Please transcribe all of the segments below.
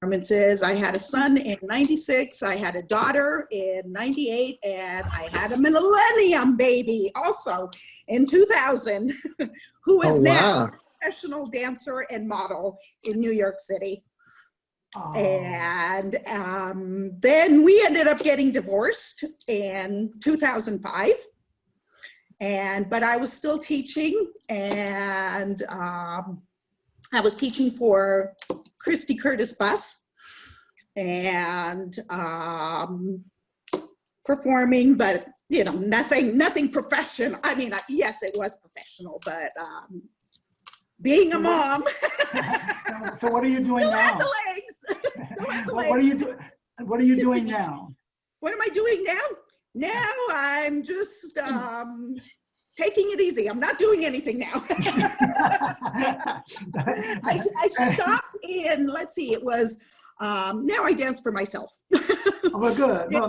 performances. I had a son in 96, I had a daughter in 98, and I had a millennium baby also in 2000, who is now a professional dancer and model in New York City. Oh. And then we ended up getting divorced in 2005. But I was still teaching, and I was teaching for Christy Curtis Bus and performing, but you know, nothing professional. I mean, yes, it was professional, but being a mom. So what are you doing still now? Had the legs. Still had the legs. What are you doing? What are you doing now? What am I doing now? Now I'm just taking it easy. I'm not doing anything now. I stopped in, let's see, it was, now I dance for myself. Oh, well, good. No.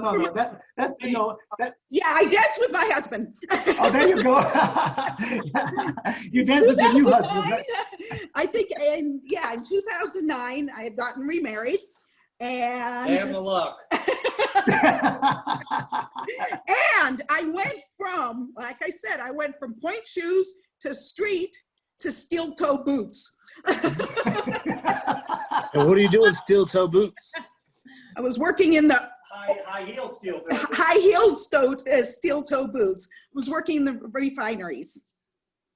That, you know, that. Yeah, I dance with my husband. Oh, there you go. You dance with your new husband. Right? I think in 2009, I had gotten remarried. And damn the luck. And I went from, like I said, I went from point shoes to street to steel toe boots. And what do you do with steel toe boots? I was working in the high-heeled steel toe boots. High-heeled steel toe boots. I was working in the refineries.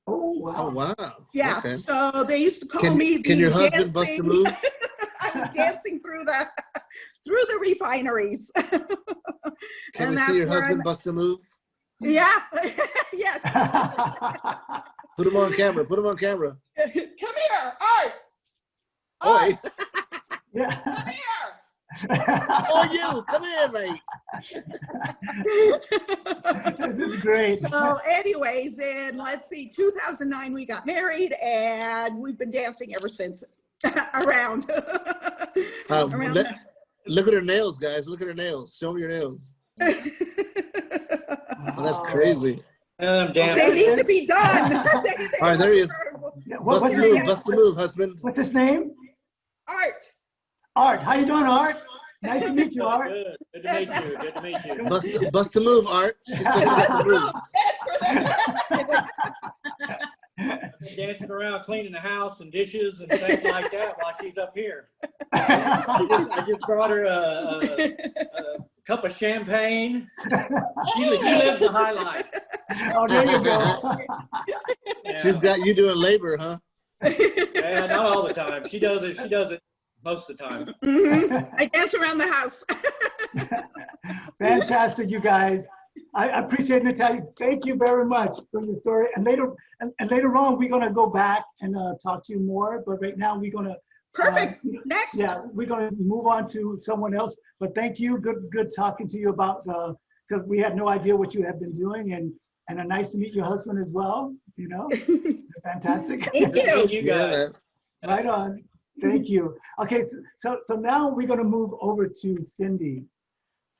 Oh, wow. Oh, wow. Yeah, okay. So they used to call me Can your husband bust a move? I was dancing through the refineries. Can we see your husband bust a move? Yeah, yes. Put him on camera. Put him on camera. Come here, Art. Oi. Yeah. Come here. Oh, you. Come here, mate. This is great. So anyways, in, let's see, 2009, we got married, and we've been dancing ever since. Around. Look at her nails, guys. Look at her nails. Show me your nails. Oh, that's crazy. They need to be done. All right, there he is. Bust the move, husband. What's his name? Art. Art. How you doing, Art? Nice to meet you, Art. Good to meet you. Good to meet you. Bust the move, Art. Bust the move. That's for Dancing around, cleaning the house and dishes and things like that while she's up here. I just brought her a cup of champagne. She lives a high life. Oh, there you go. Yeah. She's got you doing labor, huh? Yeah, not all the time. She does it most of the time. Mm-hmm. I dance around the house. Fantastic, you guys. I appreciate Natalia. Thank you very much for your story. And later on, we're gonna go back and talk to you more. But right now, we're gonna perfect. Next. Yeah, we're gonna move on to someone else. But thank you. Good talking to you about because we had no idea what you have been doing, and nice to meet your husband as well. You know, fantastic. Thank you. You guys. Right on. Thank you. Okay, so now we're gonna move over to Cindy.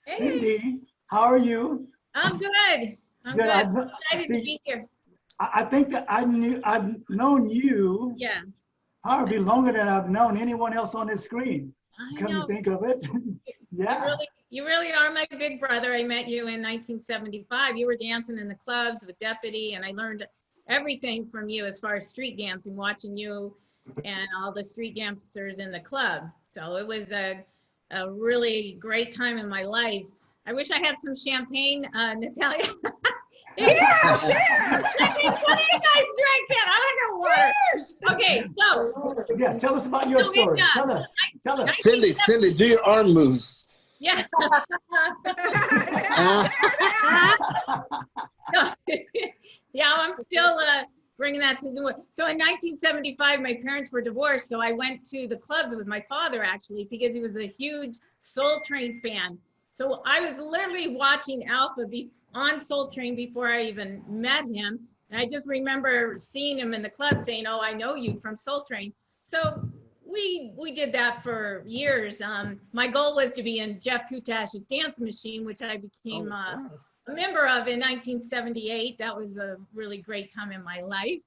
Hey. Cindy, how are you? I'm good. I'm good. Excited to be here. I think that I've known you. Yeah. Probably longer than I've known anyone else on this screen. Come to think of it. Yeah. You really are my big brother. I met you in 1975. You were dancing in the clubs with Deputy, and I learned everything from you as far as street dancing, watching you and all the street dancers in the club. So it was a really great time in my life. I wish I had some champagne, Natalia. Yeah, sure. What do you guys drinking? I like water. Okay, so. Yeah, tell us about your story. Tell us. Cindy, do your arm moves. Yeah. Yeah, I'm still bringing that to the. So in 1975, my parents were divorced, so I went to the clubs with my father actually because he was a huge Soul Train fan. So I was literally watching Alpha on Soul Train before I even met him. And I just remember seeing him in the club saying, "Oh, I know you from Soul Train." So we did that for years. My goal was to be in Jeff Kutash's Dance Machine, which I became a member of in 1978. That was a really great time in my life.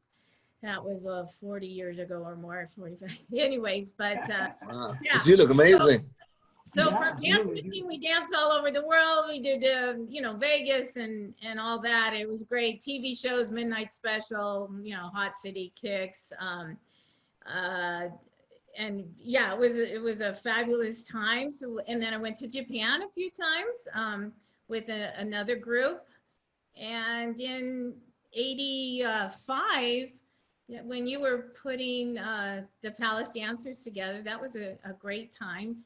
That was 40 years ago or more, 45. Anyways, but Wow. yeah. You look amazing. So Yeah, for dance really. weekend, we danced all over the world. We did, you know, Vegas and all that. It was great. TV shows, Midnight Special, you know, Hot City Kicks. And yeah, it was a fabulous time. So, and then I went to Japan a few times with another group. And in '85, when you were putting the Palace Dancers together, that was a great time.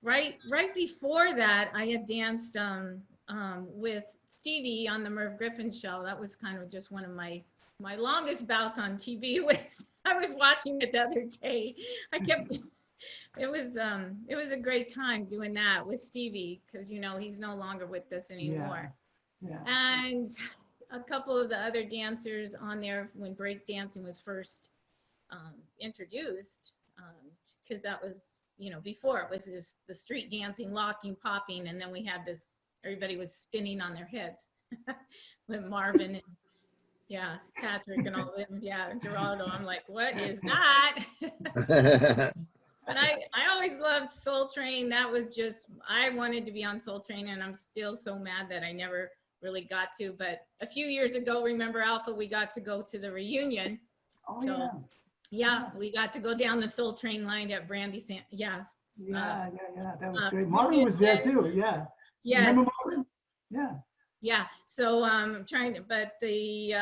Right before that, I had danced with Stevie on the Merv Griffin show. That was kind of just one of my longest bouts on TV. I was watching it the other day. It was a great time doing that with Stevie, because you know he's no longer with us anymore. Yeah. And a couple of the other dancers on there when break dancing was first introduced, because that was, you know, before it was just the street dancing, locking, popping, and then we had this, everybody was spinning on their heads with Marvin and yeah, Patrick and all of them, yeah, and Gerardo. I'm like, what is that? But I always loved Soul Train. That was just, I wanted to be on Soul Train, and I'm still so mad that I never really got to. But a few years ago, remember Alpha, we got to go to the reunion. Oh, So, yeah. yeah, we got to go down the Soul Train line at Brandy Yeah, that was great. we Marvin did was there that. too, yeah. Yes. Remember Marvin? Yeah. Yeah, so but the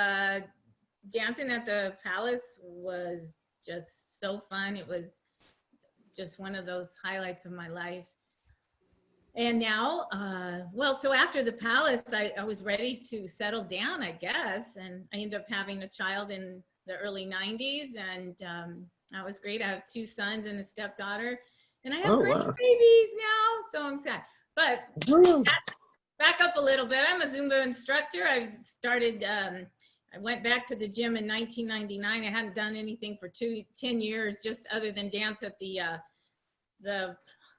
dancing at the Palace was just so fun. It was just one of those highlights of my life. And now, well, so after the Palace, I was ready to settle down, I guess. And I ended up having a child in the early 90s. And that was great. I have 2 sons and a stepdaughter. And I have grandbabies now, so I'm sad. But back up a little bit. I'm a Zumba instructor. I started, I went back to the gym in 1999. I hadn't done anything for 10 years, just other than dance at the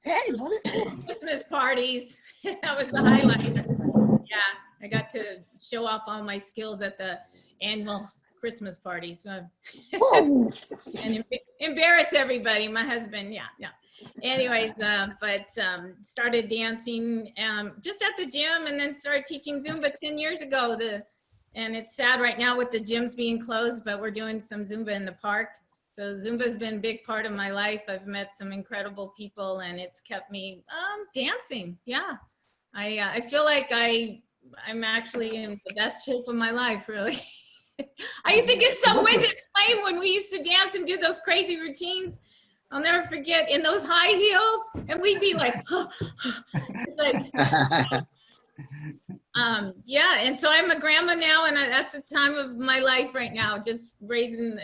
Christmas parties. That was the highlight. Yeah, I got to show off all my skills at the annual Christmas parties and embarrass everybody. My husband, yeah. Anyways, but started dancing just at the gym, and then started teaching Zumba 10 years ago. And it's sad right now with the gyms being closed, but we're doing some Zumba in the park. So Zumba's been a big part of my life. I've met some incredible people, and it's kept me dancing. Yeah, I feel like I'm actually in the best shape of my life, really. I used to get so winded playing when we used to dance and do those crazy routines. I'll never forget, in those high heels, and we'd be like, it's like, yeah. And so I'm a grandma now, and that's the time of my life right now, just raising,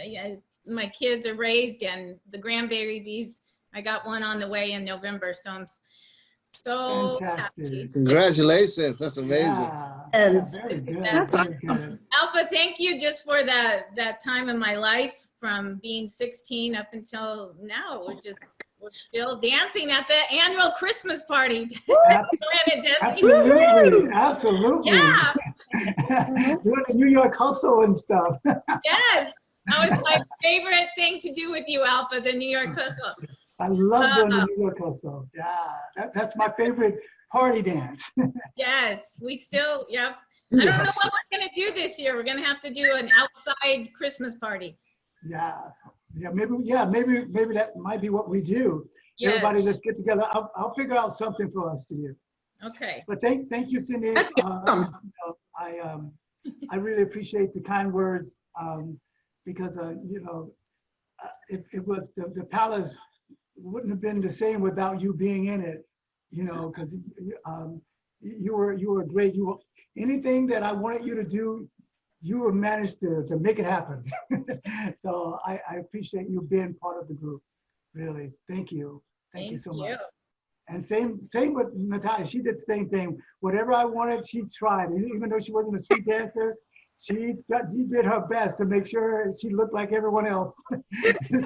my kids are raised, and the grandbabies, I got one on the way in November, so I'm so happy. Congratulations, that's amazing. Yeah, very good. Very good. Alpha, thank you just for that time in my life, from being 16 up until now. We're still dancing at the annual Christmas party. Absolutely. Yeah. Doing the New York hustle and stuff. Yes, that was my favorite thing to do with you, Alpha, the New York hustle. I love doing the New York hustle. Yeah, that's my favorite party dance. Yes, we still, yep. I don't know what we're gonna do this year. We're gonna have to do an outside Christmas party. Yeah, maybe that might be what we do. Yes. Everybody just get together. I'll figure out something for us to do. Okay. But thank you, Cindy. I really appreciate the kind words, because it was the Palace wouldn't have been the same without you being in it, because you were great. Anything that I wanted you to do, you managed to make it happen. So I appreciate you being part of the group. Really, thank you. Thank you so much. And same with Natalia. She did the same thing. Whatever I wanted, she tried. Even though she wasn't a street dancer, she did her best to make sure she looked like everyone else.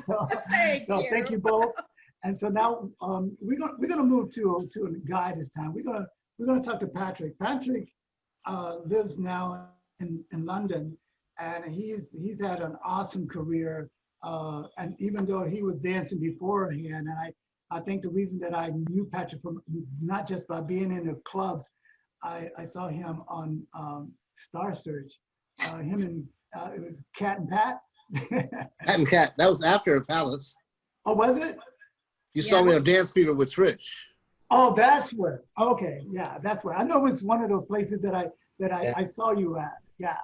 So thank you both. And so now we're gonna move to a guy this time. We're gonna talk to Patrick. Patrick lives now in London, and he's had an awesome career. And even though he was dancing beforehand, and I think the reason that I knew Patrick from not just by being in the clubs, I saw him on Star Search. Him and it was Cat and Pat. Pat and Cat. That was after the Palace. Oh, was it? You saw me on Dance Fever with Trish. Oh, that's where. Okay, yeah, that's where. I know it's one of those places that I saw you at. Yeah,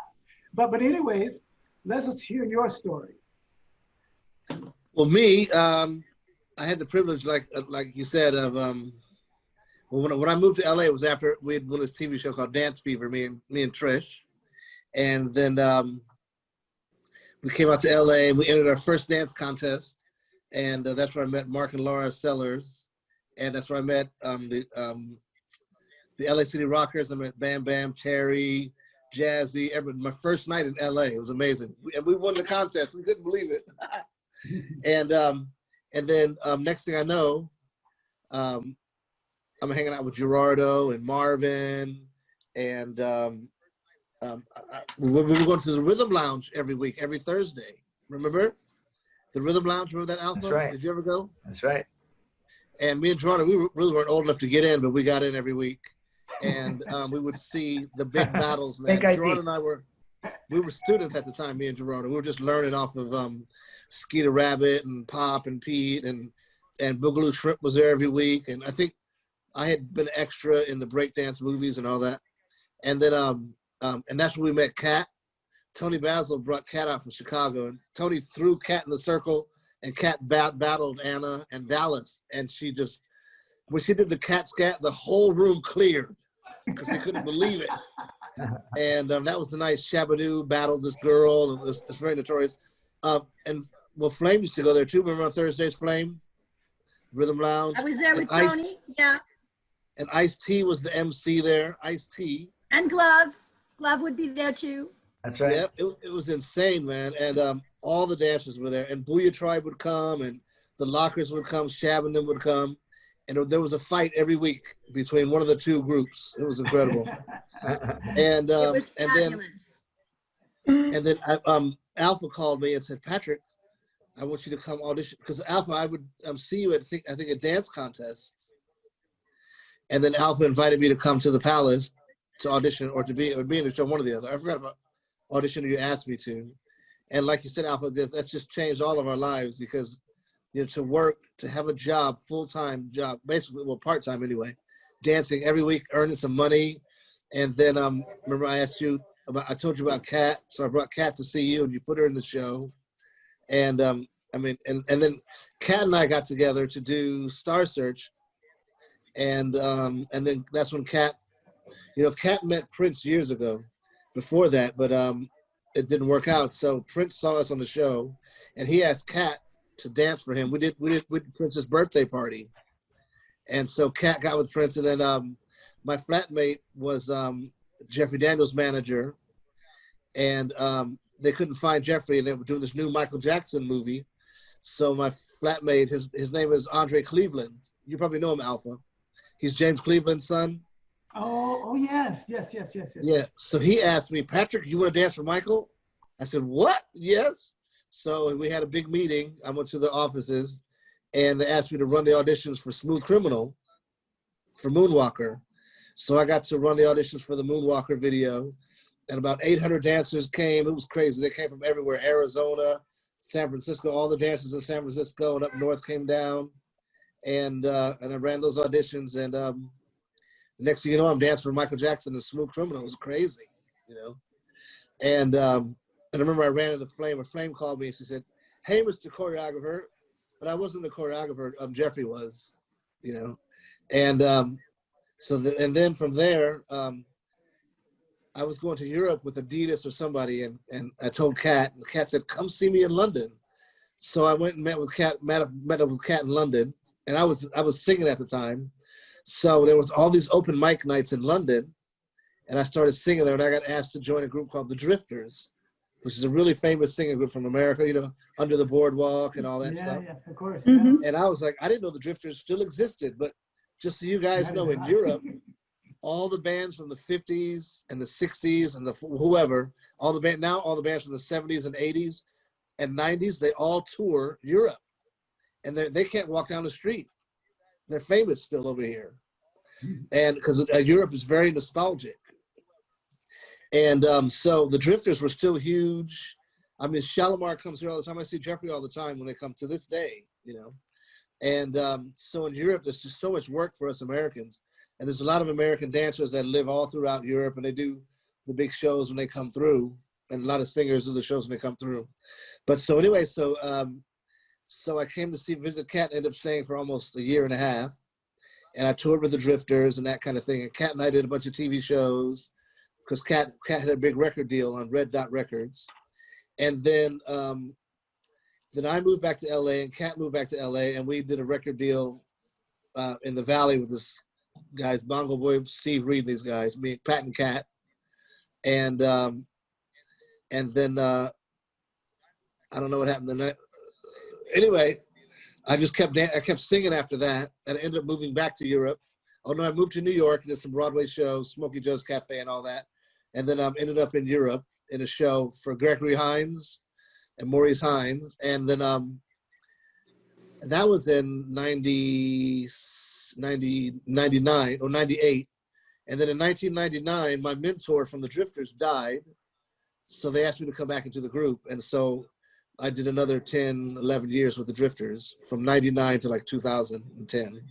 but anyways, let's just hear your story. Well, me, I had the privilege, like you said, of when I moved to LA, it was after we had won this TV show called Dance Fever, me and Trish, and then we came out to LA and we entered our first dance contest, and that's where I met Mark and Laura Sellers, and that's where I met the LA City Rockers. I met Bam Bam, Terry, Jazzy. My first night in LA, it was amazing, and we won the contest. We couldn't believe it. And then next thing I know, I'm hanging out with Gerardo and Marvin, and we were going to the Rhythm Lounge every week, every Thursday. Remember the Rhythm Lounge? Remember that, Alpha? That's right. Did you ever go? That's right. And me and Gerardo, we really weren't old enough to get in, but we got in every week, and we would see the big battles, man. Gerardo and I we were students at the time, me and Gerardo. We were just learning off of Skeeter Rabbit and Pop and Pete, and Boogaloo Shrimp was there every week. And I think I had been extra in the breakdance movies and all that. And then, and that's when we met Kat. Tony Basil brought Kat out from Chicago, and Tony threw Kat in the circle, and Kat battled Anna and Dallas. And when she did the cat scat, the whole room cleared because they couldn't believe it. And that was the night Shabadoo battled this girl, and it's very notorious. And well, Flame used to go there too. Remember on Thursdays, Flame? Rhythm Lounge. I was there with Tony, yeah. And Ice-T was the MC there, Ice-T. And Glove. Glove would be there too. That's right. Yeah, it was insane, man. And all the dancers were there. And Booyah Tribe would come, and the Lockers would come, Shab and them would come. And there was a fight every week between one of the two groups. It was incredible. And it was fabulous. And then Alpha called me and said, Patrick, I want you to come audition. Because Alpha, I would see you at I think a dance contest. And then Alpha invited me to come to the Palace to audition or be in the show, one or the other. I forgot about audition you asked me to. And like you said, Alpha, that's just changed all of our lives because to work, to have a job, full-time job, basically, well, part-time anyway, dancing every week, earning some money. And then remember I told you about Kat, so I brought Kat to see you and you put her in the show. And and then Kat and I got together to do Star Search. And then that's when Kat met Prince years ago before that, but it didn't work out. So Prince saw us on the show and he asked Kat to dance for him. We did Prince's birthday party. And so Kat got with Prince, and then my flatmate was Jeffrey Daniels' manager, and they couldn't find Jeffrey, and they were doing this new Michael Jackson movie. So my flatmate, his name is Andre Cleveland. You probably know him, Alpha. He's James Cleveland's son. Oh yes. Yeah, so he asked me, Patrick, you want to dance for Michael? I said, what? Yes. So we had a big meeting. I went to the offices, and they asked me to run the auditions for Smooth Criminal, for Moonwalker. So I got to run the auditions for the Moonwalker video, and about 800 dancers came. It was crazy. They came from everywhere, Arizona, San Francisco. All the dancers in San Francisco and up north came down, and I ran those auditions. And the next thing you know, I'm dancing for Michael Jackson and Smooth Criminal. It was crazy, And I remember I ran into Flame, and Flame called me and she said, hey, Mr. Choreographer. But I wasn't the choreographer, Jeffrey was, And and then from there, I was going to Europe with Adidas or somebody, and I told Kat, and Kat said, come see me in London. So I went and met up with Kat in London, and I was singing at the time. So there was all these open mic nights in London, and I started singing there, and I got asked to join a group called the Drifters, which is a really famous singing group from America, Under the Boardwalk and all that stuff. Yeah, of course. Mm-hmm. Yeah. And I was like, I didn't know the Drifters still existed, but just so you guys know, in Europe, all the bands from the 50s and the 60s and the whoever, all the bands from the 70s and 80s and 90s, they all tour Europe, and they can't walk down the street. They're famous still over here, and because Europe is very nostalgic. And so the Drifters were still huge. I mean, Shalimar comes here all the time. I see Jeffrey all the time when they come to this day, you know. And so in Europe, there's just so much work for us Americans. And there's a lot of American dancers that live all throughout Europe, and they do the big shows when they come through, and a lot of singers do the shows when they come through. But so anyway, so I came to visit Kat, ended up staying for almost a year and a half. And I toured with the Drifters and that kind of thing. And Kat and I did a bunch of TV shows because Kat had a big record deal on Red Dot Records. And then I moved back to LA, and Kat moved back to LA, and we did a record deal in the Valley with this guys, Bongo Boy, Steve Reed, these guys, me, Pat and Kat. And then I don't know what happened the night. Anyway, I kept singing after that, and I ended up moving back to Europe. Oh no, I moved to New York, did some Broadway shows, Smokey Joe's Cafe and all that. And then ended up in Europe in a show for Gregory Hines and Maurice Hines. And then that was in 99 or 98. And then in 1999, my mentor from the Drifters died. So they asked me to come back into the group. And so I did another 10, 11 years with the Drifters from 99 to like 2010.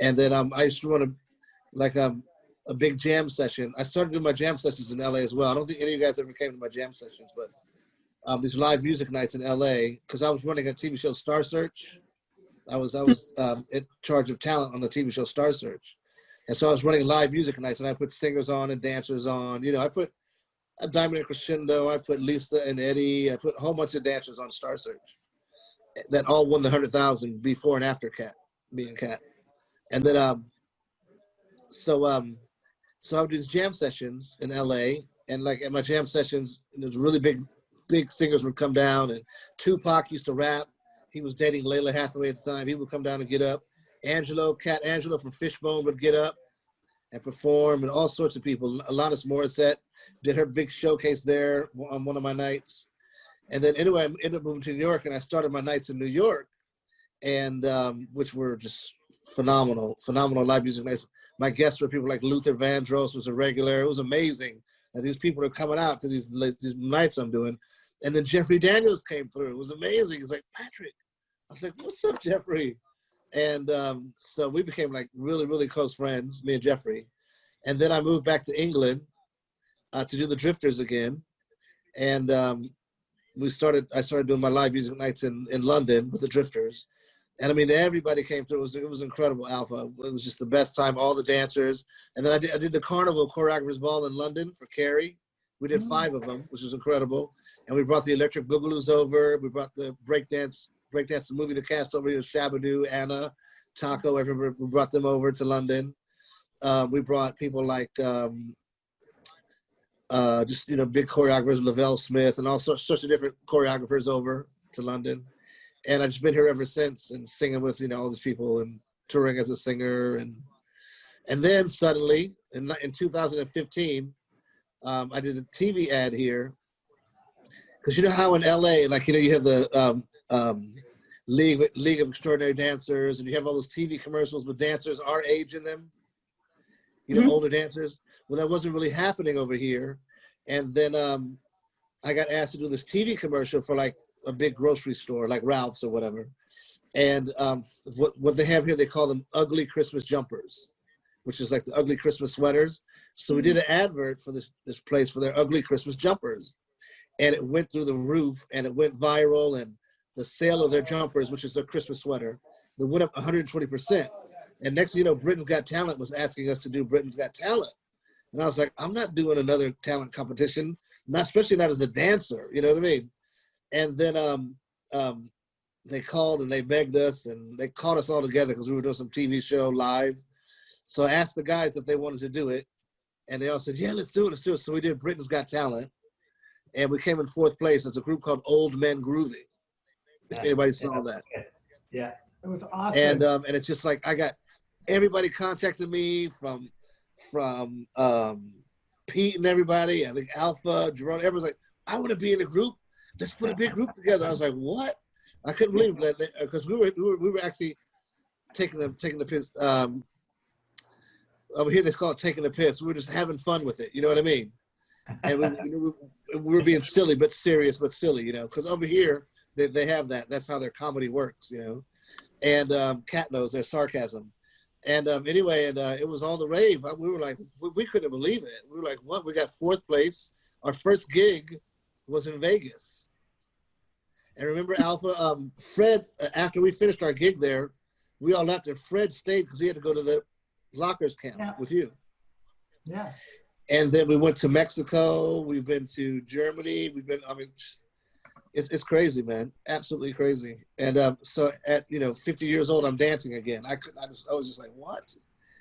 And then I used to run a big jam session. I started doing my jam sessions in LA as well. I don't think any of you guys ever came to my jam sessions, but these live music nights in LA, because I was running a TV show, Star Search. I was in charge of talent on the TV show Star Search. And so I was running live music nights, and I put singers on and dancers on. You know, I put a Diamond and Crescendo, I put Lisa and Eddie, I put a whole bunch of dancers on Star Search that all won the 100,000 before and after me and Kat. And then so I would do these jam sessions in LA, and like at my jam sessions, there's really big singers would come down, and Tupac used to rap. He was dating Layla Hathaway at the time. He would come down and get up. Cat Angelo from Fishbone would get up and perform, and all sorts of people. Alanis Morissette did her big showcase there on one of my nights. And then anyway, I ended up moving to New York, and I started my nights in New York, and which were just phenomenal live music nights. My guests were people like Luther Vandross was a regular. It was amazing that these people are coming out to these nights I'm doing. And then Jeffrey Daniels came through. It was amazing. He's like, Patrick. I was like, what's up, Jeffrey? And so we became like really, really close friends, me and Jeffrey. And then I moved back to England to do the Drifters again. And I started doing my live music nights in London with the Drifters. And I mean, everybody came through. It was incredible, Alpha. It was just the best time, all the dancers. And then I did the Carnival Choreographers Ball in London for Carrie. We did 5 of them, which was incredible. And we brought the Electric Boogaloos over. We brought the breakdance, the movie, the cast over here, Shabadoo, Anna, Taco, everybody. We brought them over to London. We brought people like just, you know, big choreographers, Lavelle Smith, and all sorts of different choreographers over to London. And I've just been here ever since, and singing with, you know, all these people and touring as a singer. And then suddenly in 2015, I did a TV ad here. Because you know how in LA, like, you know, you have the League of Extraordinary Dancers, and you have all those TV commercials with dancers our age in them, you know, older dancers. Well, that wasn't really happening over here. And then I got asked to do this TV commercial for like a big grocery store, like Ralph's or whatever. And what they have here, they call them ugly Christmas jumpers, which is like the ugly Christmas sweaters. So we did an advert for this place for their ugly Christmas jumpers. And it went through the roof, and it went viral, and the sale of their jumpers, which is their Christmas sweater, it went up 120%. And next thing you know, Britain's Got Talent was asking us to do Britain's Got Talent. And I was like, I'm not doing another talent competition, especially not as a dancer, you know what I mean? And then they called and they begged us, and they called us all together because we were doing some TV show live. So I asked the guys if they wanted to do it, and they all said, yeah, let's do it. So we did Britain's Got Talent, and we came in 4th place as a group called Old Men Groovy. If anybody saw that. Yeah, it was awesome. And it's just like, I got everybody contacted me from from Pete and everybody. I think Alpha, Gerardo, everyone's like, I want to be in a group. Let's put a big group together. I was like, what? I couldn't believe that because we were actually taking the piss. Over here they call it taking the piss. We were just having fun with it. You know what I mean? And we were being silly, but serious, but silly. You know, because over here they have that. That's how their comedy works. You know, and Cat knows their sarcasm. And anyway, it was all the rave. We were like, we couldn't believe it. We were like, what? We got 4th place. Our first gig was in Vegas. And remember, Alpha, Fred, after we finished our gig there, we all left and Fred stayed because he had to go to the Lockers camp with you. Yeah. And then we went to Mexico. We've been to Germany. It's crazy, man. Absolutely crazy. And so at 50 years old, I'm dancing again. I was just like, what?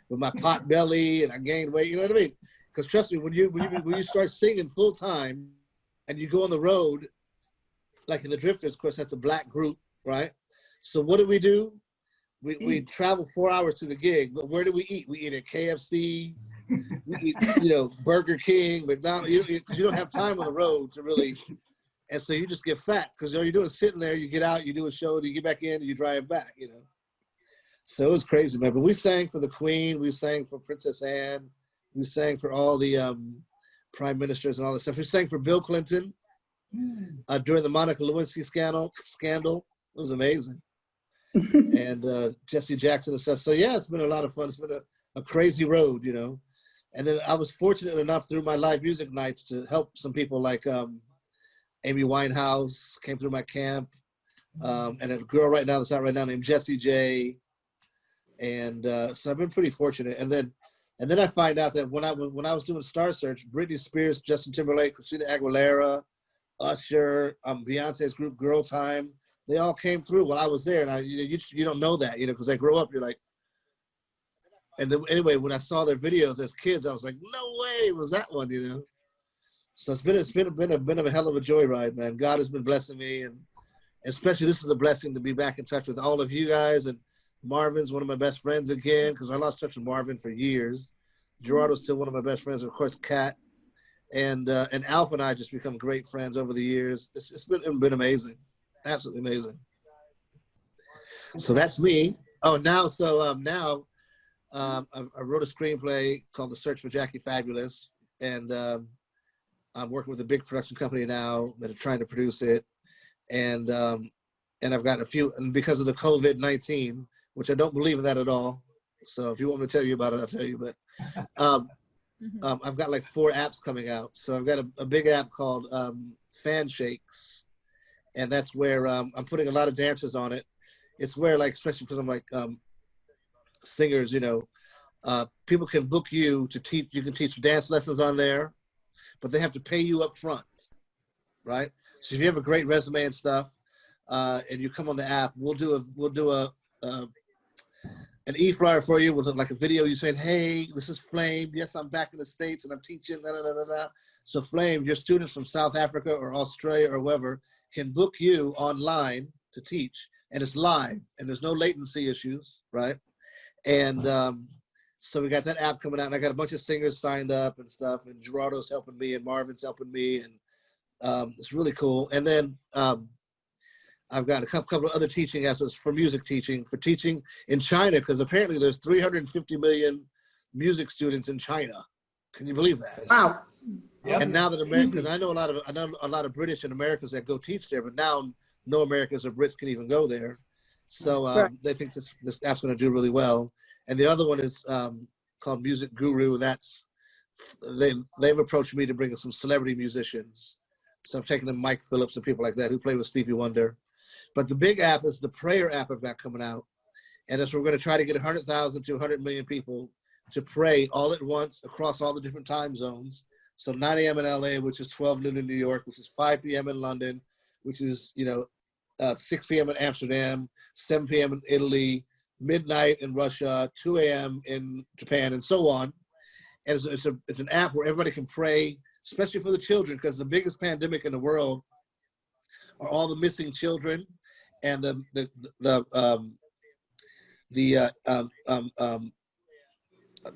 With my pot belly and I gained weight. You know what I mean? Because trust me, when you start singing full time, and you go on the road, like in the Drifters, of course, that's a black group, right? So what do? We travel 4 hours to the gig, but where do we eat? We eat at KFC. We eat, Burger King, McDonald's. Because you don't have time on the road to really. And so you just get fat because all you're doing is sitting there. You get out, you do a show, you get back in, and you drive back. So it was crazy, man. But we sang for the Queen. We sang for Princess Anne. We sang for all the prime ministers and all that stuff. We sang for Bill Clinton during the Monica Lewinsky scandal. It was amazing. And Jesse Jackson and stuff. So yeah, it's been a lot of fun. It's been a crazy road, And then I was fortunate enough through my live music nights to help some people like Amy Winehouse came through my camp, and a girl right now that's out right now named Jessie J. And so I've been pretty fortunate. And then I find out that when I was doing Star Search, Britney Spears, Justin Timberlake, Christina Aguilera, Usher, Beyonce's group Girl Time, they all came through while I was there. And you don't know that, because they grow up, you're like. And then anyway, when I saw their videos as kids, I was like, no way, it was that one, So it's been a bit of a hell of a joyride, man. God has been blessing me, and especially this is a blessing to be back in touch with all of you guys. And Marvin's one of my best friends again, because I lost touch with Marvin for years. Gerardo's still one of my best friends, and of course, Kat. And Alpha and I just become great friends over the years. It's been amazing, absolutely amazing. So that's me. Oh, now I wrote a screenplay called The Search for Jackie Fabulous, and I'm working with a big production company now that are trying to produce it, and I've got a few. And because of the COVID-19, which I don't believe in that at all. So if you want me to tell you about it, I'll tell you. But I've got like 4 apps coming out. So I've got a big app called Fan Shakes, and that's where I'm putting a lot of dancers on it. It's where, like, especially for some like singers, people can book you to teach. You can teach dance lessons on there, but they have to pay you up front, right? So if you have a great resume and stuff, and you come on the app, we'll do an e-flyer for you with like a video. You saying, "Hey, this is Flame. Yes, I'm back in the States and I'm teaching." Da, da, da, da, da. So Flame, your students from South Africa or Australia or wherever can book you online to teach, and it's live and there's no latency issues, right? And so we got that app coming out, and I got a bunch of singers signed up and stuff, and Gerardo's helping me, and Marvin's helping me, and it's really cool. And then I've got a couple of other teaching aspects for music teaching, for teaching in China, because apparently there's 350 million music students in China. Can you believe that? Wow. Yep. And now that Americans, I know a lot of British and Americans that go teach there, but now no Americans or Brits can even go there. So they think this app's going to do really well. And the other one is called Music Guru. That's they've approached me to bring in some celebrity musicians. So I'm taking them Mike Phillips and people like that who play with Stevie Wonder. But the big app is the prayer app I've got coming out. And that's where we're going to try to get 100,000 to 100 million people to pray all at once across all the different time zones. So 9 a.m. in LA, which is 12 noon in New York, which is 5 p.m. in London, which is, 6 p.m. in Amsterdam, 7 p.m. in Italy, midnight in Russia, 2 a.m. in Japan, and so on. And it's an app where everybody can pray, especially for the children, because the biggest pandemic in the world are all the missing children and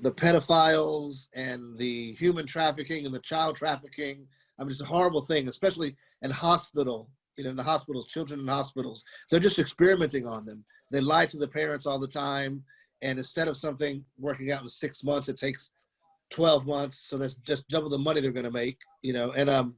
the pedophiles and the human trafficking and the child trafficking. I mean, it's a horrible thing, especially in hospital, in the hospitals, children in hospitals. They're just experimenting on them. They lie to the parents all the time. And instead of something working out in 6 months, it takes 12 months. So that's just double the money they're going to make, and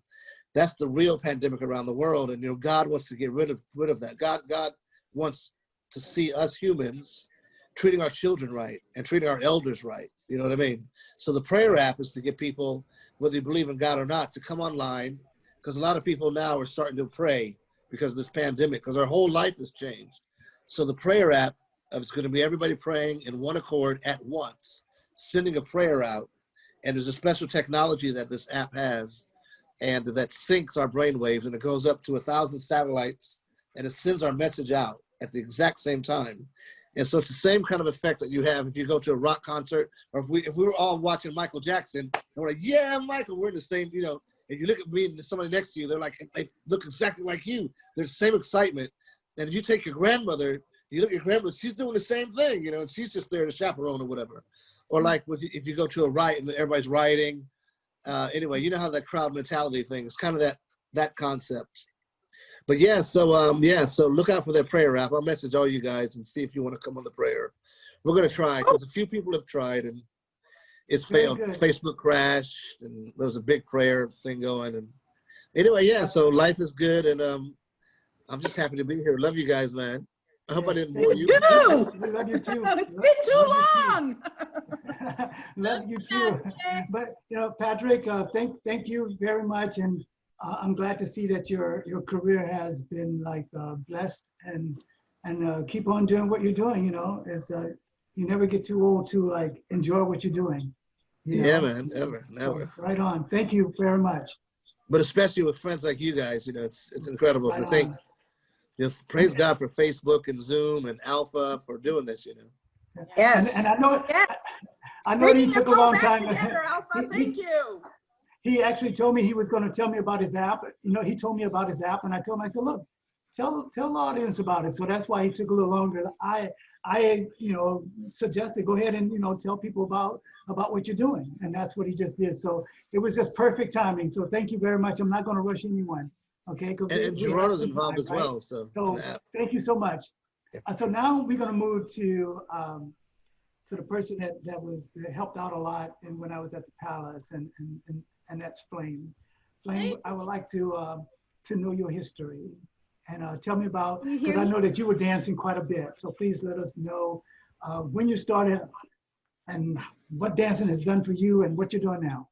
that's the real pandemic around the world. And, God wants to get rid of that. God wants to see us humans treating our children right and treating our elders right. You know what I mean? So the prayer app is to get people, whether you believe in God or not, to come online, because a lot of people now are starting to pray because of this pandemic, because our whole life has changed. So the prayer app is going to be everybody praying in one accord at once, sending a prayer out. And there's a special technology that this app has, and that syncs our brainwaves, and it goes up to 1,000 satellites, and it sends our message out at the exact same time. And so it's the same kind of effect that you have if you go to a rock concert, or if we were all watching Michael Jackson, and we're like, yeah, Michael, we're in the same, and you look at me and somebody next to you, they're like, they look exactly like you. There's the same excitement. And if you take your grandmother, you look at your grandmother, she's doing the same thing, and she's just there to chaperone or whatever. Or like if you go to a riot and everybody's rioting, anyway, you know how that crowd mentality thing is kind of that concept. But so look out for that prayer app. I'll message all you guys and see if you want to come on the prayer. We're going to try, because a few people have tried and it's failed. Facebook crashed, and there was a big prayer thing going. And anyway, so life is good, and I'm just happy to be here. Love you guys, man. I hope I didn't bore you. We love you too. It's been too long. Love you too. But Patrick, thank you very much, and I'm glad to see that your career has been blessed, and keep on doing what you're doing. You never get too old to enjoy what you're doing. Yeah, man, never. So, right on. Thank you very much. But especially with friends like you guys, it's incredible to think. Praise God for Facebook and Zoom and Alpha for doing this, Yes. And I know Bringing he took a us all long back time. together, Alpha. Thank you. He actually told me he was going to tell me about his app. He told me about his app, and I told him, I said, look, tell the audience about it. So that's why he took a little longer. I suggested go ahead and tell people about what you're doing, and that's what he just did. So it was just perfect timing. So thank you very much. I'm not going to rush anyone. Okay. And Gerardo's involved as well. So thank you so much. So now we're going to move to the person that helped out a lot, and when I was at the Palace, and that's Flame. Flame, I would like to know your history, and tell me about, because I know that you were dancing quite a bit. So please let us know when you started and what dancing has done for you and what you're doing now.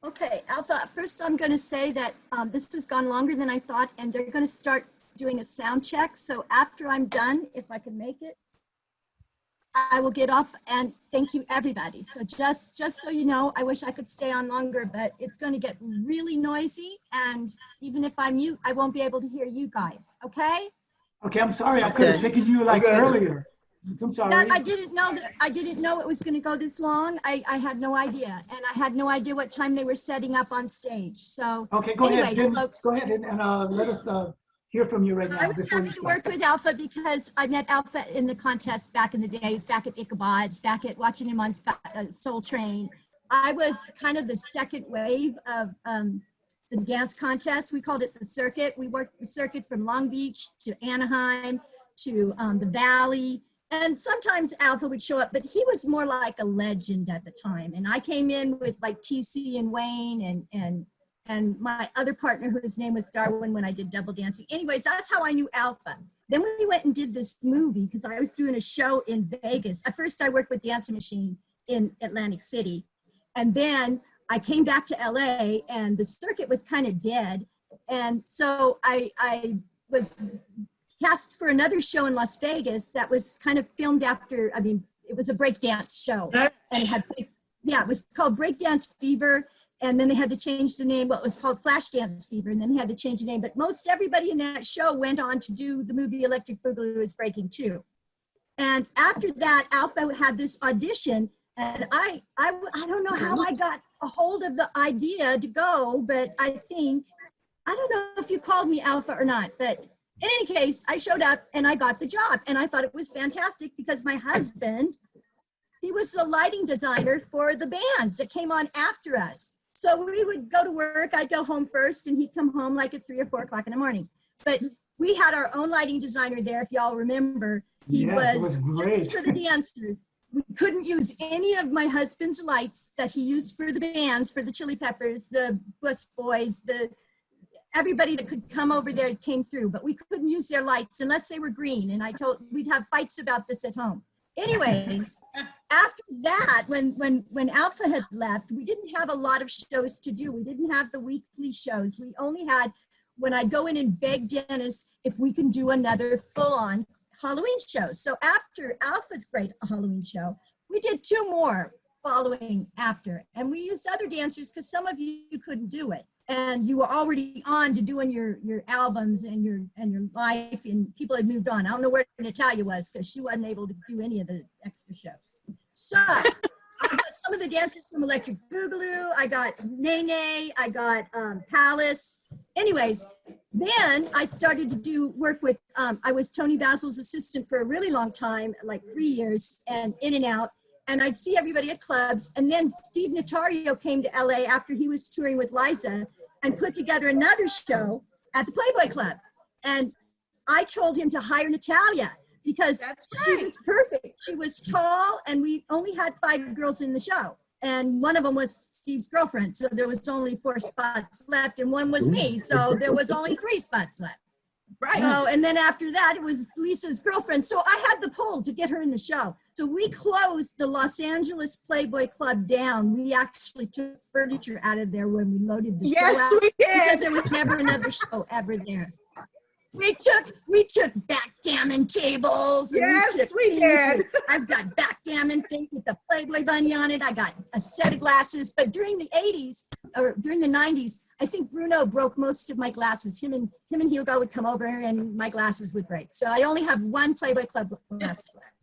Okay, Alpha, first I'm going to say that this has gone longer than I thought, and they're going to start doing a sound check. So after I'm done, if I can make it, I will get off, and thank you everybody. So just so you know, I wish I could stay on longer, but it's going to get really noisy, and even if I mute, I won't be able to hear you guys, okay? Okay, I'm sorry. I could have taken you earlier. I'm sorry. I didn't know it was going to go this long. I had no idea, and I had no idea what time they were setting up on stage. So okay, go anyways, ahead, Jen, folks, go ahead and let us hear from you right now. I was happy to work with Alpha because I met Alpha in the contest back in the days, back at Ichabod's, back at watching him on Soul Train. I was kind of the second wave of the dance contest. We called it the circuit. We worked the circuit from Long Beach to Anaheim to the Valley. And sometimes Alpha would show up, but he was more like a legend at the time. And I came in with like TC and Wayne and my other partner, whose name was Darwin, when I did double dancing. Anyways, that's how I knew Alpha. Then we went and did this movie because I was doing a show in Vegas. At first I worked with Dancing Machine in Atlantic City. And then I came back to LA and the circuit was kind of dead. And so I was cast for another show in Las Vegas that was kind of filmed after, it was a breakdance show. And it had, it was called Breakdance Fever. And then they had to change the name. Well, it was called Flashdance Fever, and then they had to change the name. But most everybody in that show went on to do the movie Electric Boogaloo is Breaking 2. And after that, Alpha had this audition, and I don't know how I got a hold of the idea to go, but I don't know if you called me Alpha or not, but in any case, I showed up and I got the job, and I thought it was fantastic because my husband He was the lighting designer for the bands that came on after us. So we would go to work, I'd go home first, and he'd come home like at 3 or 4 o'clock in the morning. But we had our own lighting designer there, if y'all remember. He was great for the dancers. We couldn't use any of my husband's lights that he used for the bands, for the Chili Peppers, the Bus Boys, everybody that could come over there came through, but we couldn't use their lights unless they were green. And we'd have fights about this at home. Anyways, after that, when Alpha had left, we didn't have a lot of shows to do. We didn't have the weekly shows. We only had, when I'd go in and beg Dennis if we can do another full-on Halloween show. So after Alpha's great Halloween show, we did 2 more following after. And we used other dancers because some of you couldn't do it. And you were already on to doing your albums and your life, and people had moved on. I don't know where Natalia was because she wasn't able to do any of the extra shows. So I got some of the dancers from Electric Boogaloo. I got Nene. I got Palace. Anyways, then I started to do work with, I was Tony Basil's assistant for a really long time, like 3 years, and in and out. And I'd see everybody at clubs. And then Steve Notario came to LA after he was touring with Liza and put together another show at the Playboy Club. And I told him to hire Natalia because she was perfect. She was tall, and we only had 5 girls in the show. And one of them was Steve's girlfriend. So there was only 4 spots left, and one was me. So there was only 3 spots left. Right. Oh, and then after that, it was Lisa's girlfriend. So I had the pull to get her in the show. So we closed the Los Angeles Playboy Club down. We actually took furniture out of there when we loaded the show out. We did. Because there was never another show ever there. We took backgammon tables. Yes, we did. I've got backgammon things with the Playboy bunny on it. I got a set of glasses. But during the 80s, or during the 90s, I think Bruno broke most of my glasses. Him and Hugo would come over and my glasses would break. So I only have 1 Playboy Club glass left.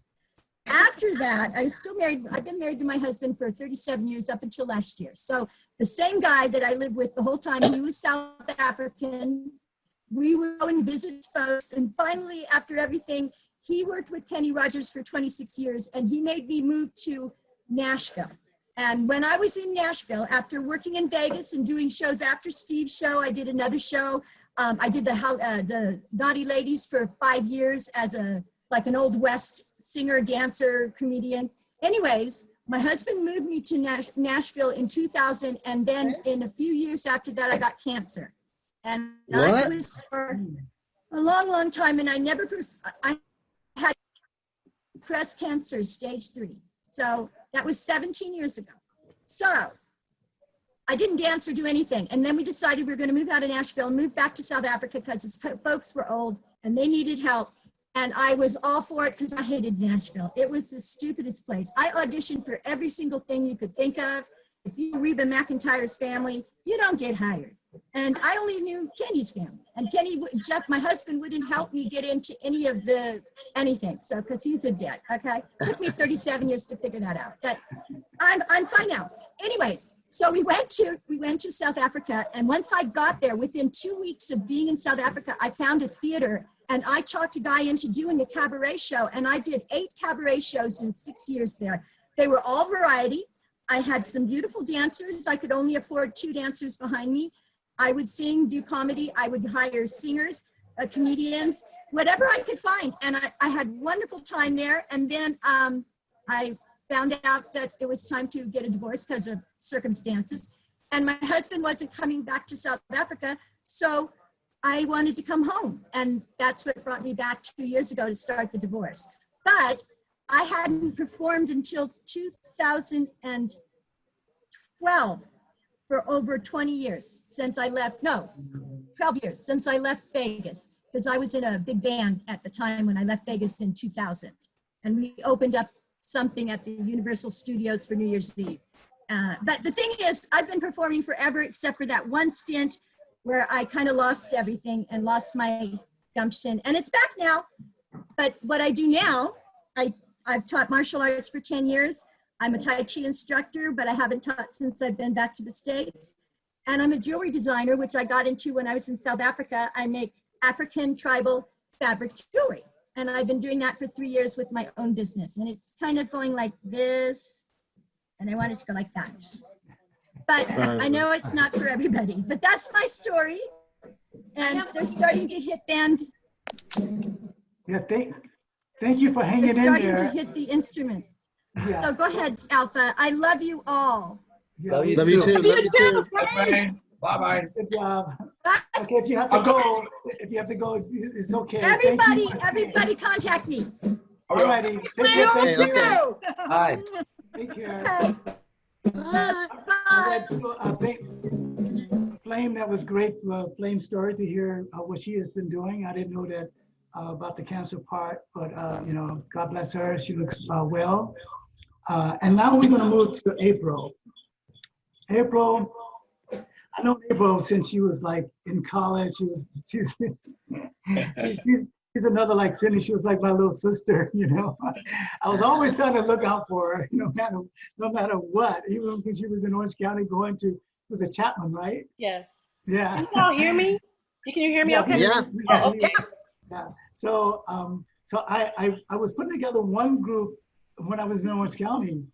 After that, I was still married. I've been married to my husband for 37 years up until last year. So the same guy that I lived with the whole time, he was South African. We would go and visit folks. And finally, after everything, he worked with Kenny Rogers for 26 years, and he made me move to Nashville. And when I was in Nashville, after working in Vegas and doing shows after Steve's show, I did another show. I did the Naughty Ladies for 5 years as like an Old West singer, dancer, comedian. Anyways, my husband moved me to Nashville in 2000, and then in a few years after that, I got cancer. And I was for a long, long time, and I had breast cancer, stage 3. So that was 17 years ago. So I didn't dance or do anything. And then we decided we were going to move out of Nashville, move back to South Africa because its folks were old and they needed help. And I was all for it because I hated Nashville. It was the stupidest place. I auditioned for every single thing you could think of. If you were Reba McEntire's family, you don't get hired. And I only knew Kenny's family. And Jeff, my husband, wouldn't help me get into any of anything. So, because he's a dick, okay? It took me 37 years to figure that out. But I'm fine now. Anyways, so we went to South Africa. And once I got there, within 2 weeks of being in South Africa, I found a theater. And I talked a guy into doing a cabaret show. And I did 8 cabaret shows in 6 years there. They were all variety. I had some beautiful dancers. I could only afford 2 dancers behind me. I would sing, do comedy. I would hire singers, comedians, whatever I could find. And I had wonderful time there. And then I found out that it was time to get a divorce because of circumstances. And my husband wasn't coming back to South Africa. So I wanted to come home. And that's what brought me back 2 years ago to start the divorce. But I hadn't performed until 2012. For over 20 years since I left, 12 years since I left Vegas, because I was in a big band at the time when I left Vegas in 2000. And we opened up something at the Universal Studios for New Year's Eve. But the thing is, I've been performing forever except for that one stint where I kind of lost everything and lost my gumption. And it's back now. But what I do now, I've taught martial arts for 10 years. I'm a Tai Chi instructor, but I haven't taught since I've been back to the States. And I'm a jewelry designer, which I got into when I was in South Africa. I make African tribal fabric jewelry. And I've been doing that for 3 years with my own business. And it's kind of going like this. And I want it to go like that. But I know it's not for everybody. But that's my story. And they're starting to hit band. Yeah, thank you for hanging They're in starting there. to hit the instruments. Yeah. So go ahead, Alpha. I love you all. Yeah, Love you we too. do. Love you too. Bye-bye. Good job. Bye. Okay, if you have to go, it's okay. Thank Everybody, you. everybody contact me. All righty. Take care. Okay, Thank you. okay. Bye. Take care. Okay. Bye. Bye. I think Flame, that was great. Flame's story to hear what she has been doing. I didn't know that about the cancer part, but you know, God bless her. She looks well. And now we're going to move to April. April, I know April since she was like in college. She's another like Cindy. She was like my little sister, you know. I was always trying to look out for her, no matter what. Even when she was in Orange County going to, it was a Chapman, right? Yes. Yeah. Can you all hear me? Can you hear me okay? Yeah. Oh, okay. Yeah. So I was putting together one group when I was in Orange County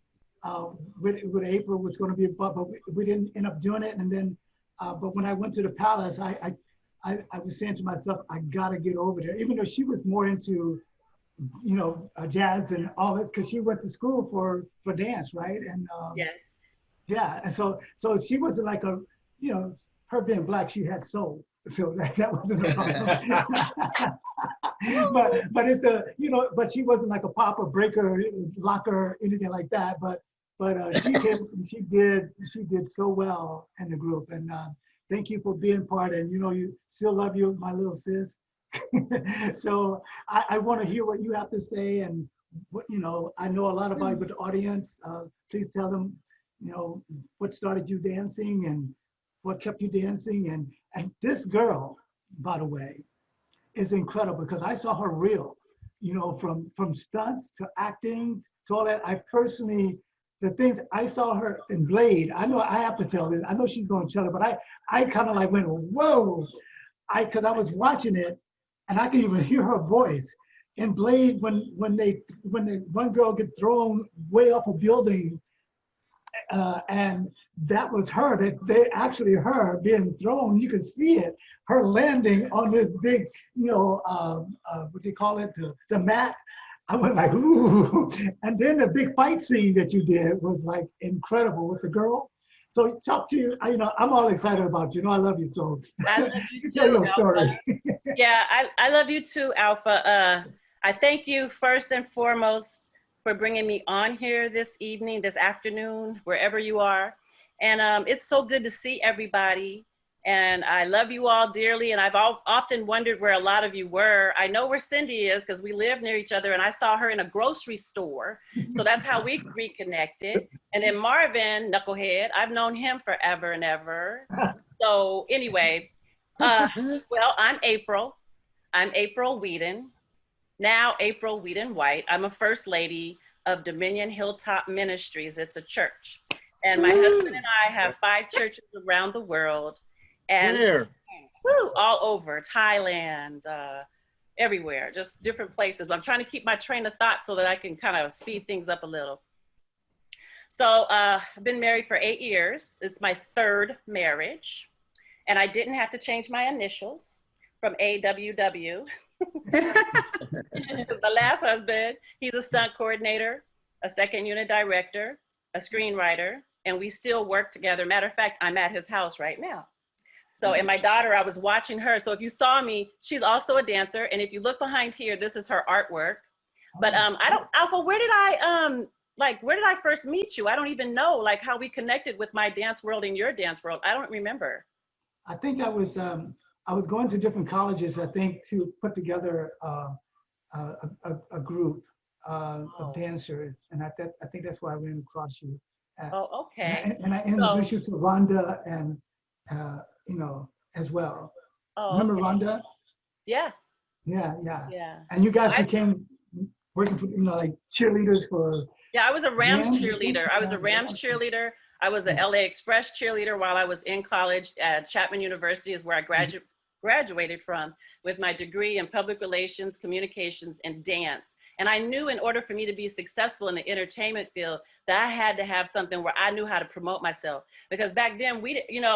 with April was going to be, but we didn't end up doing it. And then, but when I went to the Palace, I was saying to myself, I gotta get over there, even though she was more into, you know, jazz and all this, because she went to school for dance, right? And Yes. yeah, and so she wasn't like a, you know, her being black, she had soul, so that wasn't a problem. but it's a, you know, but she wasn't like a popper, breaker, locker, anything like that. But she did so well in the group, and thank you for being part. And you know, you still love you, my little sis. So I want to hear what you have to say, and what, you know, I know a lot about you, but the audience, please tell them, you know, what started you dancing and what kept you dancing. And this girl, by the way, is incredible because I saw her reel, you know, from stunts to acting to all that. I personally, the things I saw her in Blade, I know I have to tell this. I know she's going to tell it, but I kind of like went, whoa, because I was watching it and I could even hear her voice. In Blade, when one girl get thrown way off a building, and that was her, that they actually her being thrown, you could see it, her landing on this big, you know, what do you call it, the mat. I went like, ooh. And then the big fight scene that you did was like incredible with the girl. So talk to you, you know, I'm all excited about you. You know, I love you, so I love you tell too, your story. Yeah, I love you too, Alpha. I thank you first and foremost for bringing me on here this evening, this afternoon, wherever you are. And it's so good to see everybody. And I love you all dearly. And I've often wondered where a lot of you were. I know where Cindy is because we live near each other, and I saw her in a grocery store. So that's how we reconnected. And then Marvin, Knucklehead, I've known him forever and ever. So anyway, well, I'm April. I'm April Weeden. Now April Weeden White. I'm a first lady of Dominion Hilltop Ministries. It's a church. And my husband and I have 5 churches around the world. And Where? all over Thailand, everywhere, just different places. But I'm trying to keep my train of thought so that I can kind of speed things up a little. So I've been married for 8 years. It's my 3rd marriage. And I didn't have to change my initials from AWW. The last husband, he's a stunt coordinator, a 2nd unit director, a screenwriter, and we still work together. Matter of fact, I'm at his house right now. So, and my daughter, I was watching her. So if you saw me, she's also a dancer. And if you look behind here, this is her artwork. But Alpha, where did I first meet you? I don't even know like how we connected with my dance world and your dance world. I don't remember. I think I was going to different colleges, I think, to put together a group of dancers. And I think that's why I ran across you. Oh, okay. And I introduced you to Rhonda and, you know, as well. Oh, Remember okay. Rhonda? Yeah. Yeah. And you guys became working for, you know, like cheerleaders for. Yeah, I was a Rams Rams? cheerleader. I was a Rams cheerleader. I was an LA Express cheerleader while I was in college at Chapman University is where I graduated from with my degree in public relations, communications, and dance. And I knew in order for me to be successful in the entertainment field that I had to have something where I knew how to promote myself. Because back then,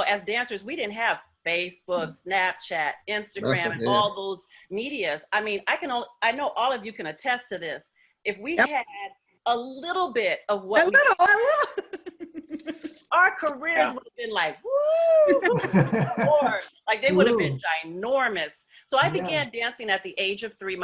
as dancers, we didn't have Facebook, Snapchat, Instagram, and all those medias. I mean, I know all of you can attest to this. If we had a little bit of what our careers would have been like, woo, or like they would have been ginormous. So I began dancing at the age of 3.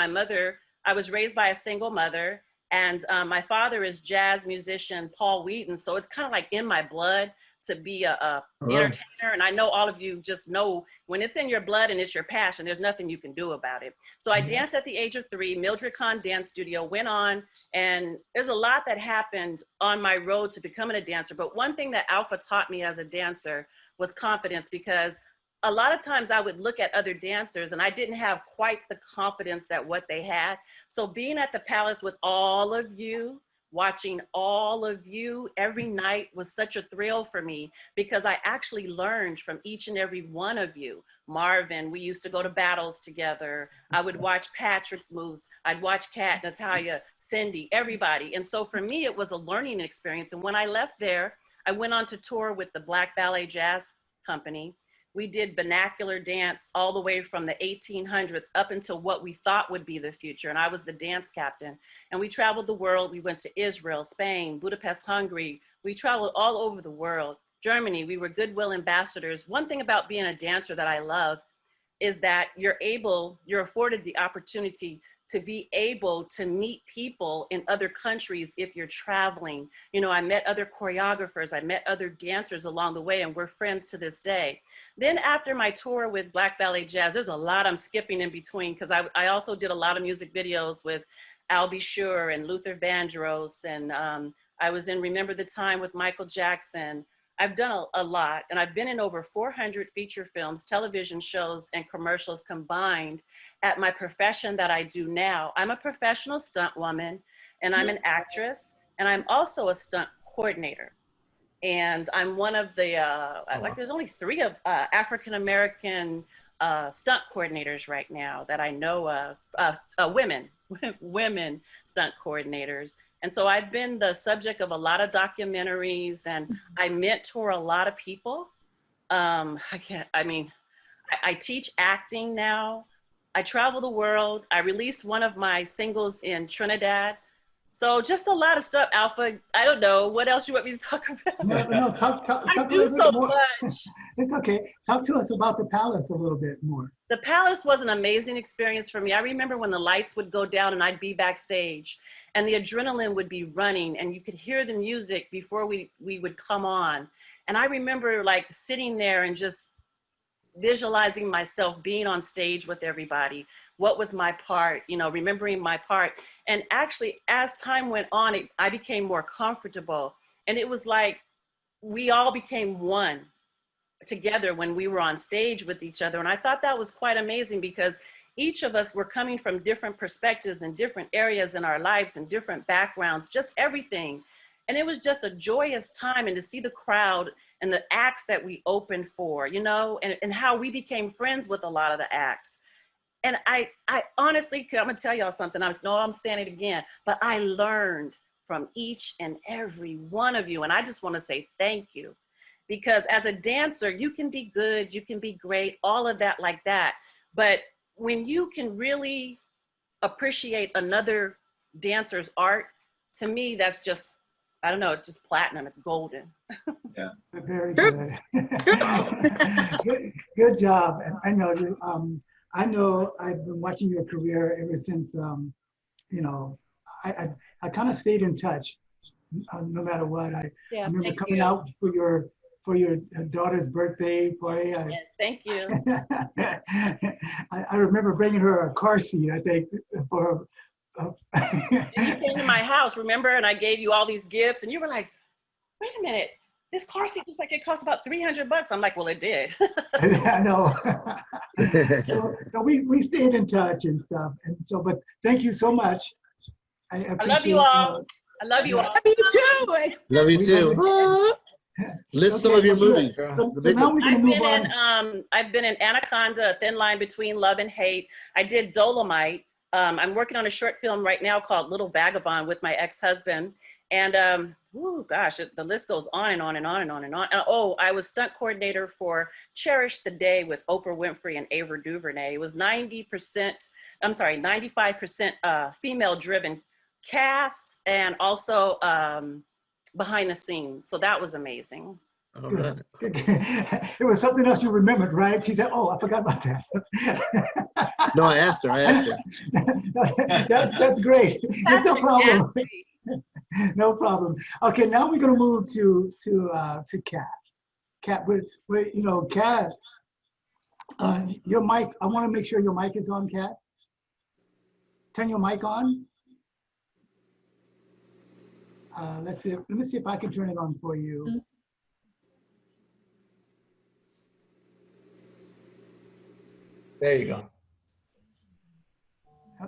I was raised by a single mother, and my father is jazz musician Paul Weeden. So it's kind of like in my blood to be a entertainer. And I know all of you just know when it's in your blood and it's your passion, there's nothing you can do about it. So I danced at the age of 3, Mildred Kahn Dance Studio, went on, and there's a lot that happened on my road to becoming a dancer. But one thing that Alpha taught me as a dancer was confidence, because a lot of times I would look at other dancers and I didn't have quite the confidence that what they had. So being at the Palace with all of you, watching all of you every night was such a thrill for me, because I actually learned from each and every one of you. Marvin, we used to go to battles together. I would watch Patrick's moves. I'd watch Kat, Natalia, Cindy, everybody. And so for me, it was a learning experience. And when I left there, I went on to tour with the Black Ballet Jazz Company. We did vernacular dance all the way from the 1800s up until what we thought would be the future. And I was the dance captain. And we traveled the world. We went to Israel, Spain, Budapest, Hungary. We traveled all over the world. Germany, we were goodwill ambassadors. One thing about being a dancer that I love is that you're afforded the opportunity to be able to meet people in other countries if you're traveling. You know, I met other choreographers, I met other dancers along the way, and we're friends to this day. Then after my tour with Black Ballet Jazz, there's a lot I'm skipping in between, because I also did a lot of music videos with Albie Shure and Luther Vandross, and I was in Remember the Time with Michael Jackson. I've done a lot, and I've been in over 400 feature films, television shows, and commercials combined at my profession that I do now. I'm a professional stunt woman, and I'm an actress, and I'm also a stunt coordinator. And I'm one of the, there's only 3 of African-American stunt coordinators right now that I know of, women stunt coordinators. And so I've been the subject of a lot of documentaries, and I mentor a lot of people. I teach acting now. I travel the world. I released one of my singles in Trinidad. So just a lot of stuff, Alpha. I don't know. What else you want me to talk about? No, talk I do so much. It's okay. Talk to us about the Palace a little bit more. The Palace was an amazing experience for me. I remember when the lights would go down and I'd be backstage and the adrenaline would be running and you could hear the music before we would come on. And I remember like sitting there and just visualizing myself being on stage with everybody. What was my part, you know, remembering my part. And actually, as time went on, I became more comfortable. And it was like we all became one together when we were on stage with each other. And I thought that was quite amazing because each of us were coming from different perspectives and different areas in our lives and different backgrounds, just everything. And it was just a joyous time, and to see the crowd and the acts that we opened for, you know, and how we became friends with a lot of the acts. And I honestly, I'm gonna tell y'all something, I'm saying it again, but I learned from each and every one of you. And I just wanna say thank you. Because as a dancer, you can be good, you can be great, all of that like that. But when you can really appreciate another dancer's art, to me, that's just, I don't know, it's just platinum, it's golden. Yeah. Very good. Good job. And I know I've been watching your career ever since, you know, I kind of stayed in touch no matter what. I remember coming out for your daughter's birthday party. Yes, thank you. I remember bringing her a car seat, I think, for and you came to my house, remember? And I gave you all these gifts, and you were like, wait a minute, this car seat looks like it cost about $300. I'm like, well, it did. I know. so we stayed in touch and stuff. And so, but thank you so much. I love you all. I love you all. Love you too. Love you too. List some of your movies. So The big now one. we're gonna move on. I've been in Anaconda, A Thin Line Between Love and Hate. I did Dolomite. I'm working on a short film right now called Little Vagabond with my ex-husband. And gosh, the list goes on and on and on and on and on. I was stunt coordinator for Cherish the Day with Oprah Winfrey and Ava DuVernay. It was 95% female-driven cast and also behind the scenes. So that was amazing. All right. It was something else you remembered, right? She said, "Oh, I forgot about that." No, I asked her. That's great. No problem. No problem. Okay, now we're gonna move to Kat. Kat, Kat, your mic. I want to make sure your mic is on, Kat. Turn your mic on. Let's see. Let me see if I can turn it on for you. There you go.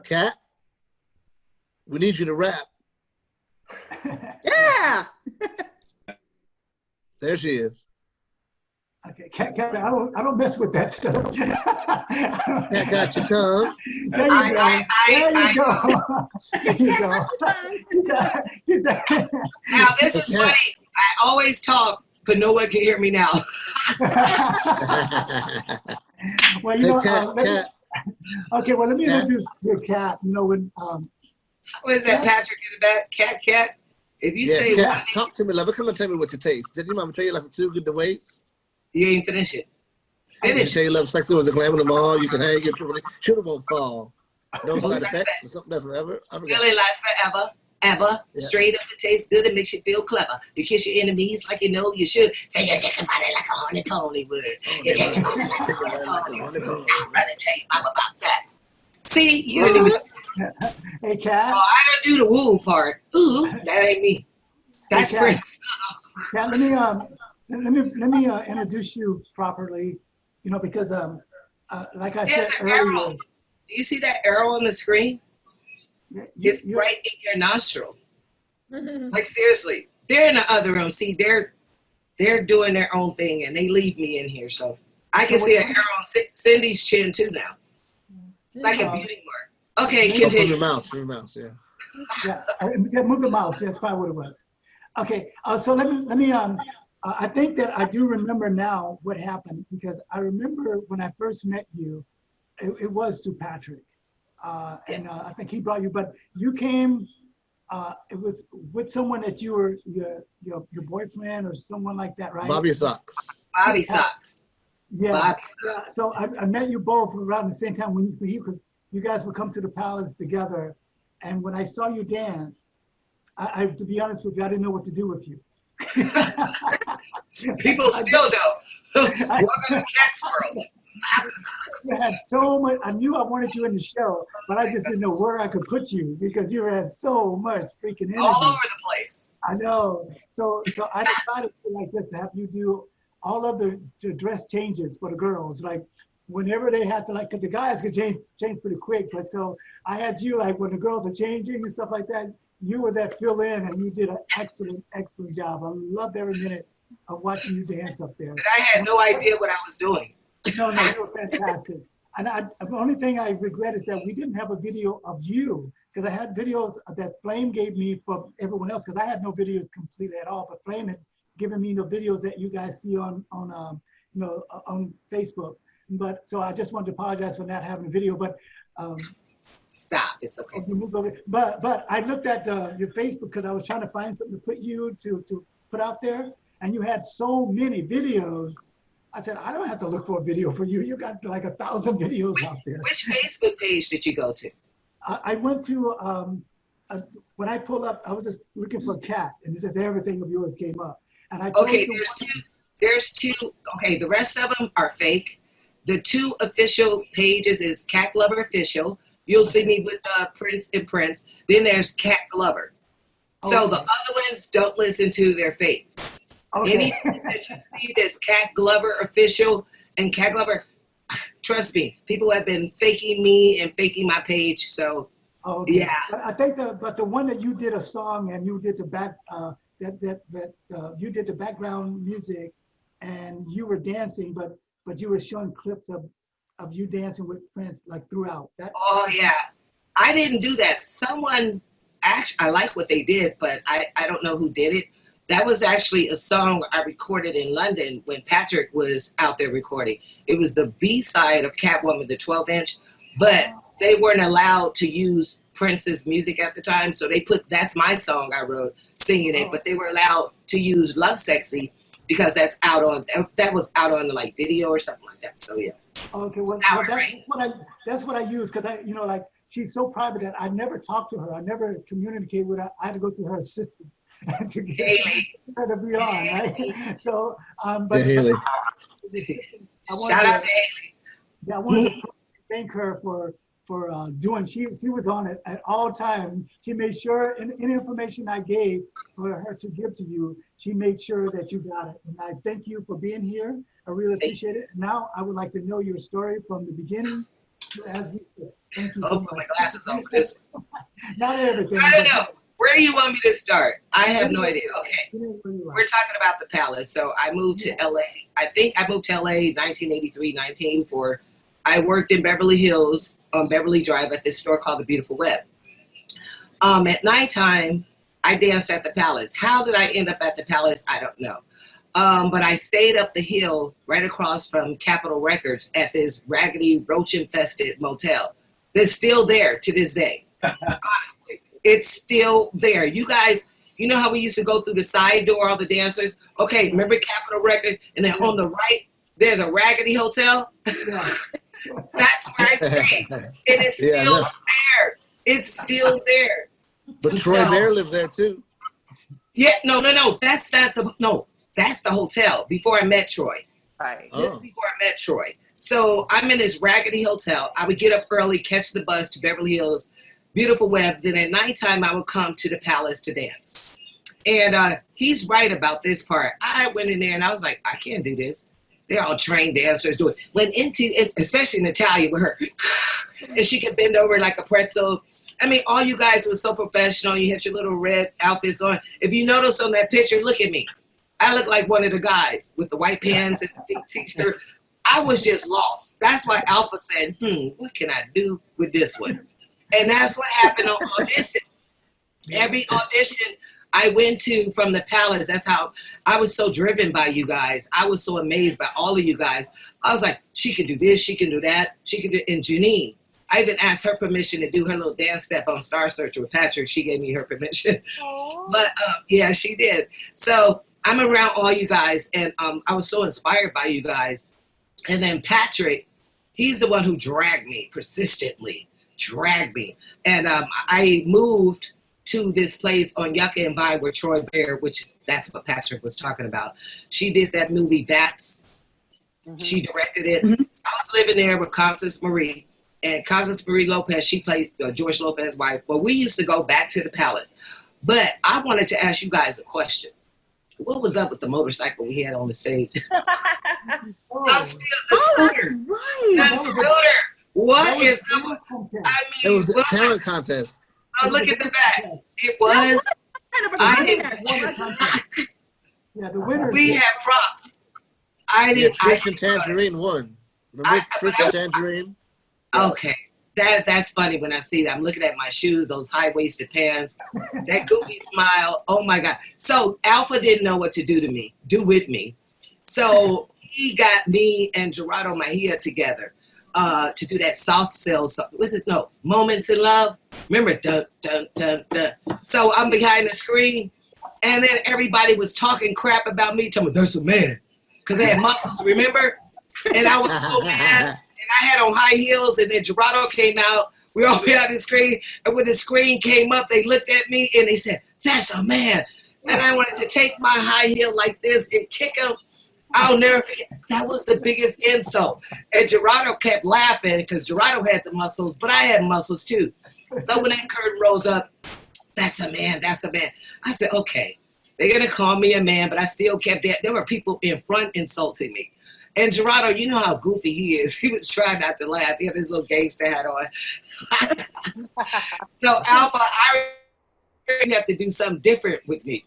Kat, we need you to rap. Yeah. There she is. Okay, Kat, I don't mess with that stuff. Kat got your tongue. There you go. There you go. Now this is funny. I always talk, but no one can hear me now. Well, Kat. Okay, well, let me introduce your Kat. When What is that, Patrick? Is that Kat? If you say Kat, talk to me, lover. Come and tell me what you taste. Did your mama tell you like too good to waste? you ain't finish it. Did Finish. she tell you love sexy was a glam in the mall? You can hang your shoulda won't fall. No side effects or something that's forever. I forgot. Really lasts forever. Ever. Yeah. Straight up, it tastes good. It makes you feel clever. You kiss your enemies like you know you should. Say you're taking body like a honey pony would. You're taking body like a honey pony would. I'm ready to tell you I'm about that. See, you didn't even. Hey, Kat. Oh, I don't do the woo part. Ooh, that ain't me. That's Hey, Prince. Kat, let me introduce you properly. Because like I There's said an earlier. arrow. Do you see that arrow on the screen? It's right in your nostril. Like seriously, they're in the other room. See, they're doing their own thing, and they leave me in here, so I can see an arrow on Cindy's chin too now. It's like a beauty mark. Okay, From continue. your mouse, yeah. Yeah, move the mouse. That's probably what it was. Okay, so let me. I think that I do remember now what happened, because I remember when I first met you, it was to Patrick. And I think he brought you, but you came, it was with someone that you were your boyfriend or someone like that, right? Bobby Socks. Bobby Socks. Yeah. Bobby Socks. So I met you both around the same time when you guys would come to the palace together. And when I saw you dance, I to be honest with you, I didn't know what to do with you. People still don't. Welcome to Cat's World. You had so much. I knew I wanted you in the show, but I just didn't know where I could put you because you had so much freaking energy. All over the place. I know. So I decided to just have you do all of the dress changes for the girls, like whenever they had to, because the guys could change pretty quick, but so I had you when the girls are changing and stuff like that, you were that fill in, and you did an excellent job. I loved every minute of watching you dance up there. But I had no idea what I was doing. No, you were fantastic. And the only thing I regret is that we didn't have a video of you, because I had videos that Flame gave me for everyone else, because I had no videos completely at all, but Flame had given me the videos that you guys see on Facebook. But so I just wanted to apologize for not having a video, but Stop, it's okay. But I looked at your Facebook because I was trying to find something to put you to put out there, and you had so many videos. I said, I don't have to look for a video for you. You got like 1,000 videos out there. Which Facebook page did you go to? I went to, when I pulled up, I was just looking for a cat, and it says everything of yours came up. And I Okay, there's two. Okay, the rest of them are fake. The two official pages is Cat Glover Official. You'll see me with Prince and Prince. Then there's Cat Glover. So Okay. the other ones, don't listen to, they're fake. Okay. Anything that you see that's Cat Glover Official and Cat Glover, trust me, people have been faking me and faking my page. So Okay. yeah. But I think but the one that you did a song and you did the you did the background music, and you were dancing, but you were showing clips of you dancing with Prince like throughout. Oh yeah, I didn't do that. Someone actually, I like what they did, but I don't know who did it. That was actually a song I recorded in London when Patrick was out there recording. It was the B-side of Catwoman, the 12-inch, but they weren't allowed to use Prince's music at the time, so they put, that's my song I wrote, singing it, but they were allowed to use Love Sexy because that was out on like video or something like that. So yeah. Okay, well, that's what I use, because like she's so private that I never talked to her. I never communicate with her. I had to go through her assistant to get her to be on, right? So, but Haley. Shout out to Haley. Yeah, I wanted to thank her for doing. She was on it at all times. She made sure any information I gave for her to give to you, she made sure that you got it. And I thank you for being here. I really appreciate it. Now I would like to know your story from the beginning to as you said. Thank you. I'll put my glasses on for this one. Not everything. I don't know. Where do you want me to start? I have no idea. Okay. We're talking about the Palace. So I moved to LA. I think I moved to LA 1983, 1984. I worked in Beverly Hills on Beverly Drive at this store called The Beautiful Web. At nighttime, I danced at the Palace. How did I end up at the Palace? I don't know. But I stayed up the hill right across from Capitol Records at this raggedy, roach-infested motel. That's still there to this day. Honestly, it's still there. You guys, you know how we used to go through the side door, all the dancers? Okay, remember Capitol Records? And then on the right, there's a raggedy hotel. That's where I stayed. And it's still there. It's still there. But Troy Bear lived there too. Yeah, no. That's not that's the hotel before I met Troy. Right. Just before I met Troy. So I'm in this raggedy hotel. I would get up early, catch the bus to Beverly Hills, Beautiful Web. Then at nighttime, I would come to the Palace to dance. And he's right about this part. I went in there and I was like, I can't do this. They're all trained dancers doing. Went into it, especially Natalia with her, and she could bend over like a pretzel. I mean, all you guys were so professional. You had your little red outfits on. If you notice on that picture, look at me. I look like one of the guys with the white pants and the pink t-shirt. I was just lost. That's why Alpha said, what can I do with this one? And that's what happened on audition. Every audition I went to from the Palace, that's how I was so driven by you guys. I was so amazed by all of you guys. I was like, she can do this, she can do that, she can do, and Jeanne, I even asked her permission to do her little dance step on Star Searcher with Patrick. She gave me her permission. But yeah, she did. So I'm around all you guys, and I was so inspired by you guys. And then Patrick, he's the one who dragged me, persistently dragged me. And I moved to this place on Yucca and Vine with Troy Bear, which that's what Patrick was talking about. She did that movie Bats. She directed it. I was living there with Constance Marie. And Constance Marie Lopez, she played George Lopez's wife. But we used to go back to the Palace. But I wanted to ask you guys a question. What was up with the motorcycle we had on the stage? I'm still the scooter. Right. The scooter. What is up? I mean, It was a talent contest. Oh, look at the back. It was. Yeah, the winner. We had props. I didn't. Tristan Tangerine won. Remember Tristan Tangerine? Okay. That's funny when I see that. I'm looking at my shoes, those high-waisted pants, that goofy smile. Oh my God. So Alpha didn't know what to do with me. So he got me and Gerardo Meija together to do that soft sell. What's it? No, Moments in Love. Remember, dun, dun, dun, dun. So I'm behind the screen, and then everybody was talking crap about me, telling me, that's a man. Because they had muscles, remember? And I was so mad. I had on high heels, and then Gerardo came out. We were all behind the screen, and when the screen came up, they looked at me and they said, "That's a man." And I wanted to take my high heel like this and kick him. I'll never forget. That was the biggest insult. And Gerardo kept laughing because Gerardo had the muscles, but I had muscles too. So when that curtain rose up, "That's a man. That's a man." I said, "Okay, they're gonna call me a man," but I still kept that. There were people in front insulting me. And Gerardo, you know how goofy he is. He was trying not to laugh. He had his little gangster hat on. So Alpha, I have to do something different with me.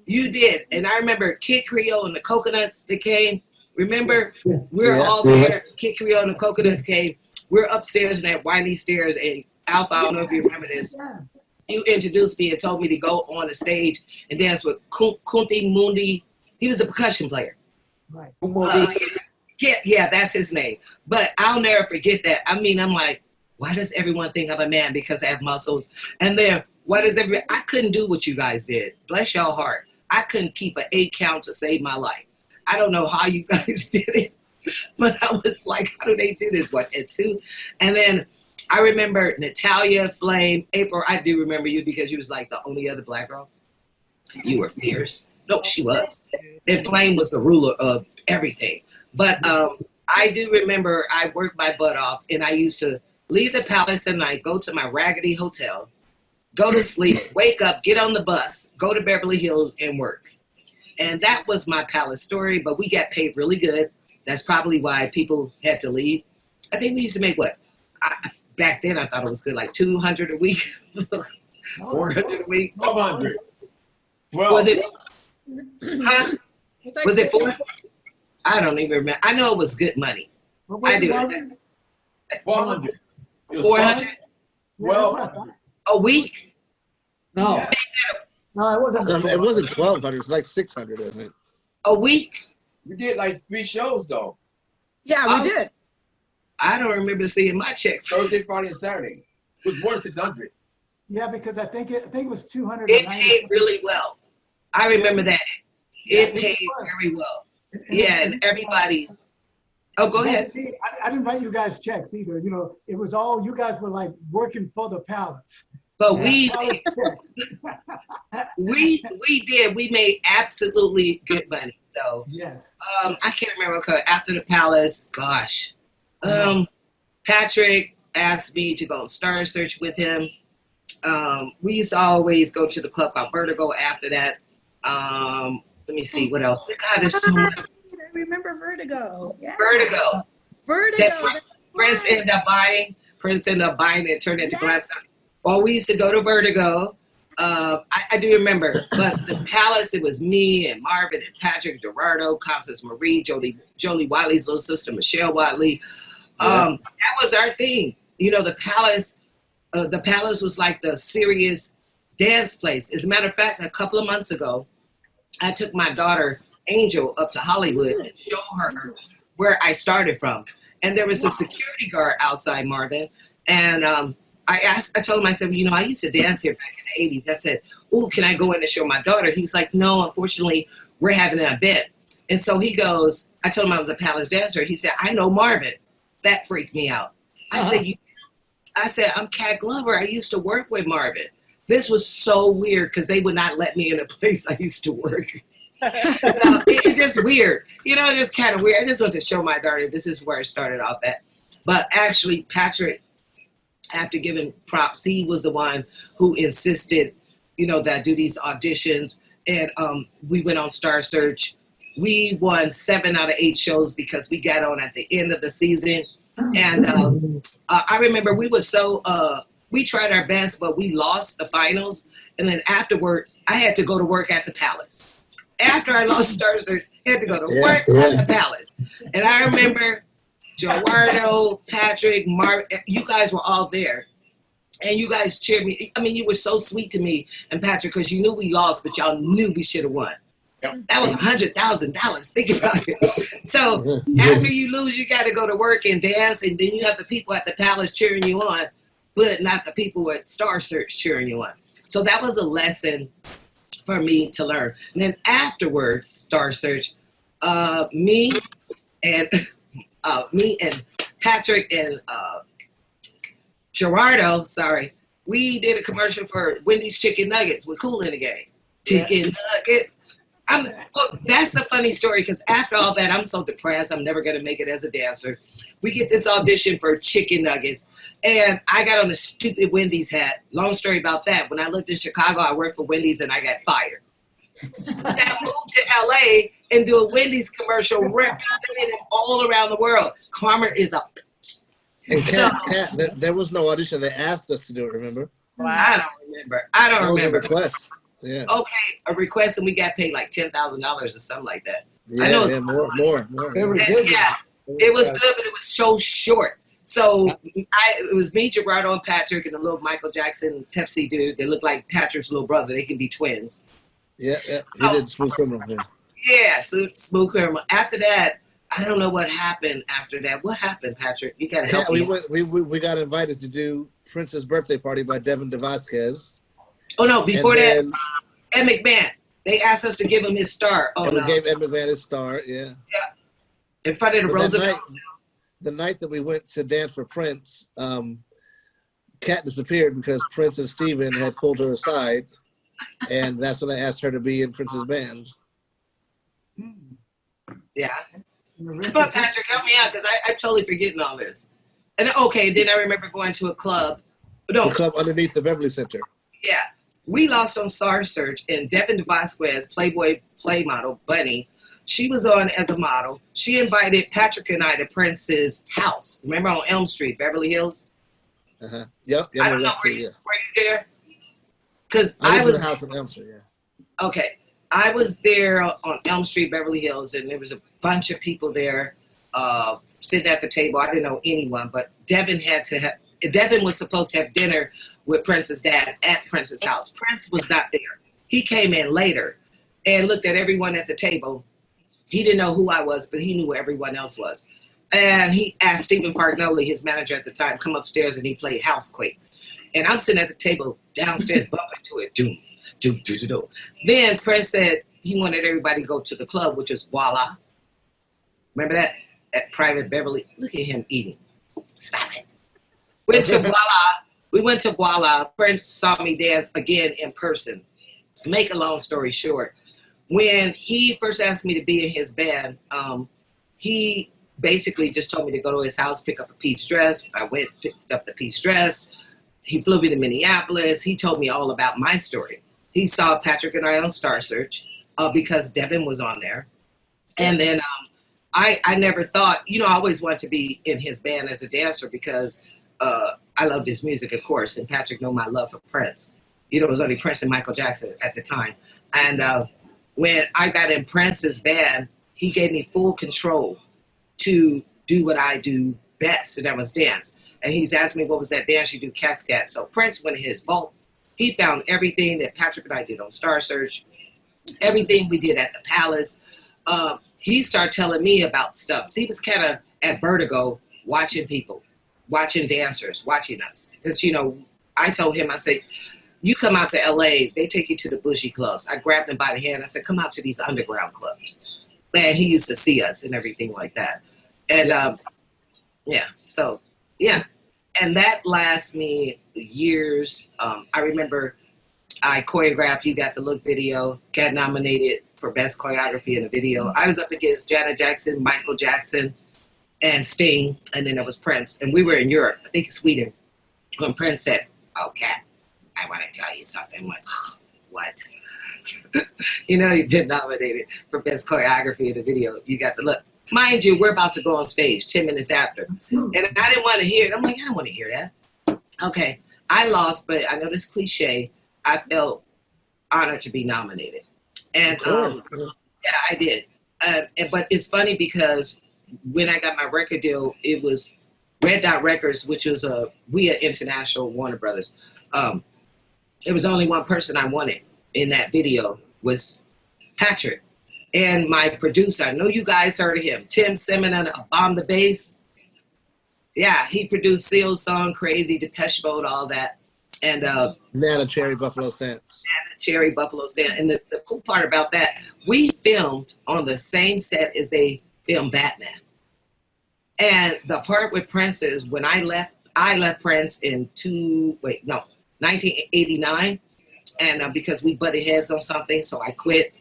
You did. And I remember Kid Creole and the Coconuts that came. Remember? Yes. We're Yes. all there. Kid Creole and the Coconuts came. We're upstairs in that windy stairs. And Alpha, I don't know if you remember this. You introduced me and told me to go on the stage and dance with Kunti Mundi. He was a percussion player. Right. Yeah, that's his name. But I'll never forget that. I mean, I'm like, why does everyone think I'm a man because I have muscles? And then I couldn't do what you guys did. Bless y'all heart. I couldn't keep an 8 count to save my life. I don't know how you guys did it, but I was like, how do they do this? What, at 2? And then I remember Natalia, Flame, April. I do remember you because you was like the only other black girl. You were fierce. No, she was. And Flame was the ruler of everything. But I do remember I worked my butt off, and I used to leave the palace at night, go to my raggedy hotel, go to sleep, wake up, get on the bus, go to Beverly Hills and work. And that was my palace story, but we got paid really good. That's probably why people had to leave. I think we used to make what? Back then I thought it was good, like $200 a week, $400 a week. 1,200. Was it? Huh? Was it 4? I don't even remember. I know it was good money. I do. 400. 400 1,200. a week? No. No, it wasn't. It wasn't 1,200. It's like 600, I think. A week? We did like 3 shows though. Yeah, we did. I don't remember seeing my check. Thursday, Friday, and Saturday. It was more than 600. Yeah, because I think it was 200. It paid really well. I remember that. It paid very well. Yeah, and everybody. Oh, go ahead. I didn't write you guys checks either. You know, it was all, you guys were like working for the palace. But we did. We made absolutely good money, though. Yes. I can't remember after the palace. Gosh, Patrick asked me to go on Star Search with him. We used to always go to the club called Vertigo. After that, let me see what else. God, there's so much. I remember Vertigo. Yeah. Vertigo. That Prince ended up buying. Prince ended up buying it, turned into glass. Well, we used to go to Vertigo. I do remember, but the palace, it was me and Marvin and Patrick, Gerardo, Constance Marie, Jolie Wiley's little sister, Michelle Wiley. That was our thing. You know, the palace was like the serious dance place. As a matter of fact, a couple of months ago, I took my daughter, Angel, up to Hollywood and show her where I started from. And there was a security guard outside, Marvin. And I told him, I said, well, you know, I used to dance here back in the 80s. I said, oh, can I go in and show my daughter? He was like, no, unfortunately, we're having an event. And so he goes, I told him I was a palace dancer. He said, I know Marvin. That freaked me out. I said, I'm Cat Glover. I used to work with Marvin. This was so weird because they would not let me in a place I used to work. So it's just weird. You know, it's just kind of weird. I just want to show my daughter this is where I started off at. But actually, Patrick, after giving props, he was the one who insisted, you know, that I do these auditions. And we went on Star Search. We won 7 out of 8 shows because we got on at the end of the season. And I remember we were so, we tried our best, but we lost the finals. And then afterwards, I had to go to work at the palace. After I lost Star Search, I had to go to work at the palace. And I remember Gerardo, Patrick, Mark, you guys were all there. And you guys cheered me. I mean, you were so sweet to me and Patrick because you knew we lost, but y'all knew we should have won. Yep. That was $100,000. Think about it. So after you lose, you got to go to work and dance. And then you have the people at the palace cheering you on, but not the people at Star Search cheering you on. So that was a lesson for me to learn. And then afterwards, Star Search, me and Patrick and Gerardo, we did a commercial for Wendy's Chicken Nuggets with Kool in the Game. Chicken Nuggets. That's a funny story because after all that, I'm so depressed. I'm never going to make it as a dancer. We get this audition for Chicken Nuggets, and I got on a stupid Wendy's hat. Long story about that. When I lived in Chicago, I worked for Wendy's, and I got fired. I moved to L.A. and do a Wendy's commercial representing them all around the world. Karma is up. And there was no audition. They asked us to do it, remember? Wow. I don't remember. Request. Yeah. Okay, a request and we got paid like $10,000 or something like that. Yeah, I know it's more. yeah, it was good, but it was so short. So it was me, Gerardo, and Patrick, and the little Michael Jackson Pepsi dude. They look like Patrick's little brother. They can be twins. Yeah. So, He did Smooth Criminal. Yeah. Yeah, so Smooth Criminal. After that, I don't know what happened after that. What happened, Patrick? You gotta help me. We got invited to do Prince's birthday party by Devin DeVasquez. Oh no, before that, Ed McMahon. They asked us to give him his star. Oh and no. we gave Ed McMahon his star, yeah. Yeah. In front of the Roosevelt. The night that we went to dance for Prince, Kat disappeared because Prince and Steven had pulled her aside. And that's when I asked her to be in Prince's band. Yeah. Come on, Patrick, help me out because I'm totally forgetting all this. And okay, then I remember going to a club. No. The club underneath the Beverly Center. Yeah. We lost on Star Search, and Devin DeVasquez, Playboy play model, Bunny, she was on as a model. She invited Patrick and I to Prince's house. Remember on Elm Street, Beverly Hills? Uh-huh. Yep. I don't know, were you there? Because I was in the house on Elm Street, yeah. Okay. I was there on Elm Street, Beverly Hills, and there was a bunch of people there sitting at the table. I didn't know anyone, but Devin was supposed to have dinner with Prince's dad at Prince's house. Prince was not there. He came in later and looked at everyone at the table. He didn't know who I was, but he knew who everyone else was. And he asked Stephen Fargnoli, his manager at the time, come upstairs, and he played Housequake. And I'm sitting at the table downstairs bumping to it. Doom, doom, doom, doom, doom. Then Prince said he wanted everybody to go to the club, which is Voila. Remember that? At Private Beverly. Look at him eating. Stop it. Went to Voila. We went to Voila. Prince saw me dance again in person. Make a long story short, when he first asked me to be in his band, he basically just told me to go to his house, pick up a peach dress. I went, picked up the peach dress. He flew me to Minneapolis. He told me all about my story. He saw Patrick and I on Star Search because Devin was on there. And then I never thought, I always wanted to be in his band as a dancer because I loved his music, of course, and Patrick knew my love for Prince. It was only Prince and Michael Jackson at the time. And when I got in Prince's band, he gave me full control to do what I do best, and that was dance. And he's asked me, what was that dance you do, Cascade? So Prince went in his vault. He found everything that Patrick and I did on Star Search, everything we did at the Palace. He started telling me about stuff. So he was kind of at Vertigo watching people, watching dancers, watching us. Because, I told him, I said, you come out to LA, they take you to the bougie clubs. I grabbed him by the hand. I said, come out to these underground clubs. Man, he used to see us and everything like that. And and that lasts me years. I remember I choreographed You Got the Look video, got nominated for best choreography in a video. I was up against Janet Jackson, Michael Jackson, and Sting, and then there was Prince. And we were in Europe, I think it's Weeden, when Prince said, oh, Kat, I want to tell you something. I'm like, what? You've been nominated for best choreography in the video. You Got the Look. Mind you, we're about to go on stage 10 minutes after. And I didn't want to hear it. I'm like, I don't want to hear that. Okay, I lost, but I know this cliche. I felt honored to be nominated. And yeah, I did. But it's funny because when I got my record deal, it was Red Dot Records, which was we at International Warner Brothers. It was only one person I wanted in that video was Patrick. And my producer, I know you guys heard of him, Tim Simmons on Bomb the Bass. Yeah, he produced Seal's song, Crazy, Depeche Mode, all that. And Nana Cherry Buffalo Stance. Nana Cherry Buffalo Stance. And the cool part about that, we filmed on the same set as they filmed Batman. And the part with Prince is when I left Prince in 1989. And because we butted heads on something, so I quit.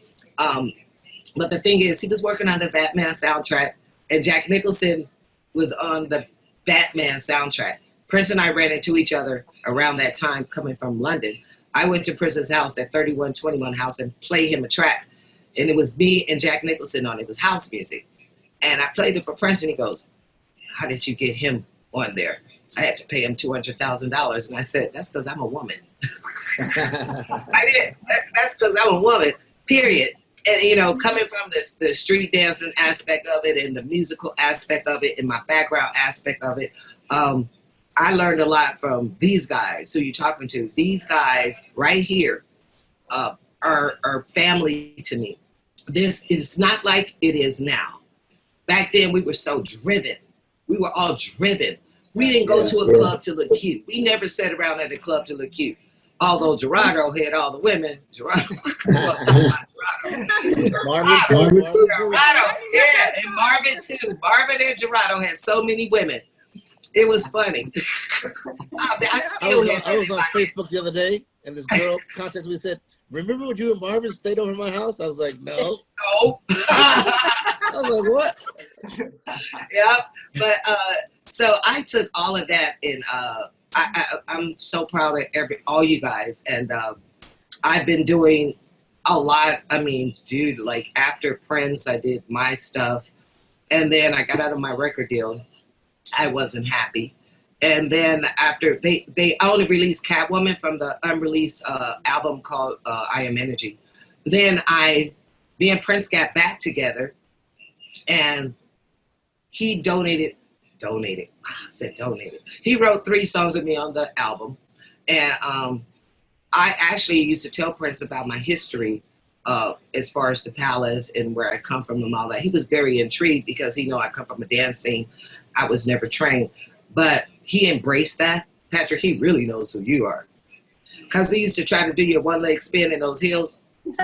But the thing is, he was working on the Batman soundtrack, and Jack Nicholson was on the Batman soundtrack. Prince and I ran into each other around that time coming from London. I went to Prince's house, that 3121 house, and played him a track. And it was me and Jack Nicholson on it. It was house music. And I played it for Prince, and he goes, how did you get him on there? I had to pay him $200,000. And I said, that's because I'm a woman. I did. That's because I'm a woman, period. And, you know, coming from the street dancing aspect of it and the musical aspect of it and my background aspect of it, I learned a lot from these guys who you're talking to. These guys right here are family to me. This is not like it is now. Back then, we were so driven. We were all driven. We didn't go to a club to look cute. We never sat around at the club to look cute. Although Gerardo had all the women. Gerardo, Marvin, yeah, and Marvin too. Marvin and Gerardo had so many women. It was funny. I was on Facebook the other day, and this girl contacted me and said, "Remember when you and Marvin stayed over at my house?" I was like, "No." No. I was like, "What?" Yeah, but so I took all of that, and I'm so proud of all you guys, and I've been doing a lot. I mean, dude, like after Prince, I did my stuff, and then I got out of my record deal. I wasn't happy. And then after they only released Catwoman from the unreleased album called I Am Energy. Then me and Prince got back together, and he donated. I said donated. He wrote 3 songs with me on the album, and I actually used to tell Prince about my history as far as the palace and where I come from and all that. He was very intrigued because he know I come from a dance scene. I was never trained, but he embraced that. Patrick, he really knows who you are, because he used to try to do your one leg spin in those heels. Those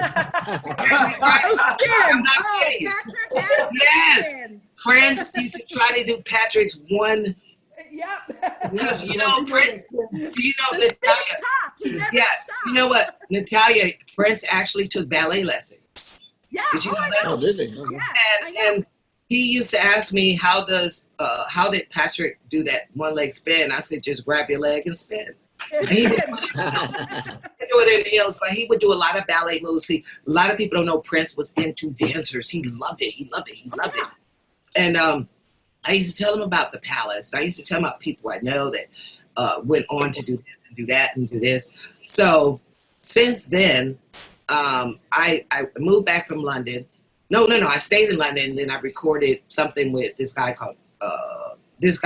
spins. Patrick, yes, Prince used to try to do Patrick's one. Yep. Because you know Prince. Do you know The Natalia? Yeah. You know what, Natalia? Prince actually took ballet lessons. Yeah. Did you know that? Oh, did he? Yeah, And he used to ask me, how did Patrick do that one leg spin? I said, just grab your leg and spin. And he didn't do it in heels, but he would do a lot of ballet moves. See, a lot of people don't know Prince was into dancers. He loved it. He loved it. He loved it. And I used to tell him about the palace. I used to tell him about people I know that went on to do this and do that and do this. So since then, I moved back from London. No. I stayed in London, and then I recorded something with this guy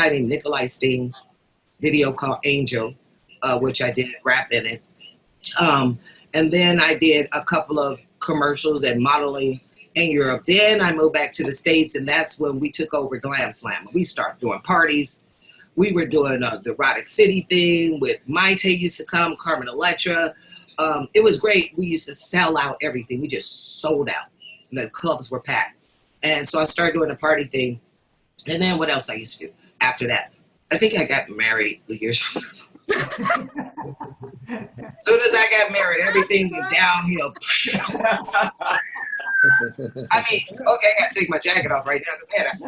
named Nikolai Steen, video called Angel, which I did rap in it. And then I did a couple of commercials and modeling in Europe. Then I moved back to the States, and that's when we took over Glam Slam. We started doing parties. We were doing the Erotic City thing with Meija used to come, Carmen Electra. It was great. We used to sell out everything. We just sold out. The clubs were packed. And so I started doing a party thing. And then what else I used to do after that? I think I got married years ago. As soon as I got married, everything was downhill. I mean, okay, I got to take my jacket off right now because I had a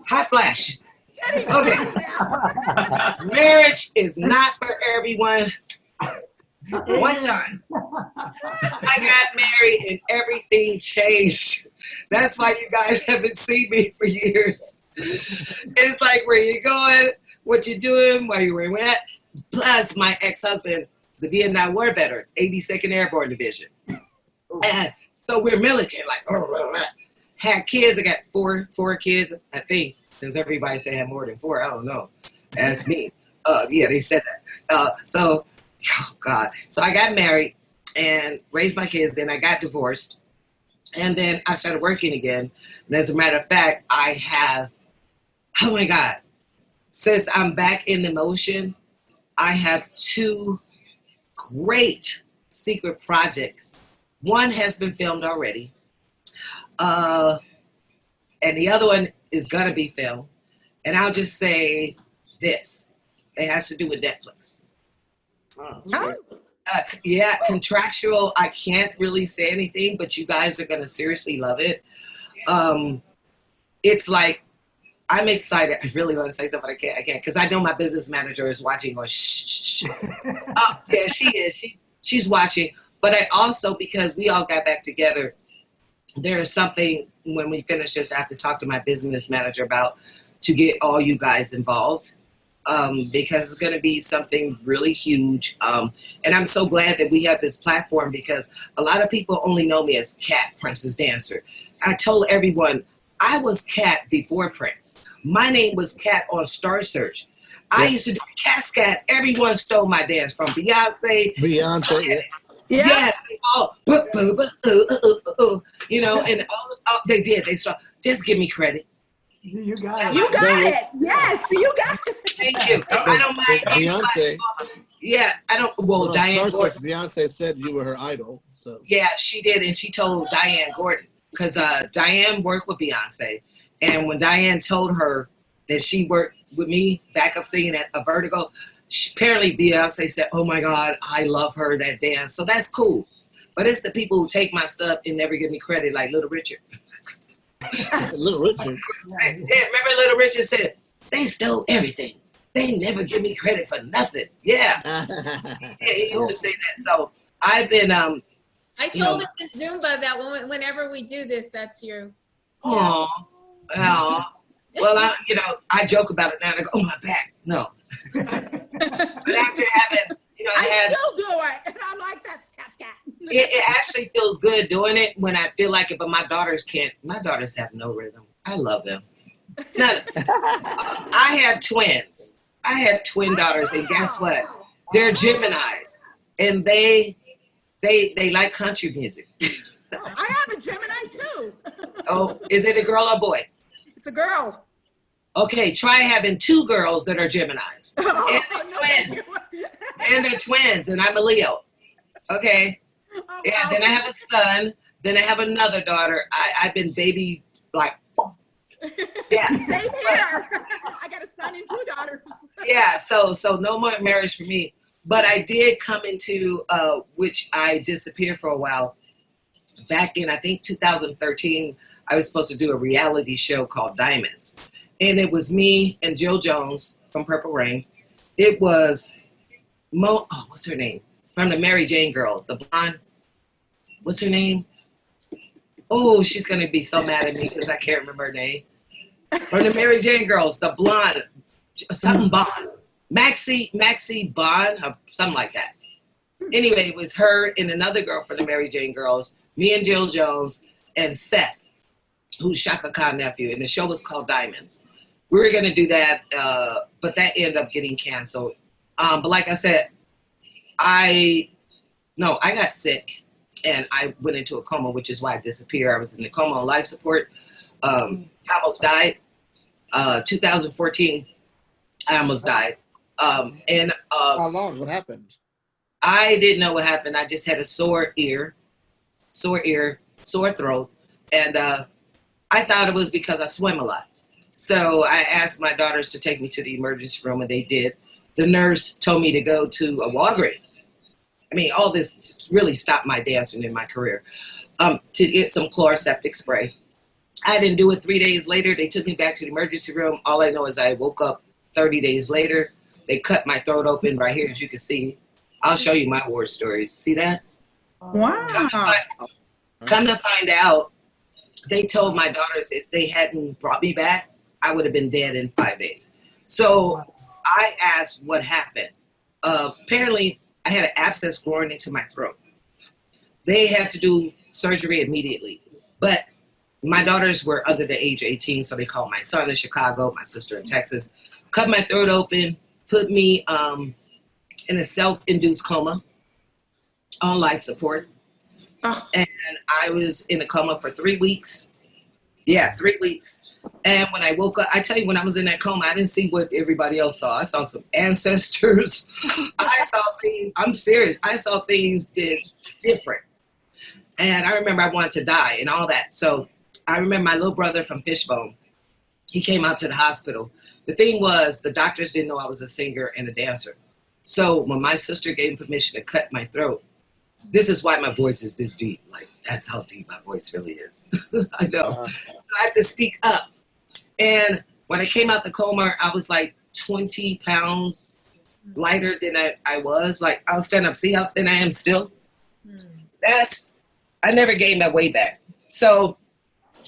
hot flash. Okay. Marriage is not for everyone. One time, I got married and everything changed. That's why you guys haven't seen me for years. It's like, where you going, what you doing, where you were at. Plus, my ex-husband is a Vietnam War veteran, 82nd Airborne Division. And so we're militant, like, had kids. I got four kids, I think. Since everybody say I have more than 4, I don't know. That's me. Yeah, they said that. So, oh God. So I got married and raised my kids. Then I got divorced. And then I started working again. And as a matter of fact, I have, oh my God, since I'm back in the motion, I have 2 great secret projects. One has been filmed already. And the other one is going to be filmed. And I'll just say this. It has to do with Netflix. Yeah, contractual. I can't really say anything, but you guys are going to seriously love it. It's like, I'm excited. I really want to say something, but I can't because I know my business manager is watching. Going, shh. Oh, yeah, she is. She's watching. But I also, because we all got back together, there is something when we finish this, I have to talk to my business manager about to get all you guys involved. because it's going to be something really huge. And I'm so glad that we have this platform because a lot of people only know me as Cat, Prince's dancer. I told everyone I was Cat before Prince. My name was Cat on Star Search. I used to do Cat Scat. Everyone stole my dance from Beyonce. Beyonce, Yeah. Yes, they all, you know, and all they did. They saw, just give me credit. You got it. You got it. Yes, you got it. Thank you. I don't mind. Beyonce. Yeah, I don't. Well, Diane Gordon. Beyonce said you were her idol. So Yeah, she did, and she told Diane Gordon because Diane worked with Beyonce, and when Diane told her that she worked with me, backup singing at a Vertigo, apparently Beyonce said, "Oh my God, I love her that dance." So that's cool. But it's the people who take my stuff and never give me credit, like Little Richard. Little Richard. Yeah, remember Little Richard said, "They stole everything. They never give me credit for nothing." Yeah, he used to say that. So I've been I told him in Zumba that whenever we do this, that's you. oh, well, I joke about it now. And I go, "Oh, my back." No, but after having, I still do it, and I'm like, that's cat. it actually feels good doing it when I feel like it. But my daughters can't. My daughters have no rhythm. I love them. None. I have twins. I have twin daughters, and guess what? They're Geminis, and they like country music. I have a Gemini too. Oh, is it a girl or boy? It's a girl. Okay, try having two girls that are Geminis. And they're twins, and I'm a Leo. Okay. Oh, Yeah, wow. then I have a son. Then I have another daughter. I've been baby, like, yeah. Same here. I got a son and two daughters. Yeah, so no more marriage for me. But I did come into, which I disappeared for a while. Back in, I think, 2013, I was supposed to do a reality show called Diamonds. And it was me and Jill Jones from Purple Rain. It was what's her name? From the Mary Jane Girls, the blonde. What's her name? Oh, she's going to be so mad at me because I can't remember her name. From the Mary Jane Girls, the blonde, something Bond. Maxie Bond, or something like that. Anyway, it was her and another girl from the Mary Jane Girls, me and Jill Jones, and Seth, who's Shaka Khan's nephew, and the show was called Diamonds. We were going to do that, but that ended up getting canceled. But like I said, I got sick, and I went into a coma, which is why I disappeared. I was in a coma on life support. I almost died. 2014, I almost died. How long? What happened? I didn't know what happened. I just had a sore ear, sore throat, and I thought it was because I swim a lot. So I asked my daughters to take me to the emergency room, and they did. The nurse told me to go to a Walgreens. I mean, all this really stopped my dancing in my career, to get some chloroseptic spray. I didn't do it 3 days later. They took me back to the emergency room. All I know is I woke up 30 days later. They cut my throat open right here, as you can see. I'll show you my war stories. See that? Wow. Come to find out, they told my daughters if they hadn't brought me back, I would have been dead in 5 days. So I asked what happened. Apparently, I had an abscess growing into my throat. They had to do surgery immediately. But my daughters were under the age of 18, so they called my son in Chicago, my sister in Texas, cut my throat open, put me in a self-induced coma on life support. Oh. And I was in a coma for 3 weeks. Yeah, 3 weeks. And when I woke up, I tell you, when I was in that coma, I didn't see what everybody else saw. I saw some ancestors. I saw things, I'm serious, I saw things that's different. And I remember I wanted to die and all that. So I remember my little brother from Fishbone, he came out to the hospital. The thing was, the doctors didn't know I was a singer and a dancer. So when my sister gave me permission to cut my throat, this is why my voice is this deep. Like, that's how deep my voice really is. I know. So I have to speak up. And when I came out the coma, I was like 20 pounds lighter than I was. Like, I'll stand up. See how thin I am still? I never gained my weight back. So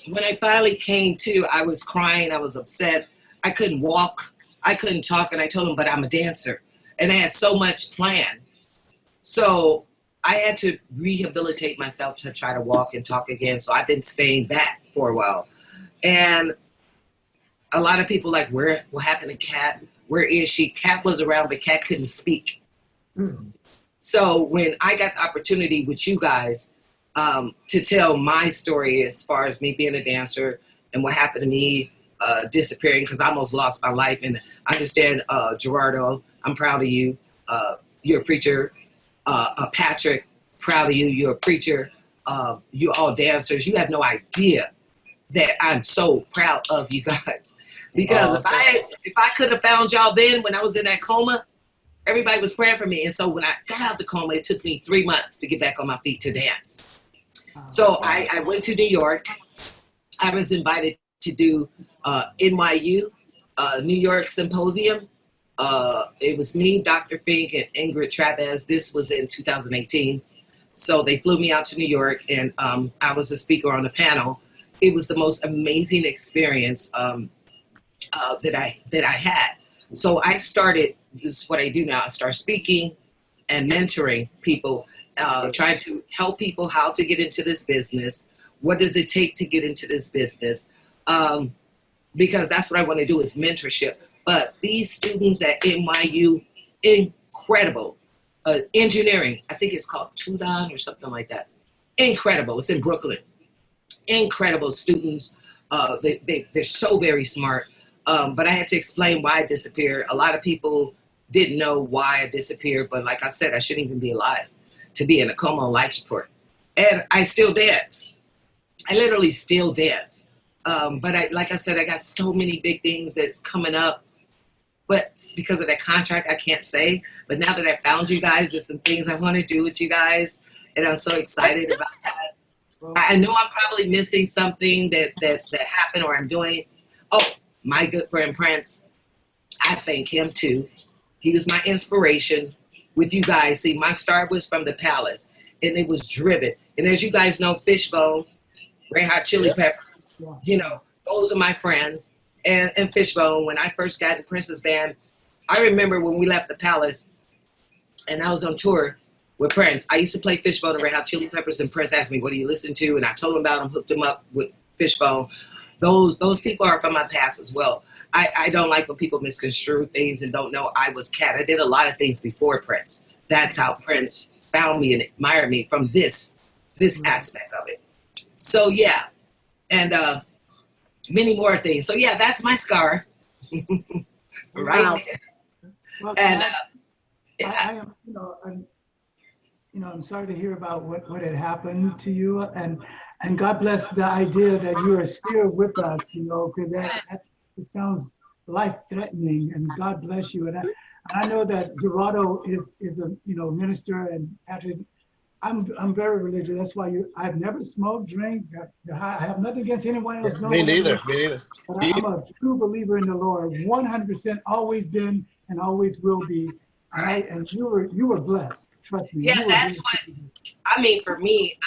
when I finally came to, I was crying. I was upset. I couldn't walk. I couldn't talk, and I told them, but I'm a dancer. And I had so much planned. So I had to rehabilitate myself to try to walk and talk again. So I've been staying back for a while. And a lot of people like, what happened to Kat? Where is she? Kat was around, but Kat couldn't speak. So when I got the opportunity with you guys to tell my story as far as me being a dancer and what happened to me disappearing, because I almost lost my life. And I understand, Gerardo, I'm proud of you. You're a preacher. Patrick, proud of you. You're a preacher. You're all dancers. You have no idea that I'm so proud of you guys. Because if I could have found y'all then when I was in that coma, everybody was praying for me. And so when I got out of the coma, it took me 3 months to get back on my feet to dance. So I went to New York. I was invited to do NYU, New York Symposium. It was me, Dr. Fink, and Ingrid Chavez. This was in 2018. So they flew me out to New York, and I was a speaker on the panel. It was the most amazing experience that I had. So I started, this is what I do now, I start speaking and mentoring people, trying to help people how to get into this business. What does it take to get into this business? Because that's what I want to do is mentorship. But these students at NYU, incredible. Engineering, I think it's called Tudon or something like that. Incredible, it's in Brooklyn. Incredible students. They're so very smart. But I had to explain why I disappeared. A lot of people didn't know why I disappeared, but like I said, I shouldn't even be alive to be in a coma on life support. And I still dance. I literally still dance. But like I said, I got so many big things that's coming up. But because of that contract, I can't say. But now that I found you guys, there's some things I want to do with you guys. And I'm so excited about that. I know I'm probably missing something that happened or I'm doing. Oh, my good friend Prince, I thank him too. He was my inspiration with you guys. See, my start was from the Palace, and it was driven. And as you guys know, Fishbone, Red Hot Chili Peppers, you know, those are my friends. And Fishbone, when I first got in Prince's band, I remember when we left the Palace, and I was on tour with Prince. I used to play Fishbone and Red Hot Chili Peppers, and Prince asked me, what do you listen to? And I told him about him, hooked him up with Fishbone. Those people are from my past as well. I don't like when people misconstrue things and don't know I was Kat. I did a lot of things before Prince. That's how Prince found me and admired me from this aspect of it. So yeah, and many more things. So yeah, that's my scar. Right. Wow. Well, and I am, I'm sorry to hear about what had happened to you, and God bless the idea that you are still with us, because it sounds life-threatening, and God bless you. And I know that Gerardo is a minister, and Patrick, I'm very religious. That's why I've never smoked, drank. I have nothing against anyone else. Me neither. But I'm a true believer in the Lord, 100%, always been and always will be. Right? And you were blessed. Trust me. Yeah, that's what, I mean, for me,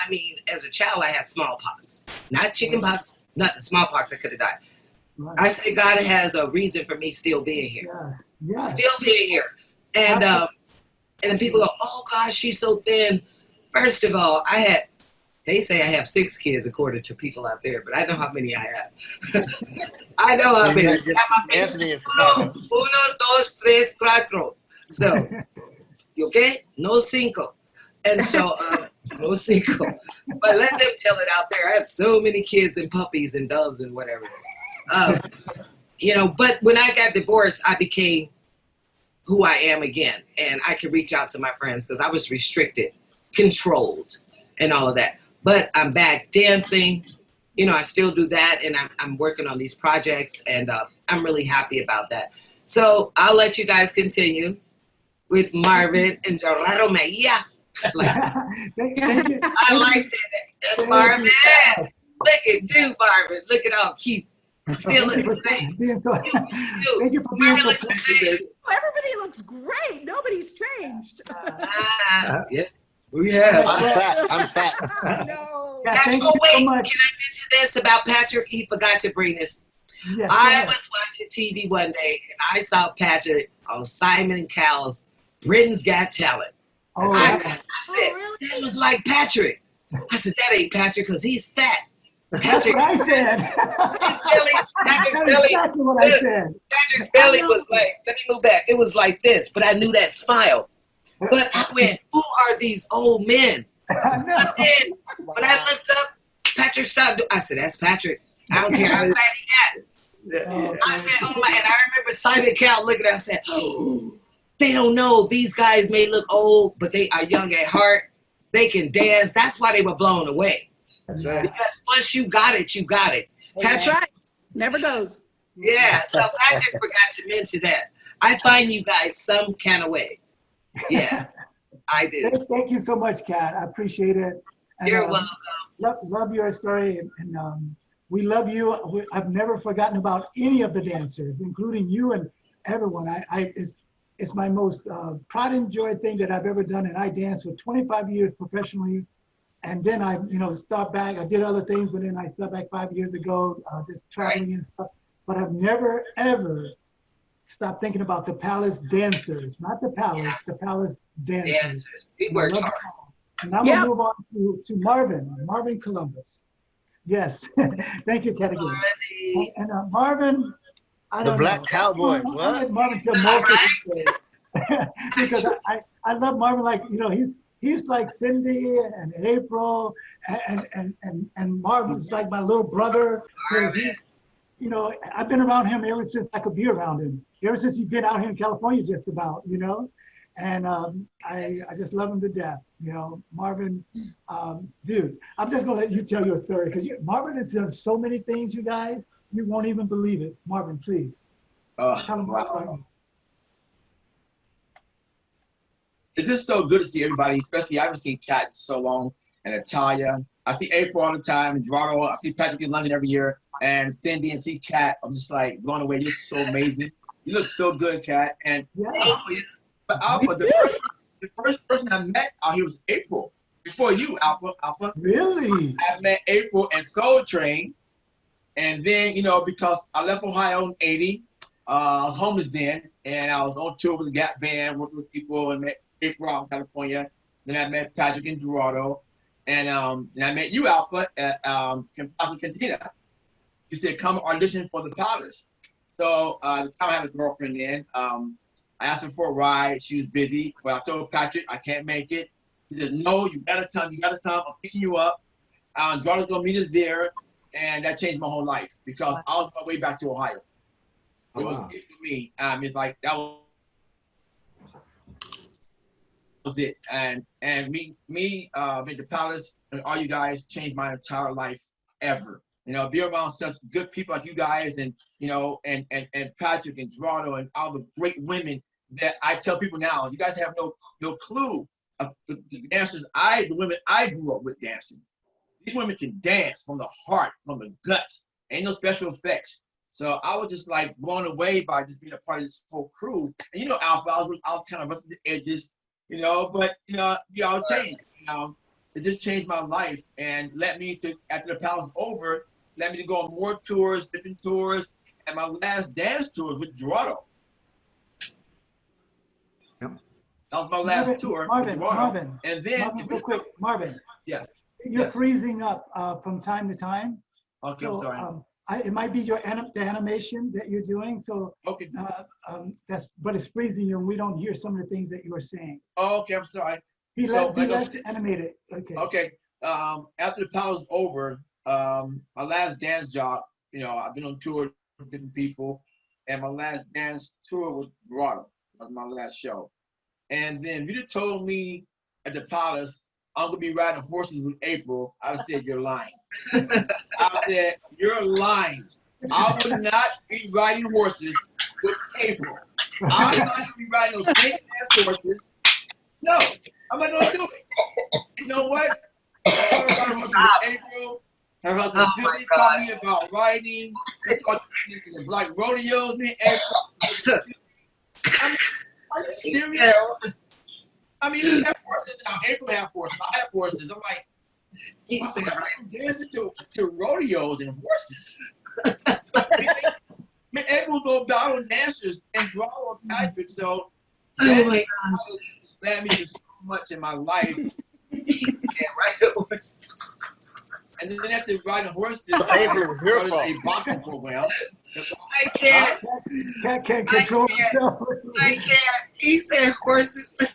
as a child, I had smallpox. Not chickenpox, not the smallpox, I could have died. Right. I say God has a reason for me still being here. Yes. Still being here. And then people go, oh gosh, she's so thin. First of all, they say I have 6 kids according to people out there, but I know how many I have. I know how many. Uno, dos, tres, cuatro. So, okay? No cinco. And so, no cinco. But let them tell it out there. I have so many kids and puppies and doves and whatever. But when I got divorced, I became who I am again. And I could reach out to my friends because I was restricted, controlled, and all of that. But I'm back dancing. I still do that, and I'm working on these projects, and I'm really happy about that. So I'll let you guys continue with Marvin and Gerardo Meija. I like saying that. Marvin, look at you, Marvin. Look at all cute. Still looking the same. Thank you for being so everybody looks great. Nobody's changed. Yes, we have. I'm fat. No. Yeah, thank oh, you wait, so much. Can I mention this about Patrick? He forgot to bring this. Yes, I was watching TV one day and I saw Patrick on Simon Cowell's Britain's Got Talent. Oh, I yeah. said, that look like Patrick. I said, that ain't Patrick because he's fat. That's Patrick, what I said. his belly, Patrick's That's belly, exactly what I said. Patrick's belly was like, let me move back. It was like this, but I knew that smile. But I went, who are these old men? I know. And then when I looked up, Patrick stopped. I said, that's Patrick. I don't care how fat he got. I said, oh my, and I remember Simon Cowell looking at us and said, oh, they don't know. These guys may look old, but they are young at heart. They can dance. That's why they were blown away. That's right. Because once you got it, you got it. That's right. Never goes. Yeah, so Patrick forgot to mention that. I find you guys some kind of way. Yeah, I do. Thank you so much, Kat. I appreciate it. And, You're welcome. Love your story, and we love you. I've never forgotten about any of the dancers, including you and everyone. It's my most pride and joy thing that I've ever done, and I danced for 25 years professionally. And then I, stopped back. I did other things, but then I stopped back 5 years ago, just traveling and stuff. But I've never, ever stopped thinking about the Palace dancers, not the Palace, the Palace dancers. We worked hard. And I'm going to move on to Marvin Columbus. Yes. Thank you, Kat, again. And Marvin, I don't know. The Black Cowboy. I'll What? let Marvin tell most of his story. Because I love Marvin, like, he's like Cindy and April, and Marvin's like my little brother. Because I've been around him ever since I could be around him. Ever since he's been out here in California, just about, And I just love him to death. Marvin, dude, I'm just gonna let you tell your story because Marvin has done so many things, you guys, you won't even believe it. Marvin, please. Tell him about Marvin. It's just so good to see everybody, especially I haven't seen Kat in so long, and Natalia. I see April all the time, and Gerardo. I see Patrick in London every year, and Cindy, and see Kat. I'm just like blown away. You look so amazing. You look so good, Kat. And but Alpha, the first person I met out here was April. Before you, Alpha. Really? I met April and Soul Train, and then because I left Ohio in '80, I was homeless then, and I was on tour with the Gap Band, working with people, and met April out in California. Then I met Patrick and Gerardo, and I met you, Alpha, at Casa Cantina. You said come audition for the Palace. So at the time I had a girlfriend then. I asked her for a ride. She was busy, but I told Patrick I can't make it. He said, no, you gotta come. I'm picking you up. Gerardo's gonna meet us there, and that changed my whole life because I was on my way back to Ohio. It was it for me. It's like that was it. And me at the Palace and all you guys changed my entire life ever. Be around such good people like you guys, and and Patrick and Gerardo and all the great women that I tell people now, you guys have no clue of the dancers the women I grew up with dancing. These women can dance from the heart, from the guts. Ain't no special effects. So I was just like blown away by just being a part of this whole crew. And Alpha, I was kind of rough at the edges, but y'all changed. It just changed my life and led me to, after the Palace over, led me to go on more tours, different tours, and my last dance tour with Gerardo. Yep. That was my last tour with Gerardo. Marvin, and then, real quick, Marvin. Yeah. You're freezing up from time to time. Okay, so, I'm sorry. It might be the animation that you're doing. So okay. But it's freezing you, and we don't hear some of the things that you are saying. Okay, I'm sorry. He lets animate it. Okay. Okay. After the Palace over, my last dance job, I've been on tour with different people, and my last dance tour with Gerardo. That was my last show. And then if you'd have told me at the Palace, I'm gonna be riding horses with April, I'd have said, you're lying. I said, you're lying. I would not be riding horses with April. I'm not gonna be riding those same ass horses. No, I'm not gonna do it. You know what? April, her husband Billy taught me about riding. He taught me like rodeos, me and April. Are you serious? I mean, you have horses now. April have horses. I have horses. I'm like, I'm dancing to rodeos and horses. Man, everyone go battle dancers and draw on Patrick. So Oh my gosh, that means so much in my life. Yeah, right. And then after riding horses, I started a boxing program. I can't. Cat can't control himself. I can't. He said horses. With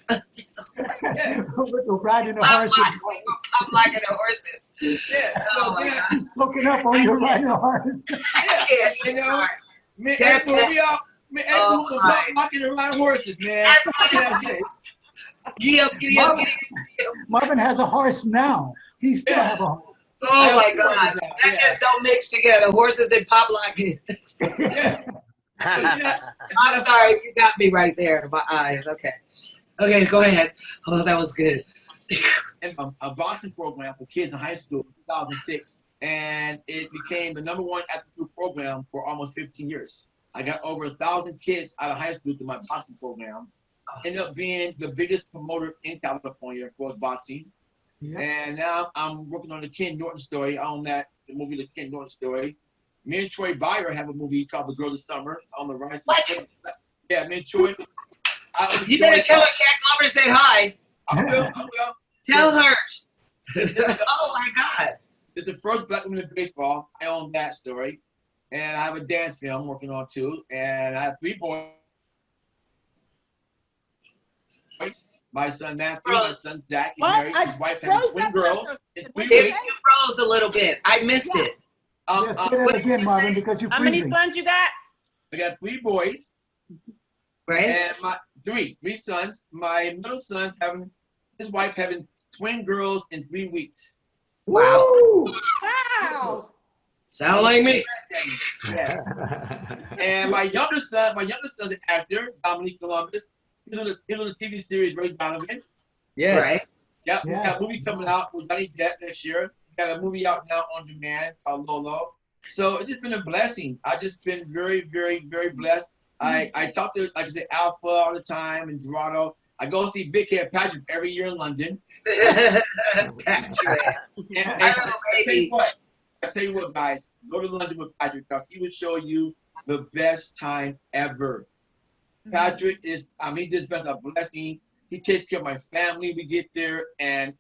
the riding the horses. I'm liking the horses. Yeah. So Oh my God. He's looking up on your riding the horse. I can't. You know, man, That- everyone we all, man, everyone Oh, was my. knocking around horses, man. That's what I said. Giddy up, giddy up, giddy up. Marvin has a horse now. He still have a horse. Oh my God. That just don't mix together. Horses that pop like it. Yeah. I'm sorry. You got me right there. My eyes. Okay. Okay, go ahead. Oh, that was good. And a boxing program for kids in high school in 2006, and it became the #1 after-school program for almost 15 years. I got over 1,000 kids out of high school through my boxing program. Ended up being the biggest promoter in California for boxing. Yeah. And now I'm working on the Ken Norton story. I own that, the movie, The Ken Norton Story. Me and Troy Byer have a movie called The Girls of Summer on the rise. What? Yeah, me and Troy. You better tell her Cat Glover said hi. I will. Tell her. Oh my God. It's the first black woman in baseball. I own that story. And I have a dance film I'm working on too. And I have 3 boys. My son Matthew, my son Zach, What? married. His wife has froze twin up girls. there. And 3 If weeks. you froze a little bit, I missed it. Yes, say that again, Marvin, because you're How many freezing. sons you got? I got 3 boys Right? and my three sons. My middle son's having his wife having twin girls in 3 weeks. Wow. Wow. Sound like me. Yes. And my younger son's an actor, Marvin Columbus. He's on the TV series Ray Donovan. Yes. Right? Yep, we Yeah. got a movie coming out with Johnny Depp next year. We got a movie out now on demand called Lolo. So it's just been a blessing. I've just been very, very, very blessed. I talk to, like I said, Alpha all the time and Gerardo. I go see Big Head Patrick every year in London. Patrick. And Hello, baby. I tell you what, guys, go to London with Patrick because he will show you the best time ever. Patrick is, he's just been a blessing. He takes care of my family. We get there, and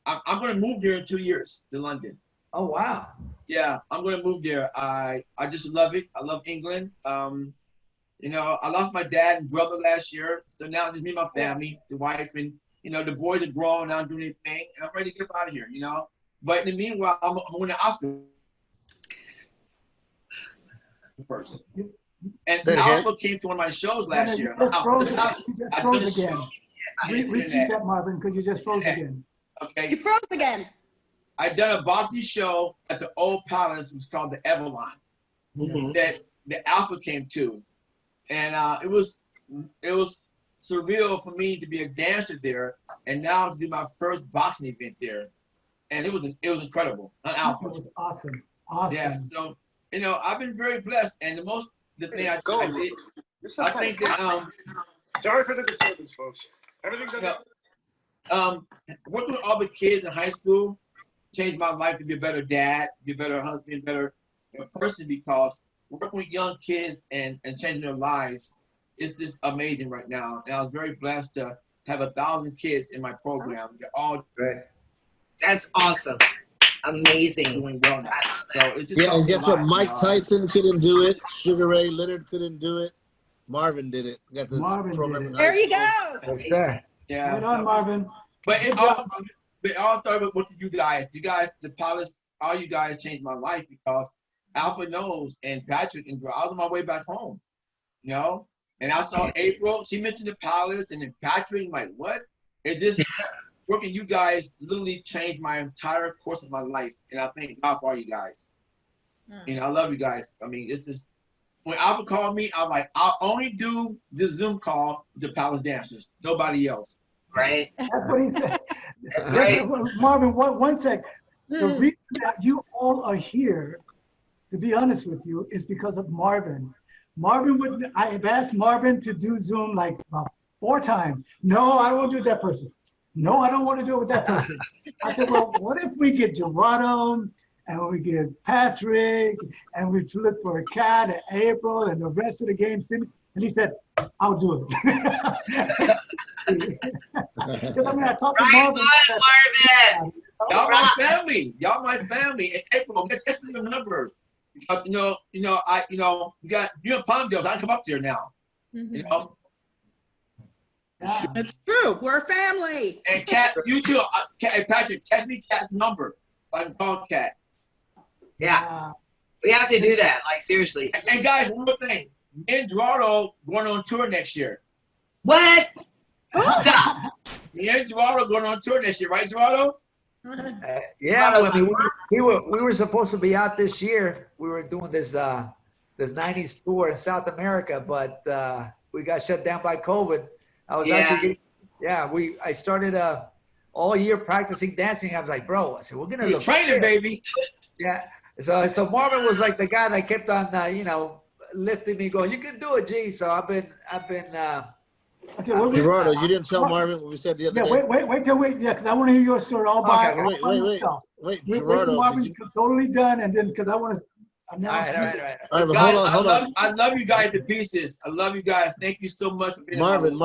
I'm going to move there in 2 years to London. Oh, wow. Yeah, I'm going to move there. I just love it. I love England. You know, I lost my dad and brother last year, so now it's just me and my family, the wife, and you know, the boys are grown now, doing their thing, and I'm ready to get out of here. You know, but in the meanwhile, I'm winning the Oscar first. And Alpha came to one of my shows last year. You just froze, I done a again. show. Repeat that, Marvin, because you just froze again. Okay. You froze again. I done a boxing show at the old palace. It was called the Avalon. That the Alpha came to, and it was surreal for me to be a dancer there, and now to do my first boxing event there, and it was incredible. Alpha. It was awesome. Awesome. Yeah. So you know, I've been very blessed, and the thing I did, I think that Sorry for the disturbance, folks. Everything's okay. Working with all the kids in high school changed my life to be a better dad, be a better husband, better person, because working with young kids and changing their lives is just amazing right now. And I was very blessed to have 1,000 kids in my program. They're all That's awesome. Amazing. doing well now. So it's just Yeah, and helps guess a what? lot, Mike you know. Tyson couldn't do it. Sugar Ray Leonard couldn't do it. Marvin did it. Got this Marvin program. did it. in There high you school. go. Okay. Yeah. Right on, Marvin. But it all started with you guys. You guys, the pilots, all you guys changed my life because Alpha knows and Patrick and I was on my way back home, you know? And I saw April, she mentioned the palace, and then Patrick, I'm like, what? It just, working you guys literally changed my entire course of my life. And I thank God for all you guys. You know, I love you guys. I mean, it's just, when Alpha called me, I'm like, I'll only do the Zoom call with the palace dancers, nobody else. Right? That's what he said. That's right. Marvin, one sec. The reason that you all are here, to be honest with you, is because of Marvin. I have asked Marvin to do Zoom like about 4 times. No, I won't do it with that person. No, I don't want to do it with that person. I said, well, what if we get Gerardo and we get Patrick, and we look for a cat and April and the rest of the game. And he said, I'll do it. Because I mean, I talked to Marvin. Marvin. Y'all my family. Y'all my family. And April, text me your number. Because you got you in Palmdale. I come up there now. You know. Yeah. It's true. We're a family. And Kat, you too. Patrick, text me Kat's number. I can call Kat. Yeah. We have to do that. Like seriously. And guys, one more thing. Me and Gerardo going on tour next year. What? Stop. Me and Gerardo going on tour next year, right, Gerardo? Yeah, I mean, we were supposed to be out this year. We were doing this 90s tour in South America, but we got shut down by COVID. I was I started all year practicing dancing. I was like, bro, I said, we're gonna You're training, baby. Yeah. So Marvin was like the guy that kept on lifting me, going, you can do it, G. So I've been Okay, Gerardo, you didn't tell Marvin what we said the other day. Wait, because I want to hear your story all by myself. Wait, Wait, Gerardo. Marvin's totally done, and then because I want to announce. All right, but Guys, hold on. I love you guys to pieces. I love you guys. Thank you so much for being Marvin.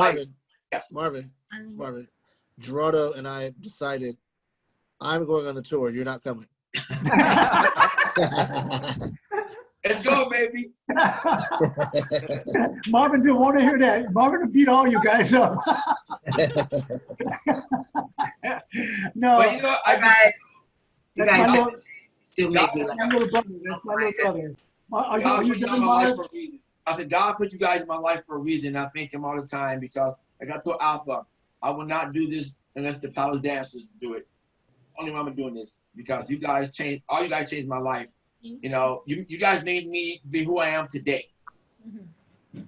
Yes. Marvin. Gerardo and I decided I'm going on the tour. You're not coming. Let's go, baby. Marvin didn't want to hear that. Marvin will beat all you guys up. No. But you know, You guys still make me That's my little brother. That's my little brother. Are God you put you done, in my life Marv? for a reason. I said, God put you guys in my life for a reason. I thank him all the time because like I told Alpha, I will not do this unless the Palace dancers do it. Only why I'm doing this because you guys changed my life. You know, you guys made me be who I am today.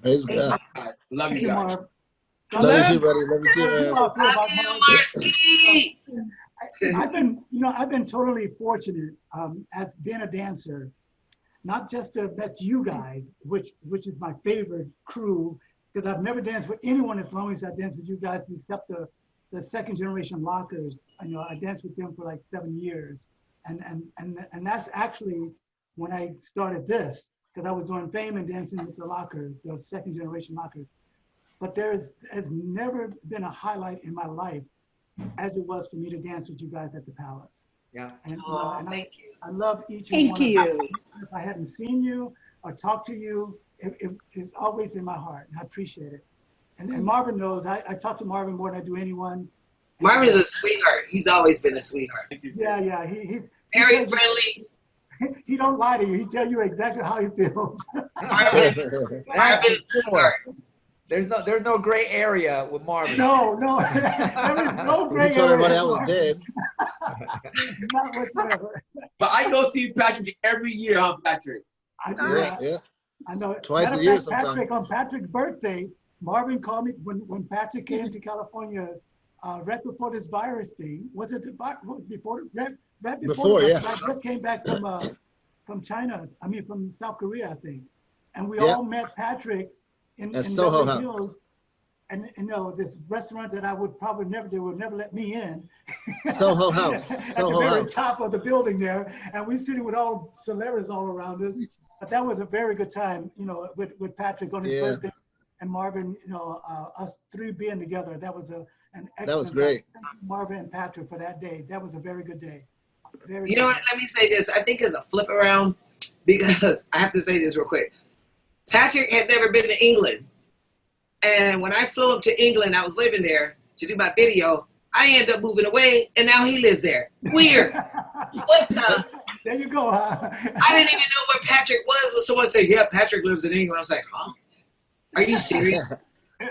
Praise God. Love you guys. Love you, buddy. Love you too, man. I've been totally fortunate as being a dancer, not just to have met you guys, which is my favorite crew, because I've never danced with anyone as long as I danced with you guys, except the second generation Lockers. I danced with them for like 7 years, and that's actually when I started this, because I was doing Fame and dancing with the Lockers, the second generation Lockers. But has never been a highlight in my life as it was for me to dance with you guys at the Palace. Yeah. And, thank you. I love each Thank one of you. you. If I hadn't seen you or talked to you, it's always in my heart, and I appreciate it. And Marvin knows, I talk to Marvin more than I do anyone. Marvin's a sweetheart. He's always been a sweetheart. Yeah, he's Very friendly. He don't lie to you. He tell you exactly how he feels. Marvin's sweetheart. There's no gray area with Marvin. No, there is no gray You told everybody area. I was dead. Not whatsoever. But I go see Patrick every year, huh, Patrick? I do. Yeah. I know. Twice Matter a of year fact, sometimes. Patrick, on Patrick's birthday, Marvin called me when Patrick came to California right before this virus thing. Was it before? Right Before, yeah. I just came back from China. I mean, from South Korea, I think. And we Yeah. all met Patrick in Soho Beverly House. Hills. And this restaurant that I would probably they would never let me in. Soho House. At Soho the very House. top of the building there, and we sitting with all celebrities all around us. But that was a very good time, with Patrick on his Yeah. birthday, and Marvin, us three being together. That was an excellent. That was great. Thank you, Marvin and Patrick, for that day. That was a very good day. You know what? Let me say this. I think it's a flip around, because I have to say this real quick. Patrick had never been to England. And when I flew up to England, I was living there to do my video. I ended up moving away, and now he lives there. Weird. What the? There you go. Huh? I didn't even know where Patrick was when someone said, yeah, Patrick lives in England. I was like, huh? Are you serious?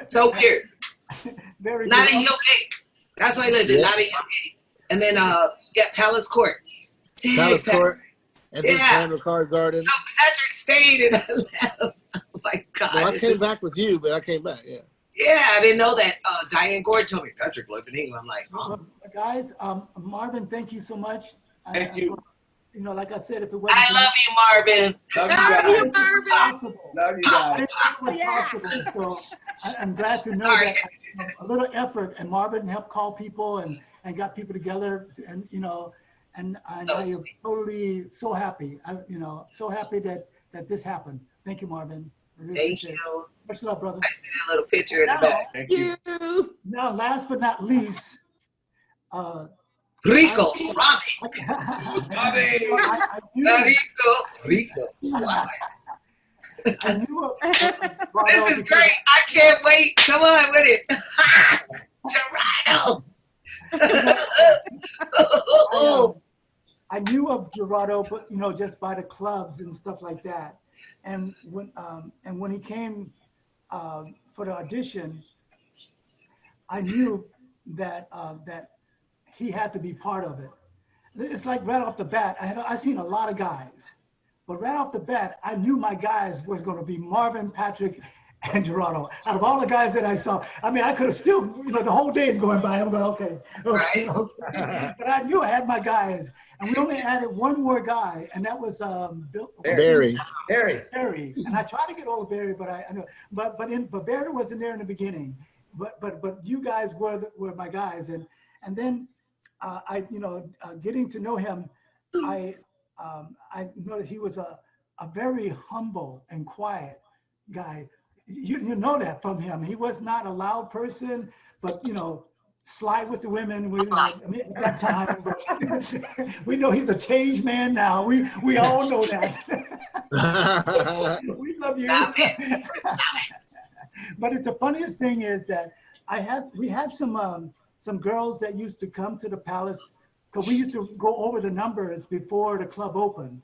So weird. Very good. Notting Hill Gate. That's where I lived in, Notting Hill Gate. And then Palace Court. Dang, Palace Patrick. Court. And then Sandra Card Garden. So Patrick stayed, and I left. Oh my God. Well, I came back with you, but I came back, yeah. Yeah, I didn't know that. Diane Gordon told me Patrick lived in England. I'm like, oh. Guys, Marvin, thank you so much. Thank you. Like I said, if it wasn't I love you, Marvin. Love you guys. Love you guys. It was possible. So I'm glad to know that a little effort, and Marvin helped call people and got people together, and and I am totally so happy. So happy that this happened. Thank you, Marvin. Really Thank you. Much love, brother. I see that little picture in the back. Thank you. Now, last but not least, Rico, Suave. Rico, Suave. I knew This is great. I can't wait. Come on with it. Gerardo. I knew of Gerardo, but just by the clubs and stuff like that. And when he came for the audition, I knew that he had to be part of it. It's like right off the bat, I seen a lot of guys, but right off the bat, I knew my guys was going to be Marvin, Patrick, and Gerardo. Out of all the guys that I saw, I mean, I could have still, the whole day is going by. I'm going, okay. But I knew I had my guys, and we only added one more guy, and that was Barry. And I tried to get all of Barry, but I know, but Barry wasn't there in the beginning. But you guys were my guys, and then getting to know him, I know that he was a very humble and quiet guy. You know that from him. He was not a loud person, but slide with the women. At that time, but we know he's a changed man now. We all know that. We love you. But the funniest thing is that we had some girls that used to come to the Palace, because we used to go over the numbers before the club opened.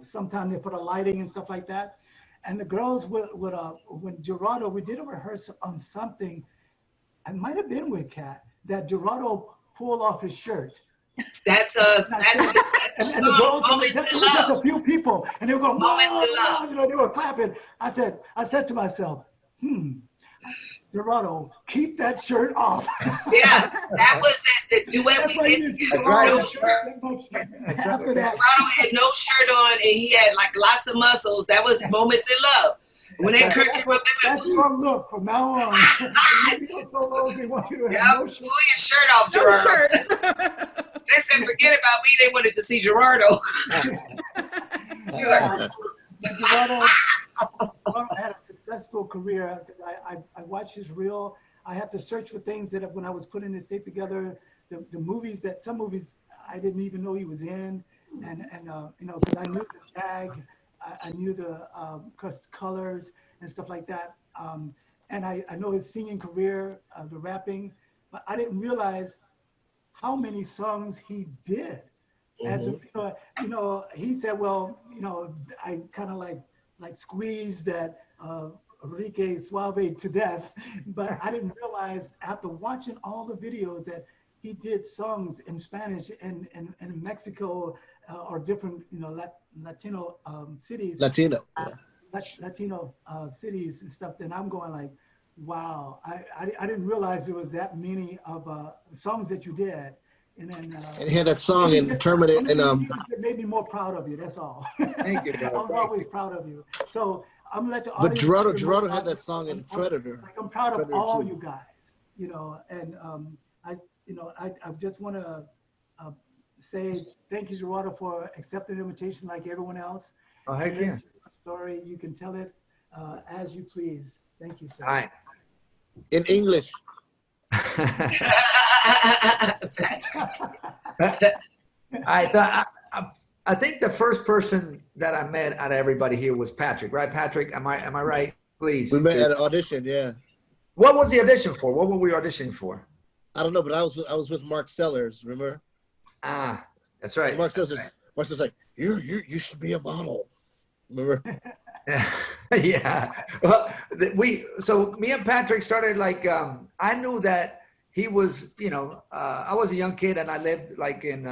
Sometimes they put a lighting and stuff like that. And the girls would when Gerardo, we did a rehearsal on something, I might have been with Kat, that Gerardo pulled off his shirt. And the girls, just a few people, and they were going, "Mom," they were clapping. I said to myself, Gerardo, keep that shirt off. Yeah, that was the duet we did. Gerardo had no shirt on, and he had like lots of muscles. That was Moments in Love. When that curtain came up, that's your look from now on. We go so low, we want you to have no shirt. Pull your shirt off, Gerardo. They said, forget about me. They wanted to see Gerardo. Gerardo had a successful career. I watched his reel. I had to search for things that when I was putting this tape together, the movies some movies I didn't even know he was in, and because I knew the tag, I knew the colors and stuff like that, and I know his singing career, the rapping, but I didn't realize how many songs he did. As he said, well, I kind of like squeezed that Rico Suave to death, but I didn't realize after watching all the videos that he did songs in Spanish and in Mexico or different Latino cities. Latino cities and stuff. Then I'm going like, wow, I didn't realize there was that many of songs that you did. And then and he had that song in Terminator. It made me more proud of you. That's all. Thank you, I was always proud of you. So I'm gonna let the audience. But Gerardo had that song in Predator. I'm proud of Predator all 2. you guys. And I just want to say thank you, Gerardo, for accepting the invitation like everyone else. Oh, heck yeah. Story, you can tell it as you please. Thank you, sir. All right. In English. I think the first person that I met out of everybody here was Patrick, right? Patrick, am I right? Please. We met at an audition, yeah. What was the audition for? What were we auditioning for? I don't know, but I was with Mark Sellers, remember? Ah, that's right. And Mark Sellers was like, you should be a model. Remember? Yeah. Well, so me and Patrick started like I knew that he was, I was a young kid and I lived like in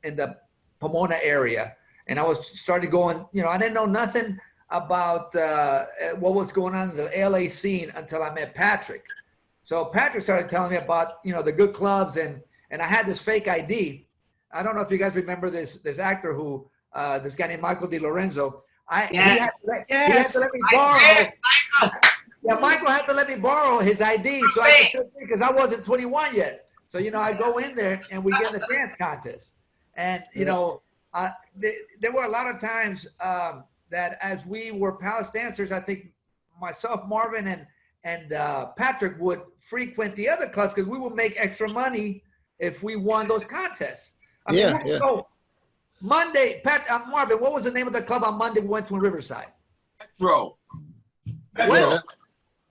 the Pomona area, and I started going, I didn't know nothing about what was going on in the LA scene until I met Patrick. So Patrick started telling me about, the good clubs, and I had this fake ID. I don't know if you guys remember this actor who, this guy named Michael Di Lorenzo. He had to let me borrow. Yeah, Michael had to let me borrow his ID so I could, because I wasn't 21 yet. So, I go in there and we get in the dance contest. And, you know, there were a lot of times that as we were palace dancers, I think myself, Marvin, and Patrick would frequent the other clubs because we would make extra money if we won those contests. I mean, so Monday, Marvin, what was the name of the club on Monday we went to in Riverside? Metro. The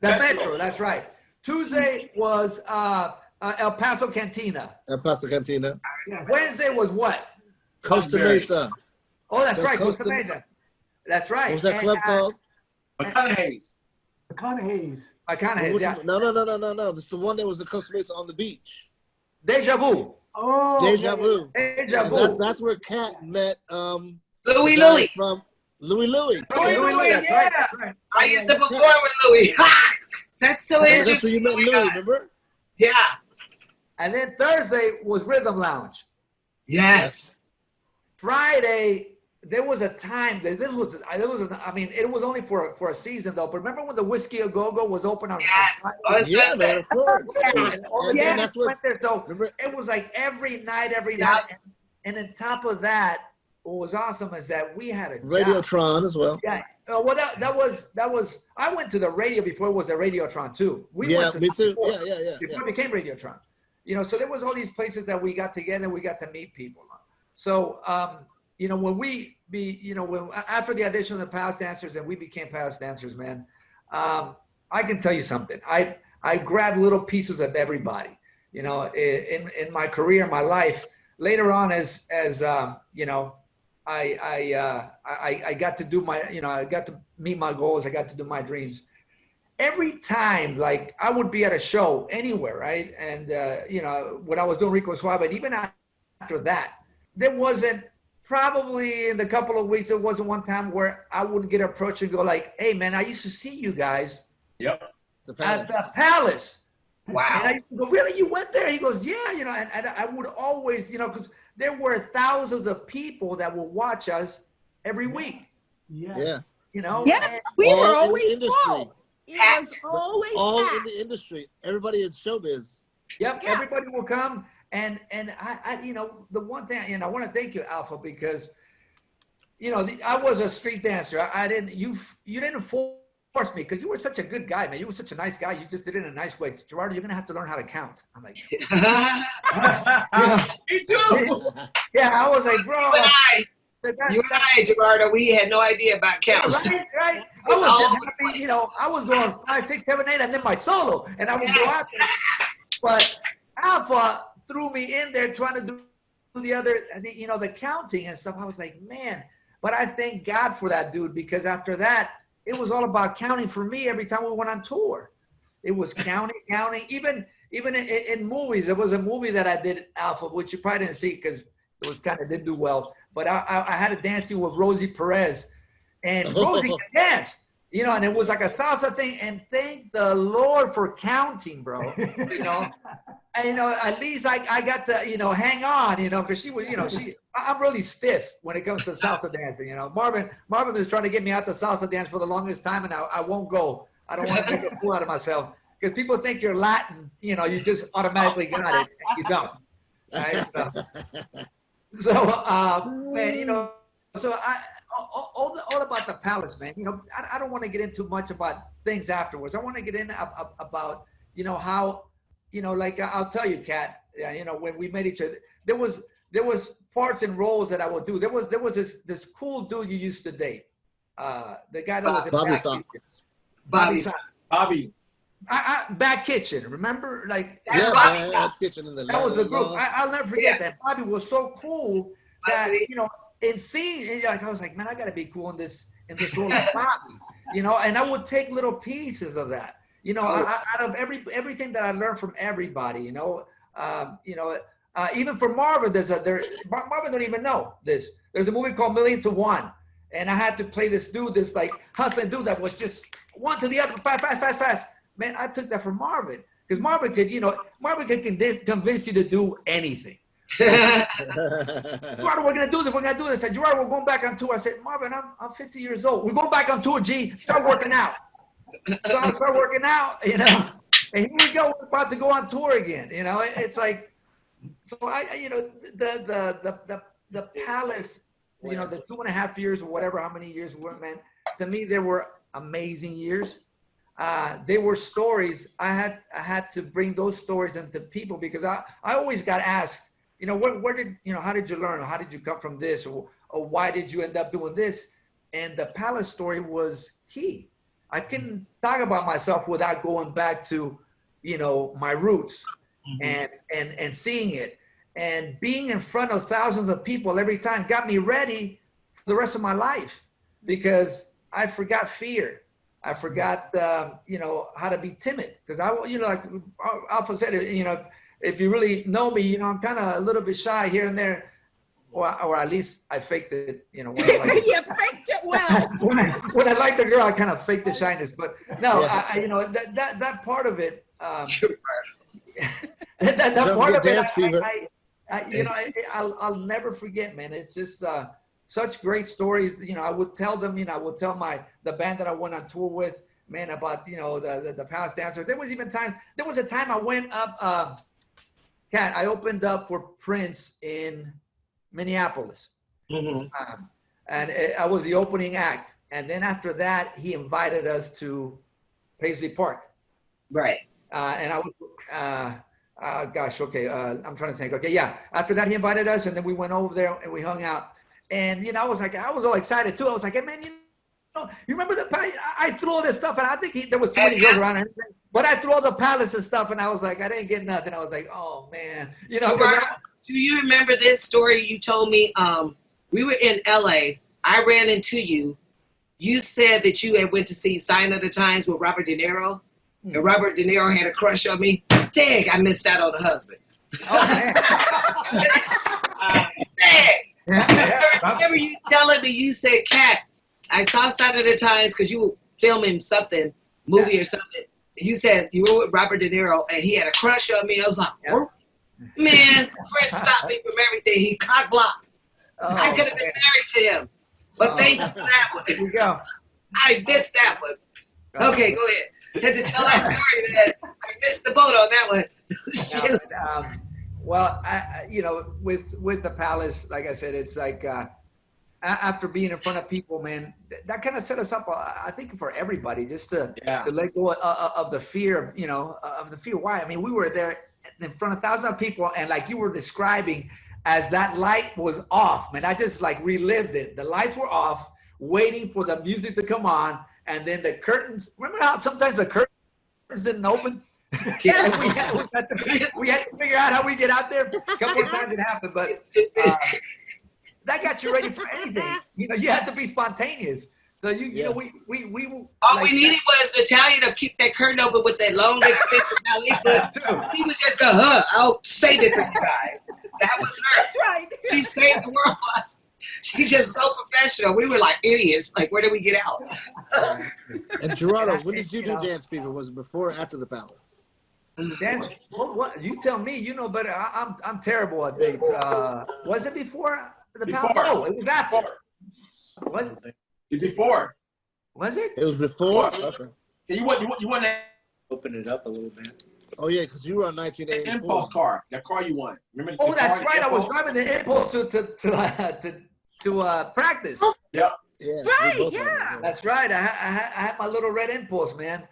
Metro, that's right. Tuesday was El Paso Cantina. El Paso Cantina. Wednesday was what? Costa Mesa. Oh, that's right, Costa Mesa. That's right. What was that club called? McConaughey's. McConaughey's. McConaughey's, yeah. No. This is the one that was the Costa Mesa on the beach. Deja Vu. Oh. Deja Vu. Deja Vu. That's where Kat met Louis. From Louis. Yeah. I used to perform with Louis. That's so interesting. That's where you met Louis, remember? Yeah. And then Thursday was Rhythm Lounge. Yes. Friday, there was a time that I mean, it was only for a season though. But remember when the Whiskey A Go-Go was open on Friday? Yeah, man, of course. And that's what, so it was like every night. And on top of that, what was awesome is that we had a Radiotron as well. Yeah. Well, that was. I went to the radio before it was the Radiotron too. Me too. Before, Yeah. Before it became Radiotron, you know. So there was all these places that we got together. We got to meet people. So you know, when after the audition of the Palace Dancers and we became Palace Dancers, man, I can tell you something. I grabbed little pieces of everybody. You know, in my career, my life. Later on, as you know. I got to do my, you know, I got to meet my goals. I got to do my dreams. Every time, like I would be at a show anywhere, right? And, you know, when I was doing Rico Suave, and even after that, there wasn't probably in the couple of weeks, there wasn't one time where I wouldn't get approached and go like, hey man, I used to see you guys at the Palace. Wow. And I used to go, really? You went there? He goes, yeah, you know, and I would always, you know, because there were thousands of people that would watch us every week. Yes. Yeah. You know? Yeah, we were always full. It was always all packed. in the industry. Everybody in showbiz. Yep. Yeah. Everybody will come. And I, you know, the one thing, and I want to thank you, Alpha, because, you know, I was a street dancer. You didn't force me because you were such a good guy, man. You were such a nice guy. You just did it in a nice way. Gerardo, you're going to have to learn how to count. I'm like, you know, me too. Yeah, I was like, bro. You and I, Gerardo, we had no idea about counts. Right. I was just happy, you know, I was going 5, 6, 7, 8, and then my solo, and I would go out there. But Alpha threw me in there trying to do the other, you know, the counting and stuff. I was like, man, but I thank God for that, dude, because after that, it was all about counting for me every time we went on tour. It was counting. Even in movies, there was a movie that I did, Alpha, which you probably didn't see because it was didn't do well. But I had a dance scene with Rosie Perez, and Rosie could dance, you know, and it was like a salsa thing. And thank the Lord for counting, bro. You know, and you know, at least I got to, you know, hang on, you know, because she was, you know, I'm really stiff when it comes to salsa dancing. You know, Marvin was trying to get me out to salsa dance for the longest time, and I won't go. I don't want to make a fool out of myself because people think you're Latin, you know, you just automatically got it. And you don't. Right? So man, you know, so all about the Palace, man. You know, I don't want to get into much about things afterwards. I want to get in about, you know, how, you know, like I'll tell you, Kat, you know, when we met each other, there was parts and roles that I would do. There was this cool dude you used to date. The guy that was in Bobby. Back Kitchen, remember? Like Back Kitchen in the that was the group. I'll never forget that. Bobby was so cool that, you know, in seeing, I was like, man, I gotta be cool in this role of Bobby, you know. And I would take little pieces of that, you know, out of everything that I learned from everybody, you know. Even for Marvin, Marvin don't even know this. There's a movie called $1,000,000 to 1, and I had to play this like hustling dude that was just one to the other, fast. Man, I took that from Marvin because Marvin could convince you to do anything. Gerardo, we're gonna do this. I said, Gerardo, we're going back on tour. I said, Marvin, I'm 50 years old. We're going back on tour. G, start working out. So I start working out, you know. And here we go. We're about to go on tour again. You know, it's like, so you know, the the Palace, you know, the 2.5 years or whatever, how many years were, man, to me, they were amazing years. They were stories. I had to bring those stories into people because I always got asked, you know, where did, you know, how did you learn? Or how did you come from this? Or why did you end up doing this? And the Palace story was key. I couldn't talk about myself without going back to, you know, my roots and seeing it. And being in front of thousands of people every time got me ready for the rest of my life because I forgot fear. I forgot, you know, how to be timid because you know, like Alpha said, you know, if you really know me, you know, I'm kind of a little bit shy here and there, or at least I faked it, you know. When I liked You faked it well. when I liked the girl, I kind of faked the shyness, but no, yeah. You know, that part of it, that part of it, you know, I'll never forget, man. It's just such great stories. You know, I would tell them, you know, I would tell the band that I went on tour with, man, about, you know, the Palace dancers. There was a time I went up, Kat, I opened up for Prince in Minneapolis. And I was the opening act. And then after that, he invited us to Paisley Park. Right. And I was, gosh, okay, I'm trying to think. Okay, yeah. After that, he invited us, and then we went over there and we hung out. And, you know, I was all excited too. I was like, hey, man, you know, you remember I threw all this stuff, and I think there was 20 girls around and everything. But I threw all the Palace and stuff, and I was like, I didn't get nothing. I was like, oh, man. You know, do you remember this story you told me? We were in LA. I ran into you. You said that you had went to see Sign of the Times with Robert De Niro. And Robert De Niro had a crush on me. Dang, I missed out on a husband. Oh, man. Dang. I remember you telling me, you said, Kat, I saw Sign of the Times because you were filming something, movie or something. You said you were with Robert De Niro and he had a crush on me. I was like, oh, man, Fred stopped me from everything. He cock blocked. I could have been married to him. But thank you for that one. There you go. I missed that one. Okay, go ahead. Had to tell that story, man. I missed the boat on that one. Well, you know, with the Palace, like I said, it's like after being in front of people, man, that kind of set us up, I think, for everybody, just to let go of the fear, you know, of the fear. Why? I mean, we were there in front of thousands of people, and like you were describing, as that light was off, man, I just like relived it. The lights were off, waiting for the music to come on, and then the curtains. Remember how sometimes the curtains didn't open? Yes. we had to figure out how we get out there. A couple of times it happened, but that got you ready for anything. You know, you had to be spontaneous. So you know, we all like, we needed was Natalia to kick that curtain open with that long extension belly. He would just go, I'll save it for you guys. That was her. That's right. She saved the world for us. She's just so professional. We were like idiots. Like, where did we get out? And Gerardo, when did you do Dance Fever? Was it before or after the Palace? Dance, what you tell me, you know better. I'm terrible at dates. Was it before the Palace? No, it was after. Was it? Before. Was it? It was before. Okay. You want to open it up a little bit. Oh yeah, because you were on 1984. Impulse car. That car you won. Remember? Oh, that's right. I was driving the Impulse to practice. Yeah. Yeah. Right. Yeah. That's right. I had my little red Impulse, man.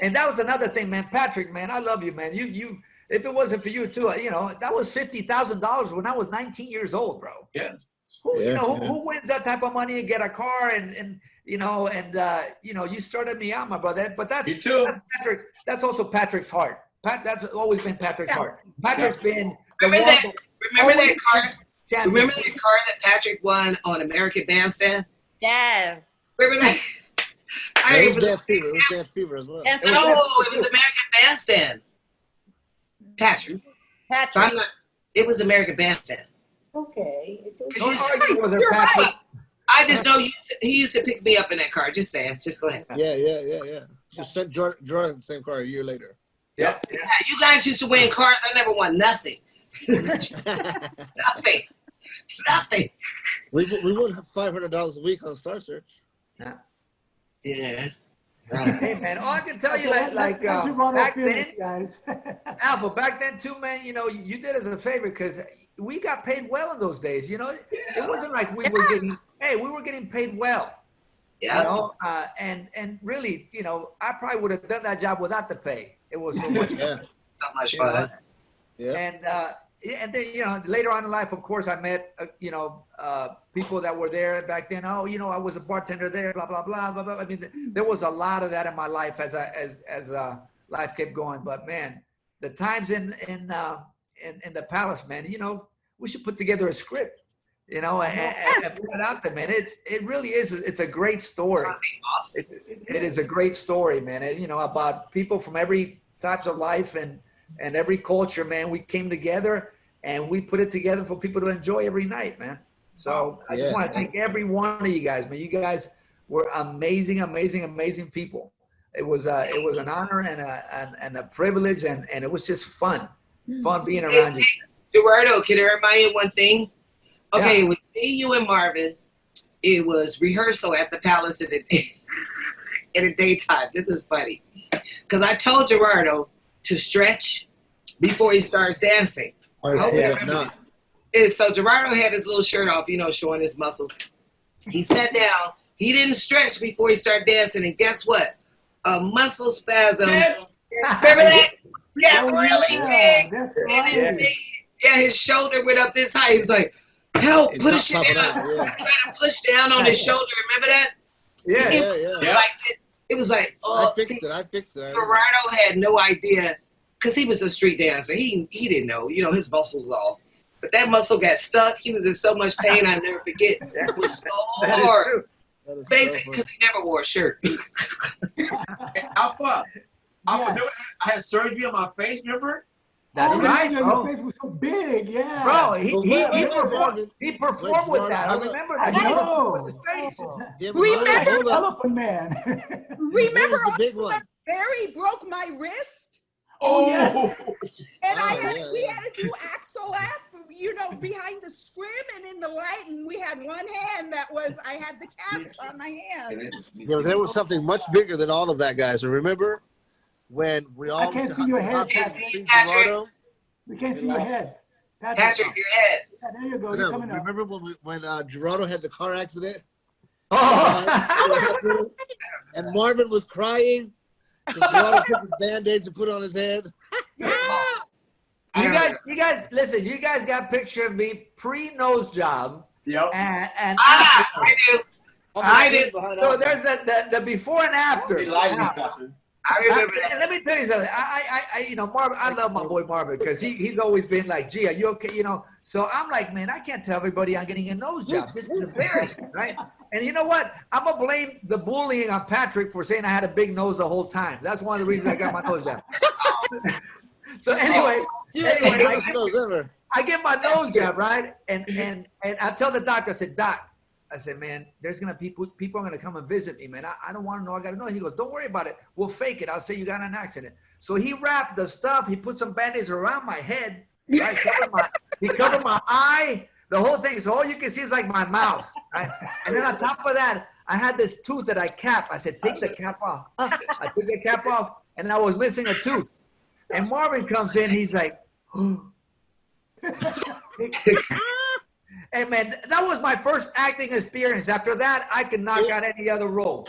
And that was another thing, man. Patrick, man, I love you, man. You. If it wasn't for you too, you know, that was $50,000 when I was 19 years old, bro. Yeah. Who wins that type of money and get a car and you know, you started me out, my brother. But that's Patrick. That's also Patrick's heart. That's always been Patrick's heart. Patrick's been. Remember that car? Remember that car that Patrick won on American Bandstand? Yes. Remember that? It was Dance Fever as well. No, it was American Bandstand. Patrick. It was American Bandstand. Okay. Don't argue with her, Patrick. I just know he used to pick me up in that car. Just saying. Just go ahead. Yeah. Just sent Jordan in the same car a year later. Yeah. You guys used to win cars. I never won nothing. Nothing. We won $500 a week on Star Search. Yeah. Hey man, all I can tell you like back then, Alpha, back then too, man. You know, you did us a favor because we got paid well in those days. You know, it wasn't like we were getting. Hey, we were getting paid well. Yeah. You know, and really, you know, I probably would have done that job without the pay. It was so much fun. So much fun. And then, you know, later on in life, of course, I met, you know, people that were there back then. Oh, you know, I was a bartender there, blah, blah, blah, blah, blah. I mean, there was a lot of that in my life as life kept going. But man, the times in the palace, man, you know, we should put together a script, you know, and put it out there, man. It really is. It's a great story. It is a great story, man. You know, about people from every types of life and every culture, man. We came together and we put it together for people to enjoy every night, man. So I just want to thank every one of you guys, man. You guys were amazing, amazing, amazing people. It was an honor and a privilege, and it was just fun being around you. Gerardo, can I remind you one thing? Okay, It was me, you, and Marvin. It was rehearsal at the Palace in the daytime. This is funny. Because I told Gerardo to stretch before he starts dancing. So Gerardo had his little shirt off, you know, showing his muscles. He sat down. He didn't stretch before he started dancing. And guess what? A muscle spasm. Yes. Remember that? Yeah, really big. His shoulder went up this high. He was like, help, push it down. Trying to push down on his shoulder. Remember that? Yeah. It was like, oh, I fixed it. Gerardo had no idea, because he was a street dancer. He didn't know, you know, his muscles all. But that muscle got stuck. He was in so much pain, I'll never forget. It was so hard. Basically, because he never wore a shirt. Alpha, I had surgery on my face, remember? That's right, bro. Your face was so big, Bro, he performed with that. I remember that. Remember, Elephant Man. Remember when Barry broke my wrist? Oh, yes. And we had to do Axel F, you know, behind the scrim and in the light, and we had one hand I had the cast on my hand. You know, there was something much bigger than all of that, guys. And remember when we all... I can't see your head, Patrick. We can't see your head. Patrick, your head. Yeah, there you go. You're coming up. Remember when Gerardo had the car accident? And Marvin was crying? Gerardo took his Band-Aid to put on his head. You guys, listen. You guys got a picture of me pre-nose job. Yep. And I did. So there's the before and after. I remember that. And let me tell you something. I you know, Marvin. I love my boy Marvin because he's always been like, "Gee, are you okay?" You know. So I'm like, man, I can't tell everybody I'm getting a nose job. This is embarrassing, right? And you know what? I'm gonna blame the bullying on Patrick for saying I had a big nose the whole time. That's one of the reasons I got my nose job. So anyway, I get my nose job, right? And I tell the doctor, I said, Doc, I said, man, there's gonna people are gonna come and visit me, man. I don't want to know. I gotta know. He goes, don't worry about it. We'll fake it. I'll say you got in an accident. So he wrapped the stuff. He put some Band-Aids around my head. Right? He covered my eye. The whole thing. So all you can see is like my mouth. Right? And then on top of that, I had this tooth that I capped. I said, take the cap off. I took the cap off, and I was missing a tooth. And Marvin comes in. He's like, oh. Hey, man, that was my first acting experience. After that, I could knock out any other role.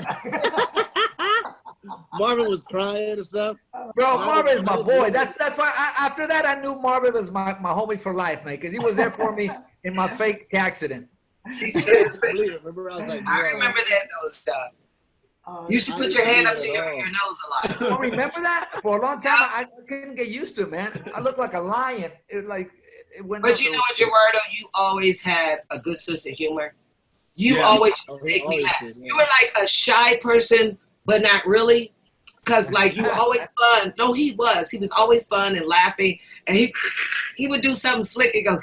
Marvin was crying and stuff. Bro, Marvin's my boy. That's why after that, I knew Marvin was my homie for life, man, because he was there for me in my fake accident. He said, remember, I remember that nose job. You used to put your hand up to your nose a lot. Oh, remember that? For a long time, I couldn't get used to it, man. I looked like a lion. But you know what, Gerardo? You always had a good sense of humor. You always make me laugh. You were like a shy person, but not really. Because, like, you were always fun. No, he was. He was always fun and laughing. And he would do something slick and go,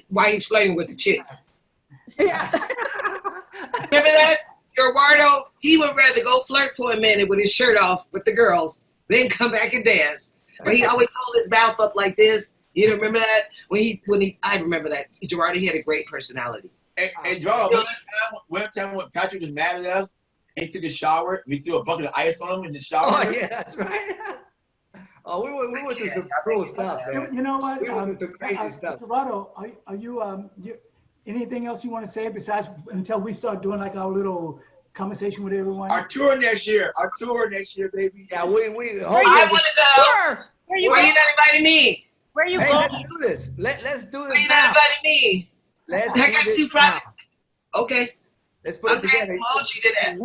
while he's flirting with the chicks. Yeah. Remember that? Gerardo, he would rather go flirt for a minute with his shirt off with the girls, then come back and dance. But he always hold his mouth up like this. You don't remember that? I remember that. Gerardo, he had a great personality. And Gerardo, one time when Patrick was mad at us, he took a shower, we threw a bucket of ice on him in the shower. Oh, yeah, that's right. Oh, we went through some cool stuff, man. You know what? We went through some crazy stuff. Gerardo, are you anything else you want to say besides until we start doing like our little conversation with everyone? Our tour next year, baby. Yeah, we. I want to go. Where you Why going? you not inviting me? Where you Hey, going? let's do this. Let's do Why this you now. not inviting me? Let's I do got this two now. projects. Okay. Let's put it Okay, together. I'll hold you to that.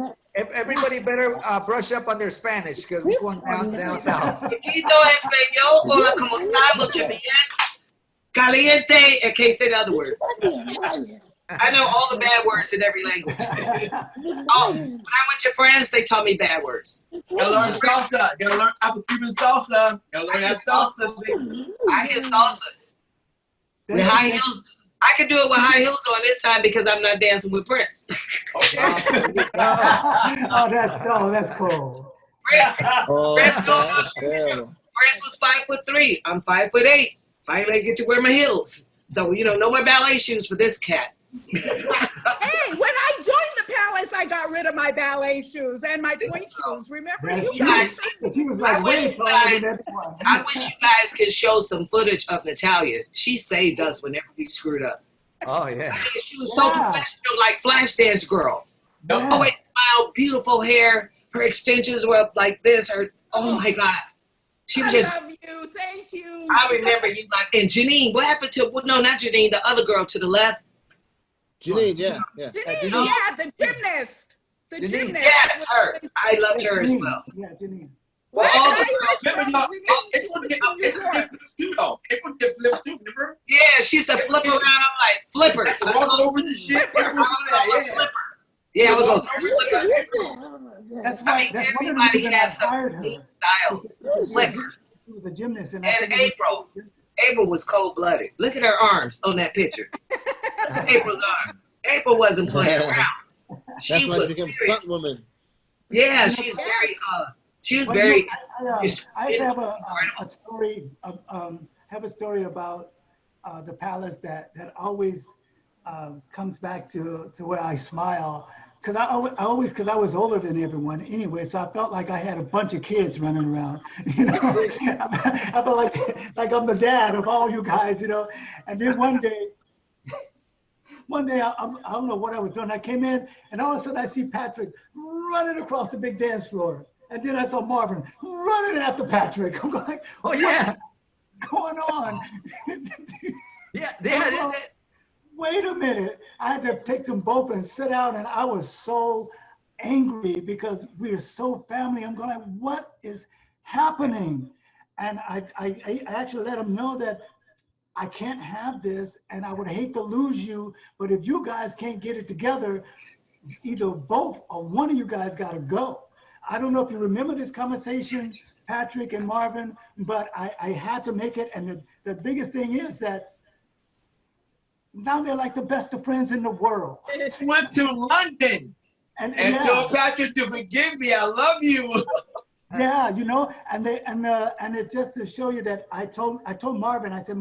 Everybody better brush up on their Spanish because we're going down south. Poquito español. Hola, ¿cómo está? Mucho bien. Caliente. I can't say the other word. I know all the bad words in every language. Oh, when I went to France, they taught me bad words. Gotta learn salsa. Gotta learn Afro-Cuban salsa. Gotta learn that salsa, baby. I can salsa. With high heels. I can do it with high heels on this time because I'm not dancing with Prince. Okay. That's cool. Prince was 5'3". I'm 5'8". Finally, I get to wear my heels. So, no more ballet shoes for this cat. Hey, when I joined the palace, I got rid of my ballet shoes and my point shoes. Remember? You guys, She was like, I wish you guys can show some footage of Natalia. She saved us whenever we screwed up. Oh, yeah. I mean, she was so professional, like Flashdance girl. Yeah. Always smiled, beautiful hair. Her extensions were up like this. Oh my God. She was just. I love you. Thank you. I remember you like, and Jeanne, what happened to, no, not Jeanne, the other girl to the left. Jeanne, yeah. Jeanne, yeah, the gymnast. The gymnast. Yes, her. I loved her as well. Yeah, Jeanne. Well, all the Remember, flips too, remember? Yeah, she used to flip around. I'm like, flipper. Walk over the shit. Flipper. Yeah, I would go. That's I mean, everybody has some style. Flipper. She was a gymnast. And April. April was cold-blooded. Look at her arms on that picture. April's arm. April wasn't playing around. She was became serious. stunt woman. Yeah, she's very. She was very. I have a story. Have a story about the palace that always comes back to where I smile. Because I was older than everyone anyway, so I felt like I had a bunch of kids running around. I felt like I'm the dad of all you guys, And then one day, I don't know what I was doing. I came in, and all of a sudden I see Patrick running across the big dance floor, and then I saw Marvin running after Patrick. I'm going, oh yeah, what's going on? Yeah. Wait a minute. I had to take them both and sit down, and I was so angry because we are so family. I'm going, what is happening? And I actually let them know that I can't have this, and I would hate to lose you, but if you guys can't get it together, either both or one of you guys got to go. I don't know if you remember this conversation, Patrick and Marvin, but I had to make it, and the biggest thing is that now they're like the best of friends in the world. Went to London and told Patrick to forgive me. I love you. Yeah, and it's just to show you that I told Marvin, I said,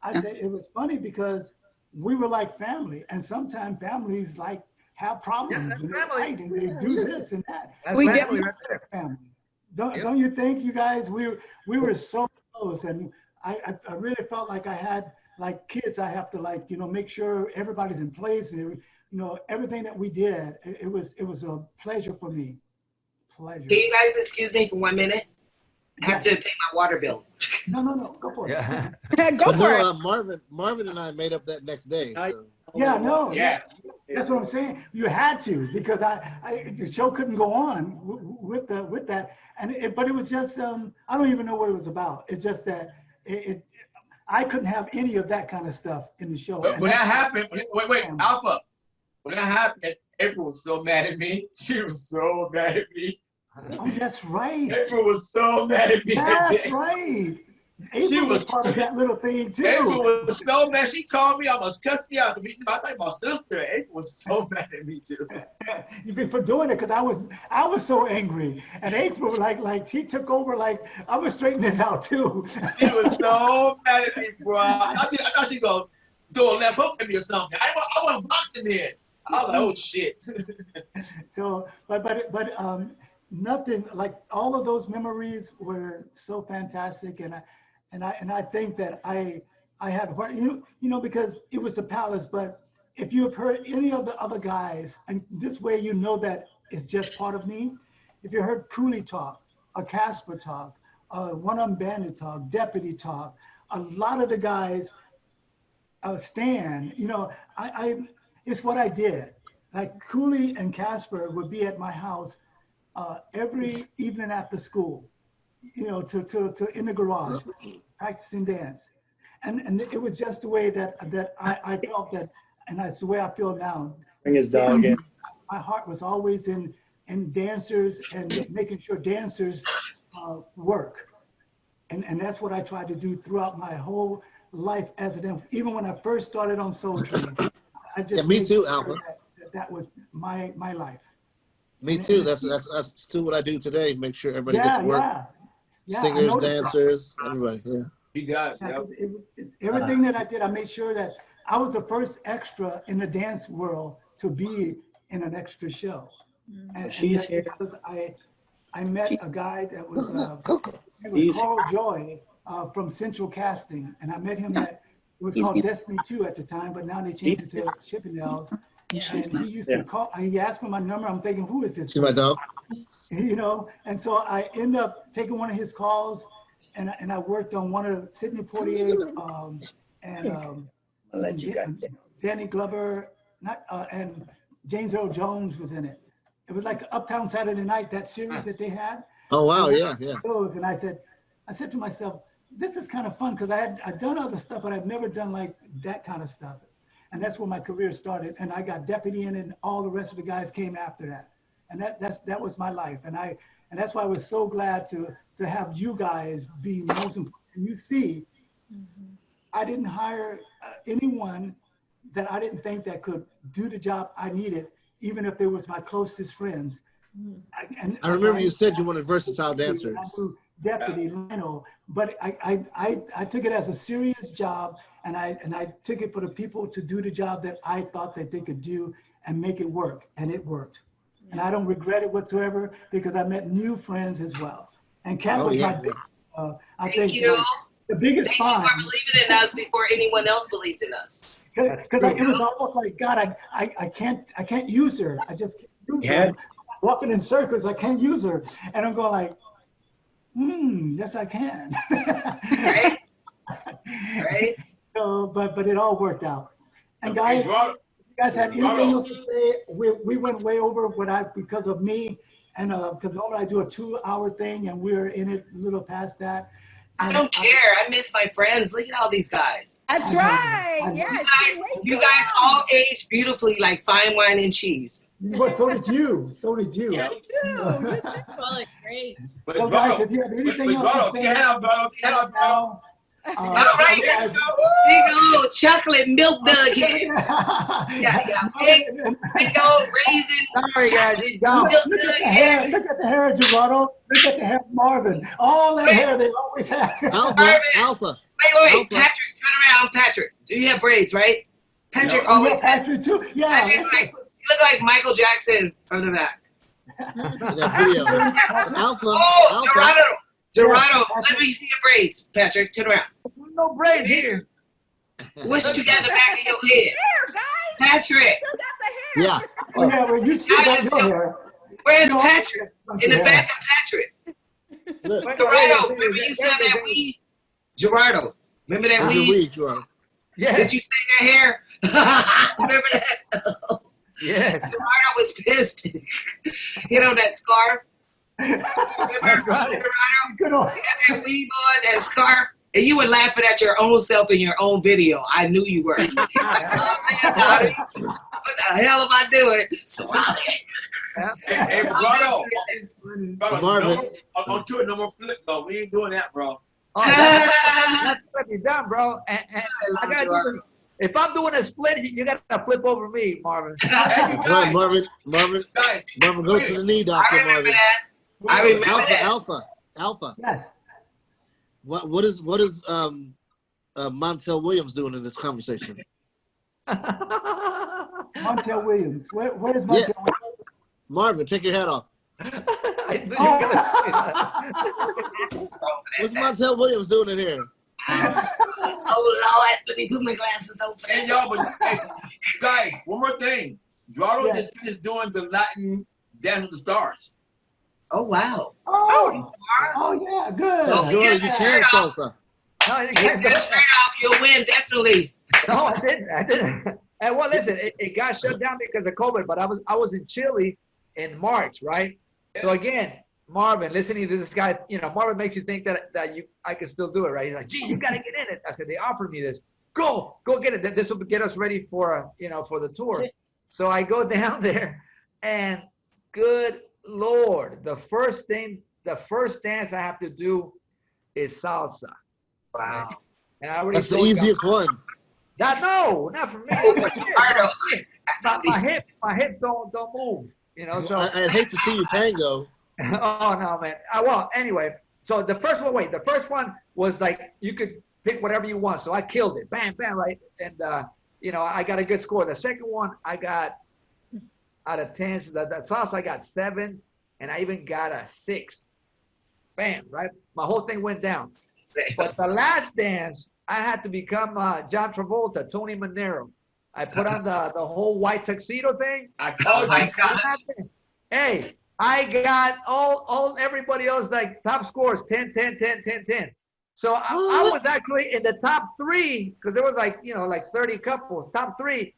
it was funny because we were like family, and sometimes families like have problems and they fight and they do this and that. We definitely family. Don't you think, you guys? We were so close, and I really felt like I had like kids. I have to make sure everybody's in place, and everything that we did. It was a pleasure for me. Pleasure. Can you guys excuse me for 1 minute? I have to pay my water bill. No, go for it. Yeah. Go for it. Marvin and I made up that next day. So. Yeah. That's what I'm saying. You had to, because the show couldn't go on with that, but it was just I don't even know what it was about. It's just that I couldn't have any of that kind of stuff in the show. But when that happened, wait, Alpha. When that happened, April was so mad at me. She was so mad at me. Oh, that's right. April was so mad at me. That's right. April was part of that little thing too. April was so mad. She called me, almost cussed me out. I was like my sister. April was so mad at me too. For doing it, because I was so angry, and April like she took over. Like, I'm gonna straighten this out too. She was so mad at me, bro. I thought she gonna do a left hook at me or something. I wasn't boxing in. I was like, oh shit. So, but nothing like all of those memories were so fantastic, and I think that I had because it was the Palace. But if you have heard any of the other guys, and this way you know that it's just part of me. If you heard Cooley talk, or Casper talk, One-Armed Bandit talk, Deputy talk, a lot of the guys, Stan, it's what I did. Like Cooley and Casper would be at my house every evening after school, to in the garage, practicing dance. And it was just the way that I felt that, and that's the way I feel now. Bring his dog in. My heart was always in dancers and making sure dancers work. And that's what I tried to do throughout my whole life as a dancer. Even when I first started on Soul Train, I just me too, Alpha. That was my life. Me too. That's still what I do today. Make sure everybody gets to work. Yeah, singers, dancers, everybody. Yeah. He does. Yep. Everything that I did, I made sure that I was the first extra in the dance world to be in an extra show. And She's here. Because I met a guy that was it was Carl Joy from Central Casting, and I met him at it was called Destiny 2 at the time, but now they changed it to Chippendales. And he used to call. He asked for my number. I'm thinking, who is this? See my dog? And so I end up taking one of his calls, and I worked on one of Sidney Poitier's Danny Glover, and James Earl Jones was in it. It was like Uptown Saturday Night, that series that they had. Oh wow, yeah. Those, and I said to myself, this is kind of fun because I'd done other stuff, but I've never done like that kind of stuff. And that's where my career started. And I got Deputy in, and all the rest of the guys came after that. And that was my life. And that's why I was so glad to have you guys be most important. And you see, I didn't hire anyone that I didn't think that could do the job I needed, even if they was my closest friends. I remember you said you wanted versatile dancers. Deputy, Lionel, but I took it as a serious job, and I took it for the people to do the job that I thought that they could do and make it work, and it worked. And I don't regret it whatsoever because I met new friends as well. And Kat was my big, I think the biggest Thank you for believing in us before anyone else believed in us. Because it was almost like, God, I can't use her. I just can't use her. I'm walking in circles, I can't use her. And I'm going like, yes, I can. Right? Right? So, but it all worked out. And guys, if you guys had anything else to say, we went way over because of me, and because normally I do a 2-hour thing, and we're in it a little past that. I don't care. I miss my friends. Look at all these guys. That's right. Yes. You guys all age beautifully like fine wine and cheese. Well, so did you. So did you. Yeah, you did. Great. So guys, if you have anything else to say, all right, big old chocolate milk nugget. Yeah. Big old raisin. Sorry, guys. Look at the hair of Gerardo. Look at the hair of Marvin. All that hair they always have. Alpha. Wait. Patrick, turn around. Patrick, you have braids, right? Patrick always. Yeah, Patrick too. Yeah. Patrick, you look like Michael Jackson from the back. Alpha. Gerardo, let me see your braids, Patrick. Turn around. No braids here. What you got in the back of your head? Hair, guys. Patrick. Still got the hair. Yeah. Oh, yeah, well, you still got your hair. Where's Patrick? In the back of Patrick. Gerardo, remember you said that weed? Gerardo, remember that weed? Gerardo. Yeah. Did you say that hair? Remember that? Yeah. Gerardo was pissed. You know that scarf? Remember, Gerardo? You had that weave on, that scarf, and you were laughing at your own self in your own video. I knew you were. What the hell am I doing? Hey, Gerardo. Marvin. I'm doing no more flip, though. We ain't doing that, bro. Oh, that's what you done, bro. And I gotta if I'm doing a split, you gotta flip over me, Marvin. Marvin, go to the knee doctor, I remember Marvin. that. I remember that. Alpha. Yes. What is Montel Williams doing in this conversation? Montel Williams. Where is Montel Williams? Marvin, take your hat off. I knew you were gonna say that. What's Montel Williams doing in here? Oh Lord, let me put my glasses on. And y'all, but hey, guys, one more thing. Gerardo Yes. just finished doing the Latin Dance with the Stars. Oh wow. Oh, yeah, good. Oh, Enjoy yes, your shirt can off. salsa. No, you Take can't. that shirt off, you'll win, definitely. No, I didn't. I didn't. And well, listen, it got shut down because of COVID. But I was in Chile in March, right? So again, Marvin, listening to this guy, you know, Marvin makes you think that I can still do it, right? He's like, gee, you gotta get in it. I said, they offered me this. Go get it. This will get us ready for for the tour. So I go down there, and good Lord, the first dance I have to do is salsa. Wow. And I already That's the told you, easiest one. No, not for me. My hip don't move. You know, so I'd hate to see you tango. oh no, man. Well, anyway, so the first one was like you could pick whatever you want. So I killed it, bam, bam, right, and I got a good score. The second one I got out of 10. So the salsa I got 7, and I even got a 6. Bam, right. My whole thing went down. But the last dance, I had to become John Travolta, Tony Manero. I put on the whole white tuxedo thing. Oh my God. Hey, I got all everybody else like top scores 10, 10, 10, 10, 10. So I was actually in the top 3 because there was like 30 couples, top 3,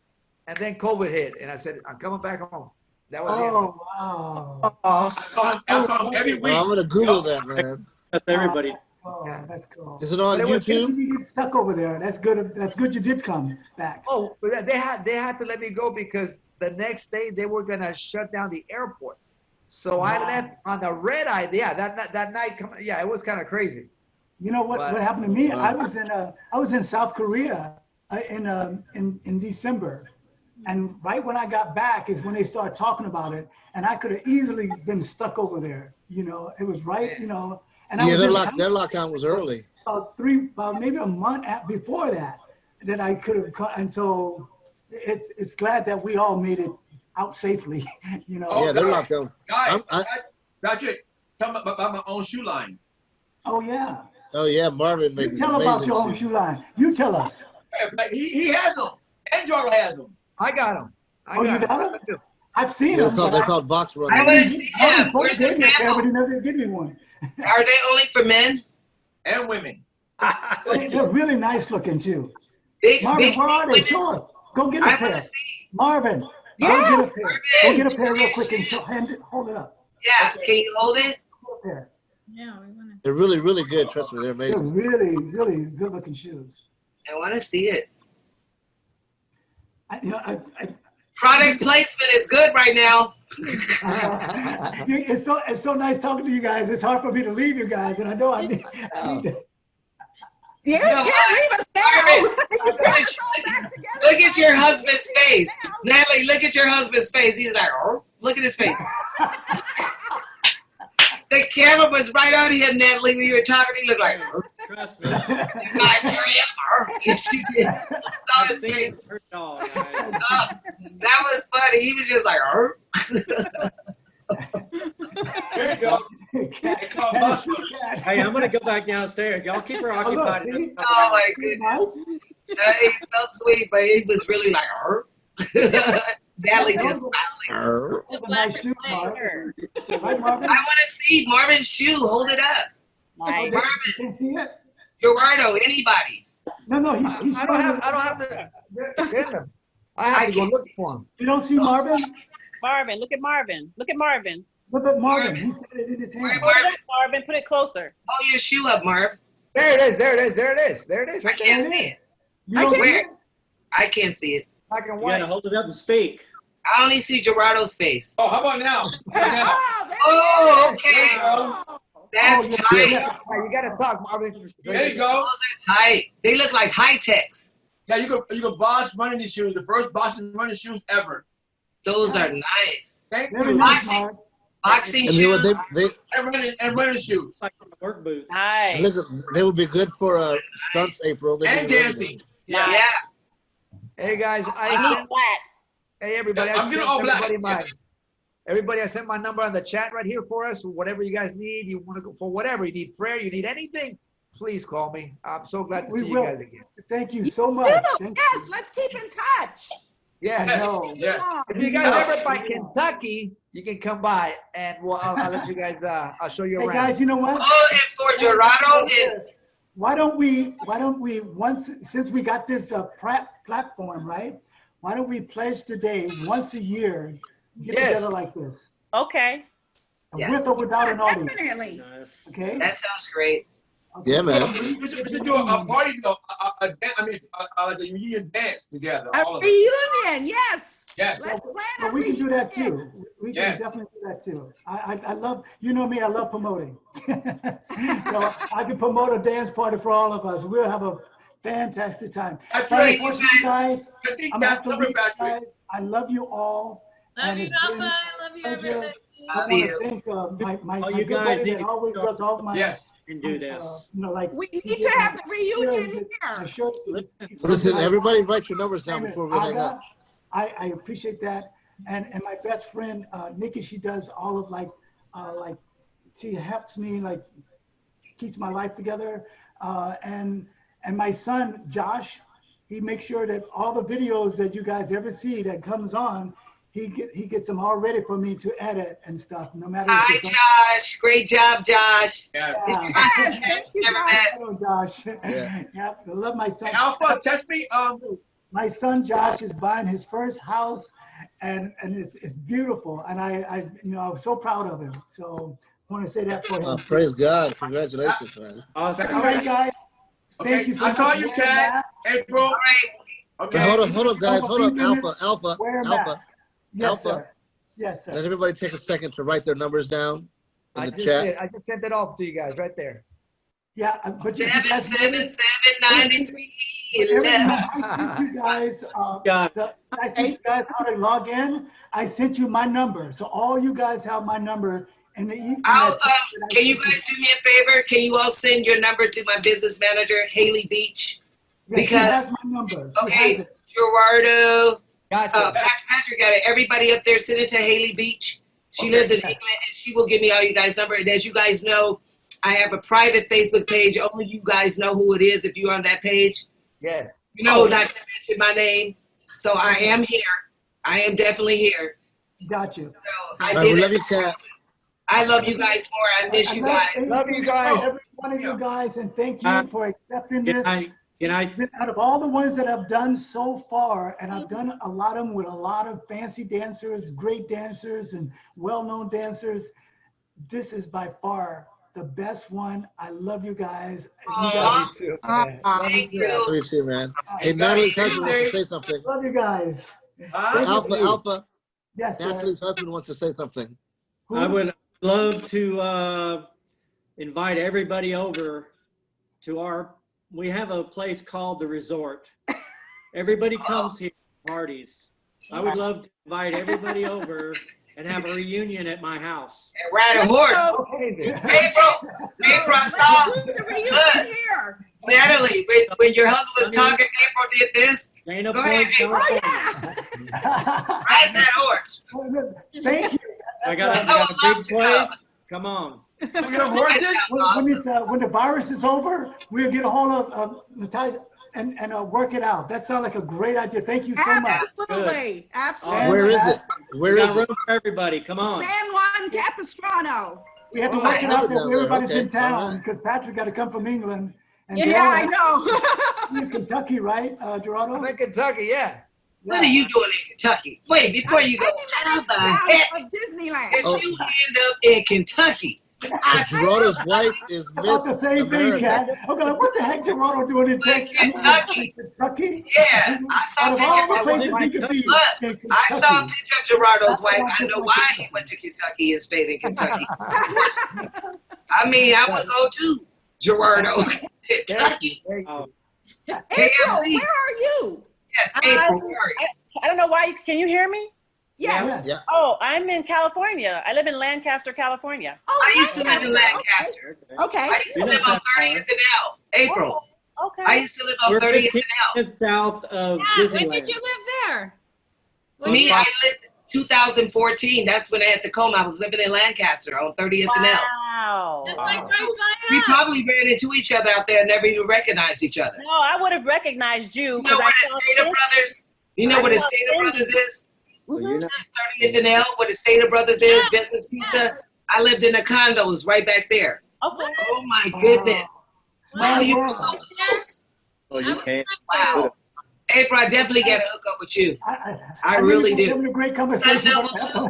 and then COVID hit, and I said I'm coming back home. That was it. Wow. I call him every week. Well, I'm gonna Google that, man. That's everybody. Oh, that's cool. Is it on But it was- YouTube? You get stuck over there. That's good. That's good. You did come back. Oh, but they had to let me go because the next day they were gonna shut down the airport. So I left on the red eye. Yeah, that night. Yeah, it was kind of crazy. You know what? But- What happened to me? Wow. I was in South Korea in December, and right when I got back is when they started talking about it, and I could have easily been stuck over there. You know, it was right. You know, and I Yeah, was their in lockdown was early. about maybe a month before that I could have, and so it's glad that we all made it out safely. You know. Oh, Yeah, their guys, lockdown. Guys, Patrick, tell me about my own shoe line. Oh yeah. Oh yeah, Marvin You made this tell about amazing your own shoe. shoe line. You tell us. He has them. And Gerardo has them. I got them. Oh, you got them? I've seen Yeah, them. they're called box I runners. want to see them. Where's the Gave me a pair, but sample? he never give me one. Are they only for men? And women. They're really nice looking too. Big, Marvin, big where are they? women? Show us. Go get a I want pair. to see. Marvin, go get a pair. Go get a pair real quick and hold it up. Yeah, can you hold it? Go a pair. Yeah, we want to. They're really, really good. Trust me, they're They're amazing. really, really good looking shoes. I want to see it. I Product placement is good right now. it's so nice talking to you guys. It's hard for me to leave you guys, and I know I need to. Yeah, You know you can't leave us now. You got us all back together. Look at your husband's face. Natalie, look at your husband's face. He's like, oh, look at his face. The camera was right on him, Natalie, when you were talking. He looked like, oh, Trust me. you guys hurry up. Oh, yes, you did. I saw I've his seen face. it hurt all, guys. Oh, that was funny. He was just like, oh. There you go. They call box runners. Hey, I'm gonna go back downstairs. Y'all keep her Oh, look, occupied. see? Oh, my goodness. Nice. He's so sweet, but he was really like, oh. Natalie just smiling. That's a nice shoe, Marvin. Right, I Marvin? want to see Marvin's shoe. Hold it up. Oh, you Marvin, can see it? Gerardo, anybody. No, he's I don't have to get them. I have to go look for them. You don't see Marvin? Marvin, look at Marvin. Look at Marvin. Look at Marvin. He's got it in his hand. Hold it up, Marvin. Put it closer. Hold your shoe up, Marv. There it is. There it is. There it is. There it is. I Right there. can't see it. You don't see Where? it? I can't see it. Black and You white. gotta hold it up and speak. I only see Gerardo's face. Oh, how about now? How about now? Oh, Oh, okay. Oh, That's yeah. tight. Yeah, you gotta talk, Marvin. There you go. Those are tight. They look like high techs. Yeah, you could box running these shoes. The first boxing running shoes ever. Those are nice. Thank Very you. nice, Boxing. Marv. Boxing And shoes. And running shoes. It's like a work boots. Nice. Listen, they would be good for stunts, April. They And do everything. dancing. Yeah. Yeah. Hey guys, I need black. hey everybody. I'm getting all black. everybody Everybody, I sent my number on the chat right here for us. Whatever you guys need, you want to go for whatever. You need prayer, you need anything, please call me. I'm so glad to see you guys again. Thank you so much. Yes, let's keep in touch. Yeah. Yes. If you guys ever by Kentucky, you can come by and I'll let you guys, I'll show you around. Hey guys, you know what? Oh, and for Gerardo, why don't we once, since we got this platform, right? Why don't we pledge today, once a year, get together like this? Okay. With or without an audience. Definitely. Okay. that sounds great. Okay. Yeah, man. We should do a party, though. Like a reunion dance together. A all of us. reunion, yes. Yes. Let's plan So a we can do that reunion. too. We can definitely do that too. I love, you know me, I love promoting. So I can promote a dance party for all of us. We'll have a fantastic time. That's But right. unfortunately, guys, I think I'm that's have to number leave, back to guys. I love you all. Love and you, it's been Alpha. I love you, pleasure. everybody. I Love want you. to thank my you good guys buddy need that to always does all my Yes. And do this. you know, like We need to have the reunion here. Listen, everybody write your numbers down before we hang up. I appreciate that. And my best friend, Nikki, she does all of like she helps me, like keeps my life together. And my son, Josh, he makes sure that all the videos that you guys ever see that comes on, he gets them all ready for me to edit and stuff, no matter. Hi, Josh. Great job, Josh. Yes. Yes, thank you, Josh. Yeah. Yeah, I love my son. Hey, Alpha, text me. My son Josh is buying his first house, and it's beautiful, and I I'm so proud of him. So I want to say that for him. Oh, praise God! Congratulations, man. Awesome. All right, guys. Okay, Thank you so I'll much. call you, Wear a Chad. mask. April. All right. Okay. Hey, hold up, guys. Hold up, Wear a Alpha. mask. Yes, Alpha. sir. Yes, sir. Let everybody take a second to write their numbers down in I the just chat. did. I just sent it off to you guys right there. Yeah, but you 77793. I sent you guys. Got I sent you guys how to log in. I sent you my number, so all you guys have my number. And Can you guys do me a favor? Can you all send your number to my business manager, Haley Beach? Yeah, she Because has my number. She has okay, it. Gerardo, Gotcha. Patrick got it. Everybody up there, send it to Haley Beach. She lives in England, and she will give me all you guys' number. And as you guys know, I have a private Facebook page. Only you guys know who it is if you're on that page. Yes. You know, not to mention my name. So I am here. I am definitely here. Got you. So All right, we love you, Kat. I love you guys more. I miss you guys. Love you guys. Every one of you guys, and thank you for accepting this. Can I Out of all the ones that I've done so far, and I've done a lot of them with a lot of fancy dancers, great dancers, and well-known dancers, this is by far the best one. I love you guys. You guys Love you too, man. Thank you. Love you too, man. Hey, Natalie's husband wants to say something. love you guys. Alpha. Yes, sir. Natalie's husband wants to say something. I would love to invite everybody over to we have a place called The Resort. Everybody comes here for parties. I would love to invite everybody over and have a reunion at my house. And ride a horse. April, I saw. The reunion here. Natalie, when your husband was talking, April did this. Dana Go ahead, Point, April. Oh, Ride that horse. Thank you. I got a big place. Come on. We have horses? When the virus is over, we'll get a hold of Natalia and work it out. That sounds like a great idea. Thank you so much. Absolutely. Absolutely. Where is it? Where is Got it? room for everybody. Come on. San Juan Capistrano. We have to Oh, work it out that down there. everybody's Okay. in town All right. because Patrick got to come from England. And Yeah, I know. you're in Kentucky, right, Gerardo? I'm in Kentucky, yeah. What are you doing in Kentucky? Wait, before you go, how the heck South of Disneyland. did you end up in Kentucky? Gerardo's wife is About the Miss same thing, Kat. America. I'm like, what the heck Gerardo doing in Kentucky. Kentucky? Yeah, I saw Out a of all the picture. places he could be, Look, in I saw a Kentucky. picture of Gerardo's wife. That's I why know I why just he went to Kentucky and stayed in Kentucky. I mean, I would go to Gerardo, Kentucky. Oh, April, KFC. where are you? Yes, April. Where are you? I don't know why. Can you hear me? Yes. Yeah. Oh, I'm in California. I live in Lancaster, California. Oh, I used to live in Lancaster. Okay. I used to live on 30th and L. April. Okay. I used to live on we're 30th 15 and L. minutes south of Yeah, when Disneyland. did you live there? Me, I lived 2014. That's when I had the coma. I was living in Lancaster on 30th and L. Wow. That's like right So by we us. probably ran into each other out there and never even recognized each other. No, I would have recognized you. You know where the Stater Brothers? You know where the Stater Brothers is? Mhm. 30th and L, where the Stater Brothers is, Vincent's Pizza. I lived in the condos right back there. Okay. Oh my goodness. Wow, Small you were world. so close. Oh, you can't. Wow. April, I definitely got to hook up with you. I knew really we were do. having a great conversation. Double too.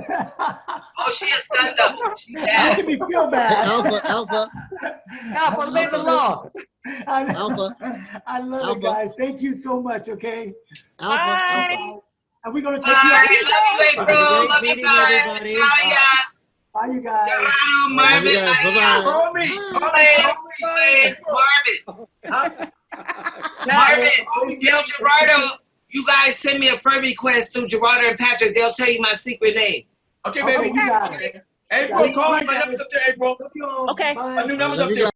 Oh, she is stunned double. She's Making bad. me feel Hey, bad. Alpha. Alpha, leave it alone. Alpha. I love Alpha. it, guys. Thank you so much, okay? Bye. And we're going to Bye. take you out. Love you, April. Great Love you meeting guys. everybody. Natalia, Bye, you guys. Gerardo, Marvin, Bye-bye. Call me. Marvin, tell Gerardo, you guys send me a friend request through Gerardo and Patrick. They'll tell you my secret name. Okay, Okay, baby. you got it. April, call me. My number's up there, April. Love you all. Okay. Bye. My new number's Love up you there.